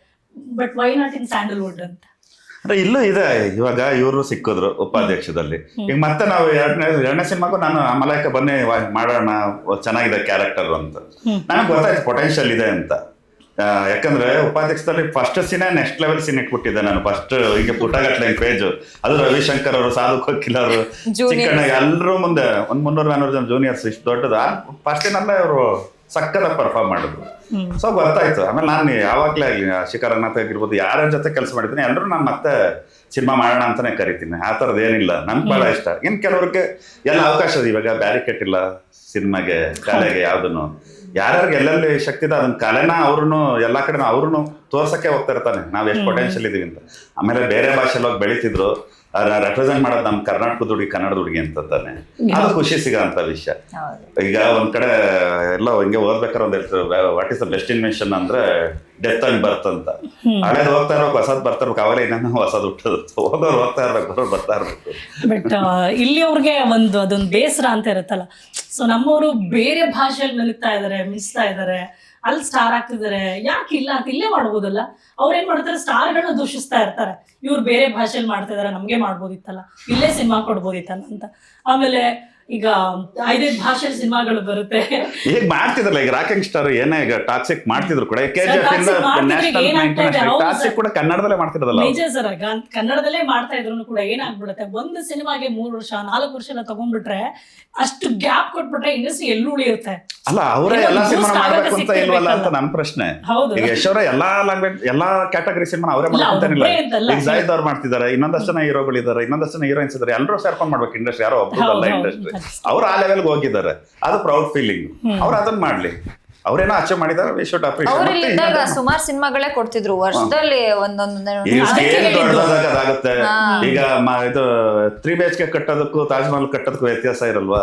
But why not in Sandalwood ಅಂತ? ಅಂದ್ರೆ ಇಲ್ಲೂ ಇದೆ. ಇವಾಗ ಇವರು ಸಿಕ್ಕಿದ್ರು ಉಪಾಧ್ಯಕ್ಷದಲ್ಲಿ. ಈಗ ಮತ್ತೆ ನಾವು ಎರಡನೇ ಸಿನಿಮಾಗೂ ನಾನು ಮಲೈಕ ಬನ್ನಿ ಮಾಡೋಣ, ಚೆನ್ನಾಗಿದೆ ಕ್ಯಾರೆಕ್ಟರ್ ಅಂತ ನನಗೆ ಗೊತ್ತಾಯ್ತು ಪೊಟೆನ್ಷಿಯಲ್ ಇದೆ ಅಂತ. ಯಾಕಂದ್ರೆ ಉಪಾಧ್ಯಕ್ಷದಲ್ಲಿ ಫಸ್ಟ್ ಸೀನೇ ನೆಕ್ಸ್ಟ್ ಲೆವೆಲ್ ಸೀನ್ ಇಟ್ಬಿಟ್ಟಿದ್ದೆ ನಾನು. ಫಸ್ಟ್ ಈಗ ಪುಟಗಟ್ಲೆ ಪೇಜ್, ಅದು ರವಿಶಂಕರ್ ಅವರು, ಸಾಧು ಕೋಕಿಲ್ ಅವರು, ಚಿಕ್ಕಣ್ಣ, ಎಲ್ಲರೂ ಮುಂದೆ 300-400 ಜನ ಜೂನಿಯರ್ಸ್, ಇಷ್ಟು ದೊಡ್ಡದು ಫಸ್ಟ್ ಸೀನಲ್ಲೇ ಅವರು ಸಕ್ಕದ ಪರ್ಫಾರ್ಮ್ ಮಾಡಿದ್ರು. ಸೊ ಗೊತ್ತಾಯ್ತು. ಆಮೇಲೆ ನಾನು ಯಾವಾಗಲೇ ಆಗಲಿ ಶಿಖರನಾಥ್ ಆಗಿರ್ಬೋದು, ಯಾರ ಜೊತೆ ಕೆಲಸ ಮಾಡಿದ್ದೀನಿ ಎಲ್ಲರೂ ನಾನು ಮತ್ತೆ ಸಿನಿಮಾ ಮಾಡೋಣ ಅಂತಾನೆ ಕರಿತೀನಿ. ಆ ಥರದ್ದು ಏನಿಲ್ಲ, ನನ್ಗೆ ಭಾಳ ಇಷ್ಟ. ಇನ್ನು ಕೆಲವ್ರಿಗೆ ಎಲ್ಲ ಅವಕಾಶ ಇದೆ. ಇವಾಗ ಬ್ಯಾರಿಕೇಟ್ ಇಲ್ಲ ಸಿನಿಮಾಗೆ, ಕಲೆಗೆ, ಯಾವುದನ್ನು ಯಾರ್ಯಾರಿಗೆ ಎಲ್ಲೆಲ್ಲಿ ಶಕ್ತಿ ಇದೆ ಅದನ್ನ ಕಲೆನ ಅವ್ರೂ ಎಲ್ಲ ಕಡೆ ಅವ್ರೂ ತೋರ್ಸಕ್ಕೆ ಹೋಗ್ತಾ ಇರ್ತಾನೆ, ನಾವು ಎಷ್ಟು ಪೊಟೆನ್ಷಿಯಲ್ ಇದೀವಿ ಅಂತ. ಆಮೇಲೆ ಬೇರೆ ಭಾಷೆಯಲ್ಲಿ ಹೋಗಿ ಬೆಳೀತಿದ್ರು, ರೆಪ್ರೆಸೆಂಟ್ ಮಾಡೋದು ನಮ್ಮ ಕರ್ನಾಟಕದ ಹುಡುಗಿ ಕನ್ನಡದ ಹುಡುಗಿ ಅಂತ ತಾನೆ, ಅದು ಖುಷಿ ಸಿಗೋಂಥ ವಿಷಯ. ಈಗ ಒಂದ್ ಕಡೆ ಎಲ್ಲ ಹಿಂಗೆ ಓದ್ಬೇಕಾದ್ರೆ ಒಂದ್ ಹೇಳ್ತಾರೆ, what is the best invention ಅಂದ್ರೆ ಡೆತ್ ಅಂಡ್ ಬರ್ತ್ ಅಂತ. ಹಳೇದು ಹೋಗ್ತಾ ಇರ್ಬೇಕು, ಹೊಸದ್ ಬರ್ತಾ ಇರ್ಬೇಕು, ಅವಾಗಲೇ ಇನ್ನೂ ಹೊಸದು ಹುಟ್ಟೋದು. ಹೋಗೋರು ಹೋಗ್ತಾ ಇರ್ಬೇಕು, ಬರೋರು ಬರ್ತಾ ಇರ್ಬೇಕು. ಬಟ್ ಇಲ್ಲಿ ಅವ್ರಿಗೆ ಅದೊಂದು ಬೇಸರ ಅಂತ ಇರುತ್ತಲ್ಲ. ಸೊ ನಮ್ಮವರು ಬೇರೆ ಭಾಷೆಯಲ್ಲಿ ಮೆಲುಕ್ತಾ ಇದಾರೆ, ಮಿಸ್ತಾ ಇದಾರೆ, ಅಲ್ಲಿ ಸ್ಟಾರ್ ಆಗ್ತಿದ್ದಾರೆ, ಯಾಕೆ ಇಲ್ಲ ಅಂತ ಇಲ್ಲೇ ಮಾಡ್ಬೋದಲ್ಲ. ಅವ್ರೇನ್ ಮಾಡ್ತಾರೆ, ಸ್ಟಾರ್ಗಳನ್ನ ದೂಷಿಸ್ತಾ ಇರ್ತಾರೆ, ಇವ್ರು ಬೇರೆ ಭಾಷೆಯಲ್ಲಿ ಮಾಡ್ತಾ ಇದಾರೆ, ನಮ್ಗೆ ಮಾಡ್ಬೋದಿತ್ತಲ್ಲ, ಇಲ್ಲೇ ಸಿನಿಮಾ ಕೊಡ್ಬೋದಿತ್ತಲ್ಲ ಅಂತ. ಆಮೇಲೆ ಈಗ 5 ಭಾಷೆಯಲ್ಲಿ ಸಿನಿಮಾಗಳು ಬರುತ್ತೆ. ಈಗ ಮಾಡ್ತಿದ್ರಲ್ಲ, ಈಗ ರಾಕಿಂಗ್ ಸ್ಟಾರ್ ಏನೇ ಈಗ ಟಾಕ್ಸಿಕ್ ಮಾಡ್ತಿದ್ರು ಕೂಡ, ಟಾಕ್ಸಿಕ್ ಕೂಡ ಕನ್ನಡದಲ್ಲೇ ಮಾಡ್ತಿರೋದಲ್ಲ. ನಿಜ ಸರ್, ಕನ್ನಡದಲ್ಲೇ ಮಾಡ್ತಾ ಇದ್ರು ಕೂಡ ಏನಾಗ್ಬಿಡುತ್ತೆ, ಒಂದು ಸಿನಿಮಾಗೆ 3 ವರ್ಷ 4 ವರ್ಷ ಎಲ್ಲ ತಗೊಂಡ್ಬಿಟ್ರೆ, ಅಷ್ಟು ಗ್ಯಾಪ್ ಕೊಟ್ಬಿಟ್ರೆ ಇಂಡಸ್ಟ್ರಿ ಎಲ್ಲೂ ಉಳಿಯುತ್ತೆ. ಅಲ್ಲ, ಅವರೇ ಎಲ್ಲಾ ಸಿನಿಮಾ ಮಾಡ್ಬೇಕು ಅಂತ ಇಲ್ವಲ್ಲ ಅಂತ ನನ್ನ ಪ್ರಶ್ನೆ. ಈಗ ಯಶೋರ ಎಲ್ಲಾ ಲ್ಯಾಂಗ್ವೇಜ್ ಎಲ್ಲಾ ಕ್ಯಾಟಗರಿ ಸಿನಿಮಾ ಅವರೇ ಮಾಡ್ತಾನಿಲ್ಲ. ಈಗ ಜಾಯ್ದ್ ಅವ್ರು ಮಾಡ್ತಿದ್ದಾರೆ, ಇನ್ನೊಂದಷ್ಟು ಜನ ಹೀರೋಗಳಿದ್ದಾರೆ, ಇನ್ನೊಂದಷ್ಟು ಜನ ಹೀರೋಯಿನ್ಸ್ ಇದ್ದಾರೆ, ಎಲ್ಲರೂ ಸೇರ್ಕೊಂಡ್ ಮಾಡ್ಬೇಕು ಇಂಡಸ್ಟ್ರಿ, ಯಾರೋ ಒಬ್ಬರಲ್ಲ ಇಂಡಸ್ಟ್ರಿ. ಅವ್ರು ಆ ಲೆವೆಲ್ಗೆ ಹೋಗಿದ್ದಾರೆ, ಅದು ಪ್ರೌಡ್ ಫೀಲಿಂಗ್. ಅವ್ರು ಅದನ್ನ ಮಾಡ್ಲಿ, ಅವ್ರೇನೋ ಅಚೀವ್ ಮಾಡಿದ್ದಾರೆ, ವಿ ಶುಡ್ ಅಪ್ರಿಶಿಯೇಟ್. ಸುಮಾರು ಸಿನಿಮಾಗಳೇ ಕೊಡ್ತಿದ್ರು ವರ್ಷದಲ್ಲಿ ಒಂದೊಂದಾಗುತ್ತೆ. ಈಗ ಇದು 3 BHK ಕಟ್ಟೋದಕ್ಕೂ ತಾಜ್ ಮಹಲ್ ಕಟ್ಟೋದಕ್ಕೂ ವ್ಯತ್ಯಾಸ ಇರಲ್ವಾ?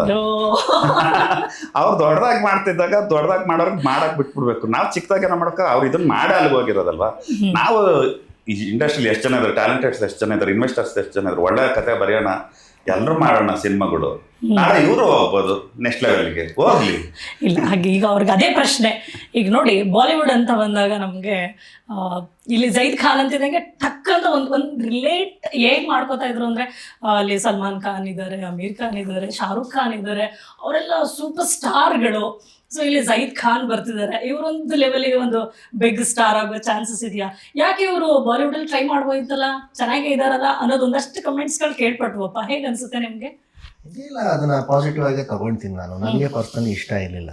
ಅವ್ರು ದೊಡ್ಡದಾಗಿ ಮಾಡ್ತಿದ್ದಾಗ ದೊಡ್ಡದಾಗಿ ಮಾಡೋರ್ಗೆ ಮಾಡಕ್ ಬಿಟ್ಬಿಡ್ಬೇಕು. ನಾವು ಚಿಕ್ಕದಾಗಿ ಮಾಡಕ ಅವ್ರು ಇದನ್ನ ಮಾಡೇ ಅಲ್ಲಿಗೆ ಹೋಗಿರೋದಲ್ವಾ. ನಾವು ಈ ಇಂಡಸ್ಟ್ರಿಯಲ್ಲಿ ಎಷ್ಟು ಜನ ಇದ್ದಾರೆ, ಟ್ಯಾಲೆಂಟೆಡ್ಸ್ ಎಷ್ಟು ಜನ ಇದ್ದಾರೆ, ಇನ್ವೆಸ್ಟರ್ಸ್ ಎಷ್ಟು ಜನ ಇದ್ದಾರೆ, ಒಳ್ಳೆ ಕತೆ ಬರೆಯೋಣ, ಎಲ್ಲರೂ ಮಾಡೋಣ ಸಿನಿಮಾಗಳು, ನಾಳೆ ಇವರು ಹೋಗ್ಬೋದು ನೆಕ್ಸ್ಟ್ ಲೆವೆಲ್ಗೆ, ಹೋಗ್ಲಿ. ಇಲ್ಲ, ಹಾಗೆ ಈಗ ಅವ್ರಿಗೆ ಅದೇ ಪ್ರಶ್ನೆ. ಈಗ ನೋಡಿ, ಬಾಲಿವುಡ್ ಅಂತ ಬಂದಾಗ ನಮಗೆ ಇಲ್ಲಿ ಜೈದ್ ಖಾನ್ ಅಂತಿದ್ದಂಗೆ ಟಕ್ ಅಂತ ಒಂದು ರಿಲೇಟ್ ಹೇಗೆ ಮಾಡ್ಕೋತಾ ಇದ್ರು ಅಂದರೆ, ಅಲ್ಲಿ ಸಲ್ಮಾನ್ ಖಾನ್ ಇದ್ದಾರೆ, ಅಮೀರ್ ಖಾನ್ ಇದ್ದಾರೆ, ಶಾರುಖ್ ಖಾನ್ ಇದ್ದಾರೆ, ಅವರೆಲ್ಲ ಸೂಪರ್ ಸ್ಟಾರ್ಗಳು. ಸೊ ಇಲ್ಲಿ ಜೈದ್ ಖಾನ್ ಬರ್ತಿದ್ದಾರೆ, ಇವರೊಂದು ಲೆವೆಲ್ಗೆ ಒಂದು ಬಿಗ್ ಸ್ಟಾರ್ ಆಗೋ ಚಾನ್ಸಸ್ ಇದೆಯಾ? ಯಾಕೆ ಇವರು ಬಾಲಿವುಡಲ್ಲಿ ಟ್ರೈ ಮಾಡ್ಬೋದಿತ್ತಲ್ಲ, ಚೆನ್ನಾಗೇ ಇದಾರಲ್ಲ ಅನ್ನೋದು ಒಂದಷ್ಟು ಕಮೆಂಟ್ಸ್ಗಳು ಕೇಳ್ಪಟ್ವಪ್ಪ. ಹೇಗೆ ಅನ್ಸುತ್ತೆ ನಿಮಗೆ? ಇಲ್ಲ, ಅದನ್ನ ಪಾಸಿಟಿವ್ ಆಗಿ ತಗೊಳ್ತೀನಿ ನಾನು. ನನಗೆ ಪರ್ಸನಲಿ ಇಷ್ಟ ಇರಲಿಲ್ಲ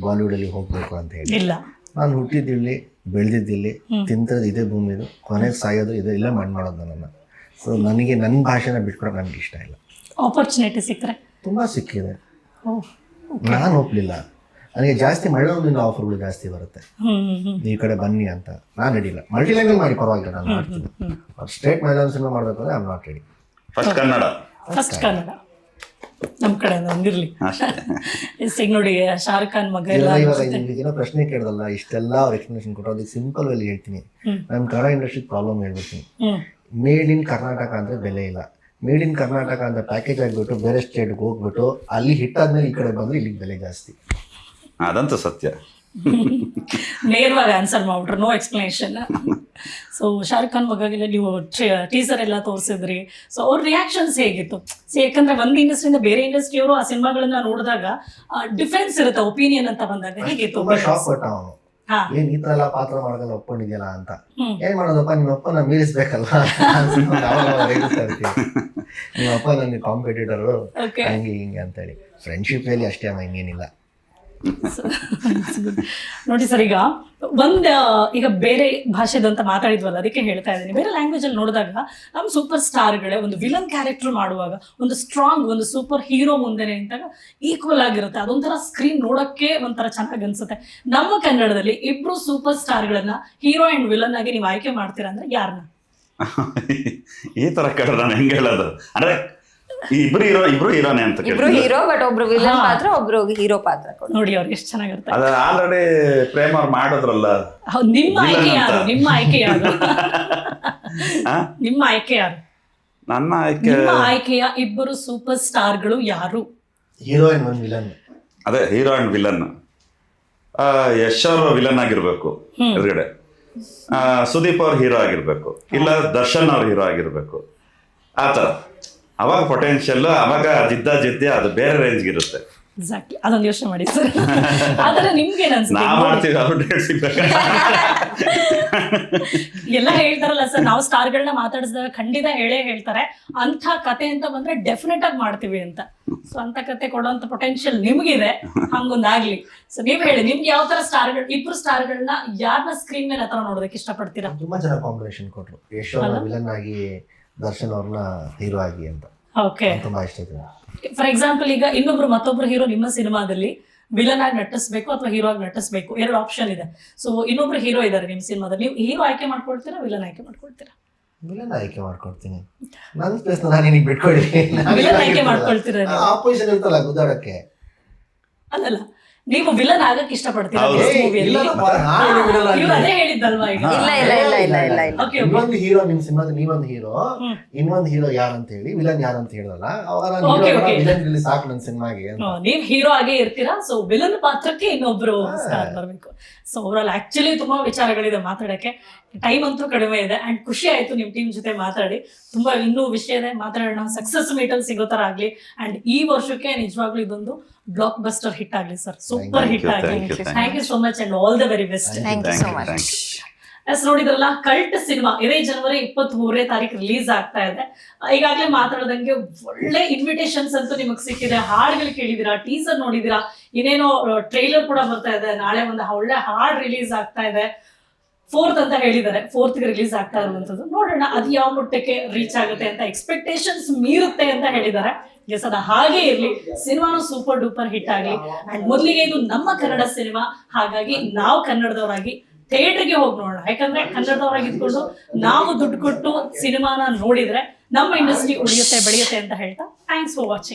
ಬಾಲಿವುಡಲ್ಲಿ ಹೋಗ್ಬೇಕು ಅಂತ ಹೇಳಿ. ಇಲ್ಲ, ನಾನು ಹುಟ್ಟಿದ್ದಿಲ್ಲಿ, ಬೆಳೆದಿದ್ದಿಲ್ಲಿ, ತಿಂತದ್ದು ಇದೇ ಭೂಮಿದು, ಕೊನೆಗೆ ಸಾಯೋದು ಇದೆ, ಇಲ್ಲೇ ಮಾಡೋದು ನನ್ನನ್ನು. ಸೊ ನನಗೆ ನನ್ನ ಭಾಷೆನ ಬಿಟ್ಕೊಡೋಕೆ ನನಗೆ ಇಷ್ಟ ಇಲ್ಲ. ಆಪರ್ಚುನಿಟಿ ಸಿಕ್ಕರೆ ತುಂಬ ಸಿಕ್ಕಿದೆ, ನಾನು ಒಪ್ಪಲಿಲ್ಲ. ನನಗೆ ಜಾಸ್ತಿ ಮಲಯಾಳಂನಿಂದ ಆಫರ್ಗಳು ಜಾಸ್ತಿ ಬರುತ್ತೆ, ಈ ಕಡೆ ಬನ್ನಿ ಅಂತ. ನಾನು ರೆಡಿಲ್ಲ. ಮಲ್ಟಿ ಲ್ಯಾಂಗ್ವೇಜ್ ಮಾಡಿ ಪರವಾಗಿಲ್ಲ, ನಾನು ಮಾಡ್ತೀನಿ. ಸ್ಟೇಟ್ ಮಲಯಾಳಂ ಸಿನಿಮಾ ಮಾಡಬೇಕಾದ್ರೆ I am not ready. First Kannada ನಮ್ಮ ಕಡೆ ಒಂದಿರಲಿ. ಈಗ ನೋಡಿ, ಶಾರುಖ್ ಖಾನ್ ಮಗ ಎಲ್ಲ ಇವಾಗ ಏನೋ ಪ್ರಶ್ನೆ ಕೇಳ್ದಲ್ಲ, ಇಷ್ಟೆಲ್ಲ ಅವ್ರ ಎಕ್ಸ್ಪ್ಲನೇಷನ್ ಕೊಟ್ಟು ಅದಕ್ಕೆ ಸಿಂಪಲ್ ವೇಲಿ ಹೇಳ್ತೀನಿ. ನಮ್ಮ ಕನ್ನಡ ಇಂಡಸ್ಟ್ರಿ ಪ್ರಾಬ್ಲಮ್ ಹೇಳ್ಬಿಡ್ತೀನಿ. ಮೇಡ್ ಇನ್ ಕರ್ನಾಟಕ ಅಂದರೆ ಬೆಲೆ ಇಲ್ಲ. ಮೇಡ್ ಇನ್ ಕರ್ನಾಟಕ ಅಂತ ಪ್ಯಾಕೇಜ್ ಆಗಿಬಿಟ್ಟು ಬೇರೆ ಸ್ಟೇಟ್ಗೆ ಹೋಗ್ಬಿಟ್ಟು ಅಲ್ಲಿ ಹಿಟ್ ಆದ್ಮೇಲೆ ಈ ಕಡೆ ಬಂದರೆ ಇಲ್ಲಿಗೆ ಬೆಲೆ ಜಾಸ್ತಿ. ಅದಂತೂ ಸತ್ಯ. ನೇರವಾಗಿ ಆನ್ಸರ್ ಮಾಡ್ಬಿಟ್ರು, no explanation. So Shahrukh Khan ಮಗಾಗೆಲ್ಲ ನೀವು ಟೀಸರ್ ಎಲ್ಲ ತೋರಿಸಿದ್ರಿ. ಸೊ ಅವ್ರ ರಿಯಾಕ್ಷನ್ಸ್ ಹೇಗಿತ್ತು? ಯಾಕಂದ್ರೆ ಒಂದು ಇಂಡಸ್ಟ್ರಿಯಿಂದ ಬೇರೆ ಇಂಡಸ್ಟ್ರಿಯವರು ಆ ಸಿನಿಮಾಗಳನ್ನ ನೋಡಿದಾಗ ಡಿಫ್ರೆನ್ಸ್ ಇರುತ್ತೆ, ಒಪಿನಿಯನ್ ಅಂತ ಬಂದಾಗ ಹೇಗಿತ್ತು? ತುಂಬ ಶಾಕ್ ಕೊಟ್ಟ ಅವನು. ಹಾ. ಏನ್ ಈ ತರ ಎಲ್ಲ ಪಾತ್ರ ಮಾಡೋದಲ್ಲ ಒಪ್ಕೊಂಡಿದ್ಯಲ್ಲ ಅಂತ. ಹ್ಮ್. ಏನ್ ಮಾಡೋದಪ್ಪ, ನಿಮ್ಮ ಅಪ್ಪನ ಮೀರಿಸ್ಬೇಕಲ್ವಾ ರೇಗಿಸ್ತಾ ಇರ್ತೀವಿ. ನಿಮ್ಮ ಅಪ್ಪ ನನ್ನ ಕಾಂಪಿಟೇಟರು ಓಕೆ. ಹಂಗೆ ಹಿಂಗೆ ಅಂತೇಳಿ. ಫ್ರೆಂಡ್ಶಿಪ್ ಅಲ್ಲಿ ಅಷ್ಟೇ ಅಮ್ಮ, ಇನ್ನೇನಿಲ್ಲ. ನೋಡಿ ಸರ್, ಈಗ ಬೇರೆ ಭಾಷೆದಂತ ಮಾತಾಡಿದ್ವಲ್ಲ, ಅದಕ್ಕೆ ಹೇಳ್ತಾ ಇದ್ದೀನಿ. ಬೇರೆ ಲ್ಯಾಂಗ್ವೇಜ್ ಅಲ್ಲಿ ನೋಡಿದಾಗ ನಮ್ಮ ಸೂಪರ್ ಸ್ಟಾರ್ಗಳೇ ಒಂದು ವಿಲನ್ ಕ್ಯಾರೆಕ್ಟರ್ ಮಾಡುವಾಗ ಒಂದು ಸ್ಟ್ರಾಂಗ್ ಒಂದು ಸೂಪರ್ ಹೀರೋ ಮುಂದೆ ನಿಂತಾಗ ಈಕ್ವಲ್ ಆಗಿರುತ್ತೆ. ಅದೊಂಥರ ಸ್ಕ್ರೀನ್ ನೋಡಕ್ಕೆ ಒಂಥರ ಚೆನ್ನಾಗಿ ಅನ್ಸುತ್ತೆ. ನಮ್ಮ ಕನ್ನಡದಲ್ಲಿ ಇಬ್ರು ಸೂಪರ್ ಸ್ಟಾರ್ಗಳನ್ನ ಹೀರೋ ಅಂಡ್ ವಿಲನ್ ಆಗಿ ನೀವು ಆಯ್ಕೆ ಮಾಡ್ತೀರಾ ಅಂದ್ರೆ ಯಾರನ್ನ? ಈ ತರ ಕೇಳಿದ್ರೆ ನಾನು ಹೆಂಗೆ ಹೇಳೋದು ಅಂದ್ರೆ ಇಬ್ರು ಹೀರೋನೇ ಅಂತ ಇಬ್ರು ಹೀರೋ, ಬಟ್ ಒಬ್ರು ವಿಲನ್ ಪಾತ್ರ, ಒಬ್ರು ಹೀರೋ ಪಾತ್ರ ಕೊಡು. ನೋಡಿ ಅವ್ರು ಎಷ್ಟು ಚೆನ್ನಾಗಿರುತ್ತೆ. ಅದ ಆಲ್ರೆಡಿ ಪ್ರೇಮ್ ಅವ್ರು ಮಾಡಿದ್ರಲ್ಲ. ಹೌದು, ನಿಮ್ಮ ಆಯ್ಕೆ ಯಾರು? ನಿಮ್ಮ ಆಯ್ಕೆ ಯಾರು? ಆ? ನಿಮ್ಮ ಆಯ್ಕೆ ಯಾರು? ನನ್ನ ಆಯ್ಕೆ ನಿಮ್ಮ ಆಯ್ಕೆಯ ಇಬ್ಬರು ಸೂಪರ್ ಸ್ಟಾರ್ಗಳು ಯಾರು? Hero and one villain. ಅದೇ ಹೀರೋ ಅಂಡ್ ವಿಲನ್. ಯಶ್ ಅವರು ವಿಲನ್ ಆಗಿರ್ಬೇಕು ಎದುರುಗಡೆ, ಸುದೀಪ್ ಅವ್ರ ಹೀರೋ ಆಗಿರ್ಬೇಕು, ಇಲ್ಲ ದರ್ಶನ್ ಅವ್ರ ಹೀರೋ ಆಗಿರ್ಬೇಕು. ಆ ಥರ ಅವಾಗ ಪೊಟೆನ್ಷಿಯಲ್, ಅವಾಗ ಜಿದ್ದೆ ಅದು ಬೇರೆ ರೇಂಜ್ಗೆ ಇರುತ್ತೆ. ಎಕ್ಸಾಕ್ಟ್ಲಿ, ಅದೊಂದು ಯೋಚನೆ ಮಾಡಿ ಸರ್. ಆದ್ರೆ ನಿಮ್ಗೆ ನಾ ಮಾಡ್ತೀವಿ, ಅವ್ರು ಡೇಟ್ ಸಿಗ್ಬೇಕು. ಎಲ್ಲ ಹೇಳ್ತಾರಲ್ಲ ಸರ್, ನಾವು ಸ್ಟಾರ್ಗಳನ್ನ ಮಾತಾಡಿಸಿದಾಗ ಖಂಡಿತ ಹೇಳ್ತಾರೆ ಅಂಥ ಕತೆ ಅಂತ ಬಂದ್ರೆ ಡೆಫಿನೆಟ್ ಆಗಿ ಮಾಡ್ತೀವಿ ಅಂತ. ಸೊ ಅಂತ ಕತೆ ಕೊಡುವಂತ ಪೊಟೆನ್ಷಿಯಲ್ ನಿಮ್ಗಿದೆ, ಹಂಗೊಂದಾಗ್ಲಿ. ಸೊ ನೀವ್ ಹೇಳಿ, ನಿಮ್ಗೆ ಯಾವ ತರ ಸ್ಟಾರ್ಗಳು, ಇಬ್ರು ಸ್ಟಾರ್ಗಳನ್ನ ಯಾರನ್ನ ಸ್ಕ್ರೀನ್ ಮೇಲೆ ಹತ್ರ ನೋಡೋದಕ್ಕೆ ಇಷ್ಟಪಡ್ತೀರಾ? ತುಂಬಾ ಚೆನ್ನಾಗಿ ಕಾಂಬಿನೇಷನ್ ಕೊಟ್ರು. ಯಶ್ ಅವ್ರನ್ನ ವಿಲನ್ ಆಗಿ, ದರ್ಶನ್ ಅವ್ರನ್ನ ಹೀರೋ ಆಗಿ ಅಂತ. ಓಕೆ. ತುಂಬಾ ಇಷ್ಟ ಆಯ್ತು. ಫಾರ್ ಎಕ್ಸಾಂಪಲ್, ಈಗ ಮತ್ತೊಬ್ರು ಹೀರೋ ನಿಮ್ಮ ಸಿನಿಮಾದಲ್ಲಿ ವಿಲನ್ ಆಗಿ ನಟಿಸ್ಬೇಕು ಅಥವಾ ಹೀರೋ ಆಗಿ ನಟಿಸ್ಬೇಕು, ಎರಡು ಆಪ್ಷನ್ ಇದೆ. ಸೊ ಇನ್ನೊಬ್ರು ಹೀರೋ ಇದ್ದಾರೆ ನಿಮ್ಮ ಸಿನಿಮಾದಲ್ಲಿ, ನೀವು ಹೀರೋ ಆಯ್ಕೆ ಮಾಡ್ಕೊಳ್ತೀರಾ, ವಿಲನ್ ಆಯ್ಕೆ ಮಾಡ್ಕೊಳ್ತೀರಾ? ವಿಲನ್ ಆಯ್ಕೆ ಮಾಡ್ಕೊಡ್ತೀನಿ. ನನ್ನ ಸ್ಪೇಸ್ ನಾನು ನಿನಗೆ ಬಿಟ್ಕೊಡಿ. ವಿಲನ್ ಆಯ್ಕೆ ಮಾಡ್ಕೊಳ್ತೀರಾ ನೀವು? ಆಪೋಸಿಷನ್ ಇರ್ತಲ್ಲ ಗುದ್ದಾಡಕ್ಕೆ. ಅಲ್ಲಲ್ಲ, ನೀವು ವಿಲನ್ ಆಗಕ್ಕೆ ಇಷ್ಟಪಡ್ತೀರಾ ಹೌದು. this movie ಅಲ್ಲಿ? ಇಲ್ಲಪ್ಪ, ನಾನು villain ಇವ್ರು ಆಗಿಲ್ಲ. ಅದೇ ಹೇಳಿದ್ದಲ್ವಾ ಈಗ? ಇಲ್ಲ. Okay, okay. ಇನ್ನೊಂದು ಹೀರೋ ನಿಮ್ ಸಿನಿಮಾದ, ನೀವೊಂದು ಹೀರೋ, ಇನ್ನೊಂದು ಹೀರೋ ಯಾರಂತ ಹೇಳಿ, ವಿಲನ್ ಯಾರಂತ ಹೇಳಲ್ಲ. ಅವಾಗ ನಾನು Okay, hero okay. Villain release ಸಾಕು ನನ್ನ ಸಿನಿಮಾಗೆ ಅಂತ. ನೀವ್ ಹೀರೋ ಆಗೇ ಇರ್ತೀರಾ, ಸೊ ವಿಲನ್ ಪಾತ್ರಕ್ಕೆ ಇನ್ನೊಬ್ರು ಸ್ಟಾರ್ ಬರ್ಬೇಕು. ಸೊ ಓವರಾಲ್ ಆಕ್ಚುಲಿ ತುಂಬಾ ವಿಚಾರಗಳಿದೆ ಮಾತಾಡಕ್ಕೆ, ಟೈಮ್ ಅಂತೂ ಕಡಿಮೆ ಇದೆ. ಅಂಡ್ ಖುಷಿ ಆಯ್ತು ನಿಮ್ ಟೀಮ್ ಜೊತೆ ಮಾತಾಡಿ. ತುಂಬಾ ಇನ್ನೂ ವಿಷಯ ಇದೆ ಮಾತಾಡೋಣ, ಸಕ್ಸಸ್ ಮೀಟ್ ಅಲ್ಲಿ ಸಿಗೋ ತರ ಆಗ್ಲಿ. ಅಂಡ್ ಈ ವರ್ಷಕ್ಕೆ ನಿಜವಾಗ್ಲೂ ಇದೊಂದು ಬ್ಲಾಕ್ ಬಸ್ಟರ್ ಹಿಟ್ ಆಗ್ಲಿ ಸರ್, ಸೂಪರ್ ಹಿಟ್ ಆಗ್ಲಿ. Thank you so much and all the very best. Thank you so much. Yes, ನೋಡಿದ್ರಲ್ಲ, ಕಲ್ಟ್ ಸಿನಿಮಾ ಇದೇ ಜನವರಿ 23ನೇ ತಾರೀಕು ರಿಲೀಸ್ ಆಗ್ತಾ ಇದೆ. ಈಗಾಗಲೇ ಮಾತಾಡ್ದಂಗೆ ಒಳ್ಳೆ ಇನ್ವಿಟೇಷನ್ಸ್ ಅಂತೂ ನಿಮಗೆ ಸಿಕ್ಕಿದೆ. ಹಾಡುಗಳು ಕೇಳಿದಿರಾ, ಟೀಸರ್ ನೋಡಿದಿರಾ, ಇನ್ನೇನೋ ಟ್ರೈಲರ್ ಕೂಡ ಬರ್ತಾ ಇದೆ. ನಾಳೆ ಒಂದು ಒಳ್ಳೆ ಹಾಡ್ ರಿಲೀಸ್ ಆಗ್ತಾ ಇದೆ. 4th ಅಂತ ಹೇಳಿದ್ದಾರೆ, 4th ರಿಲೀಸ್ ಆಗ್ತಾ ಇರುವಂತದ್ದು. ನೋಡೋಣ ಅದು ಯಾವ ಮಟ್ಟಕ್ಕೆ ರೀಚ್ ಆಗುತ್ತೆ ಅಂತ. ಎಕ್ಸ್ಪೆಕ್ಟೇಷನ್ಸ್ ಮೀರುತ್ತೆ ಅಂತ ಹೇಳಿದ್ದಾರೆ. ಎಸ್, ಅದು ಹಾಗೆ ಇರ್ಲಿ, ಸಿನಿಮಾನು ಸೂಪರ್ ಡೂಪರ್ ಹಿಟ್ ಆಗ್ಲಿ. ಅಂಡ್ ಮೊದಲಿಗೆ ಇದು ನಮ್ಮ ಕನ್ನಡ ಸಿನಿಮಾ, ಹಾಗಾಗಿ ನಾವು ಕನ್ನಡದವರಾಗಿ ಥಿಯೇಟರ್ಗೆ ಹೋಗಿ ನೋಡೋಣ. ಯಾಕಂದ್ರೆ ಕನ್ನಡದವರಾಗಿ ಇದ್ಕೊಂಡು ನಾವು ದುಡ್ಡು ಕೊಟ್ಟು ಸಿನಿಮಾನ ನೋಡಿದ್ರೆ ನಮ್ಮ ಇಂಡಸ್ಟ್ರಿ ಉಳಿಯುತ್ತೆ, ಬೆಳೆಯುತ್ತೆ ಅಂತ ಹೇಳ್ತಾ ಥ್ಯಾಂಕ್ಸ್ ಫಾರ್ ವಾಚಿಂಗ್.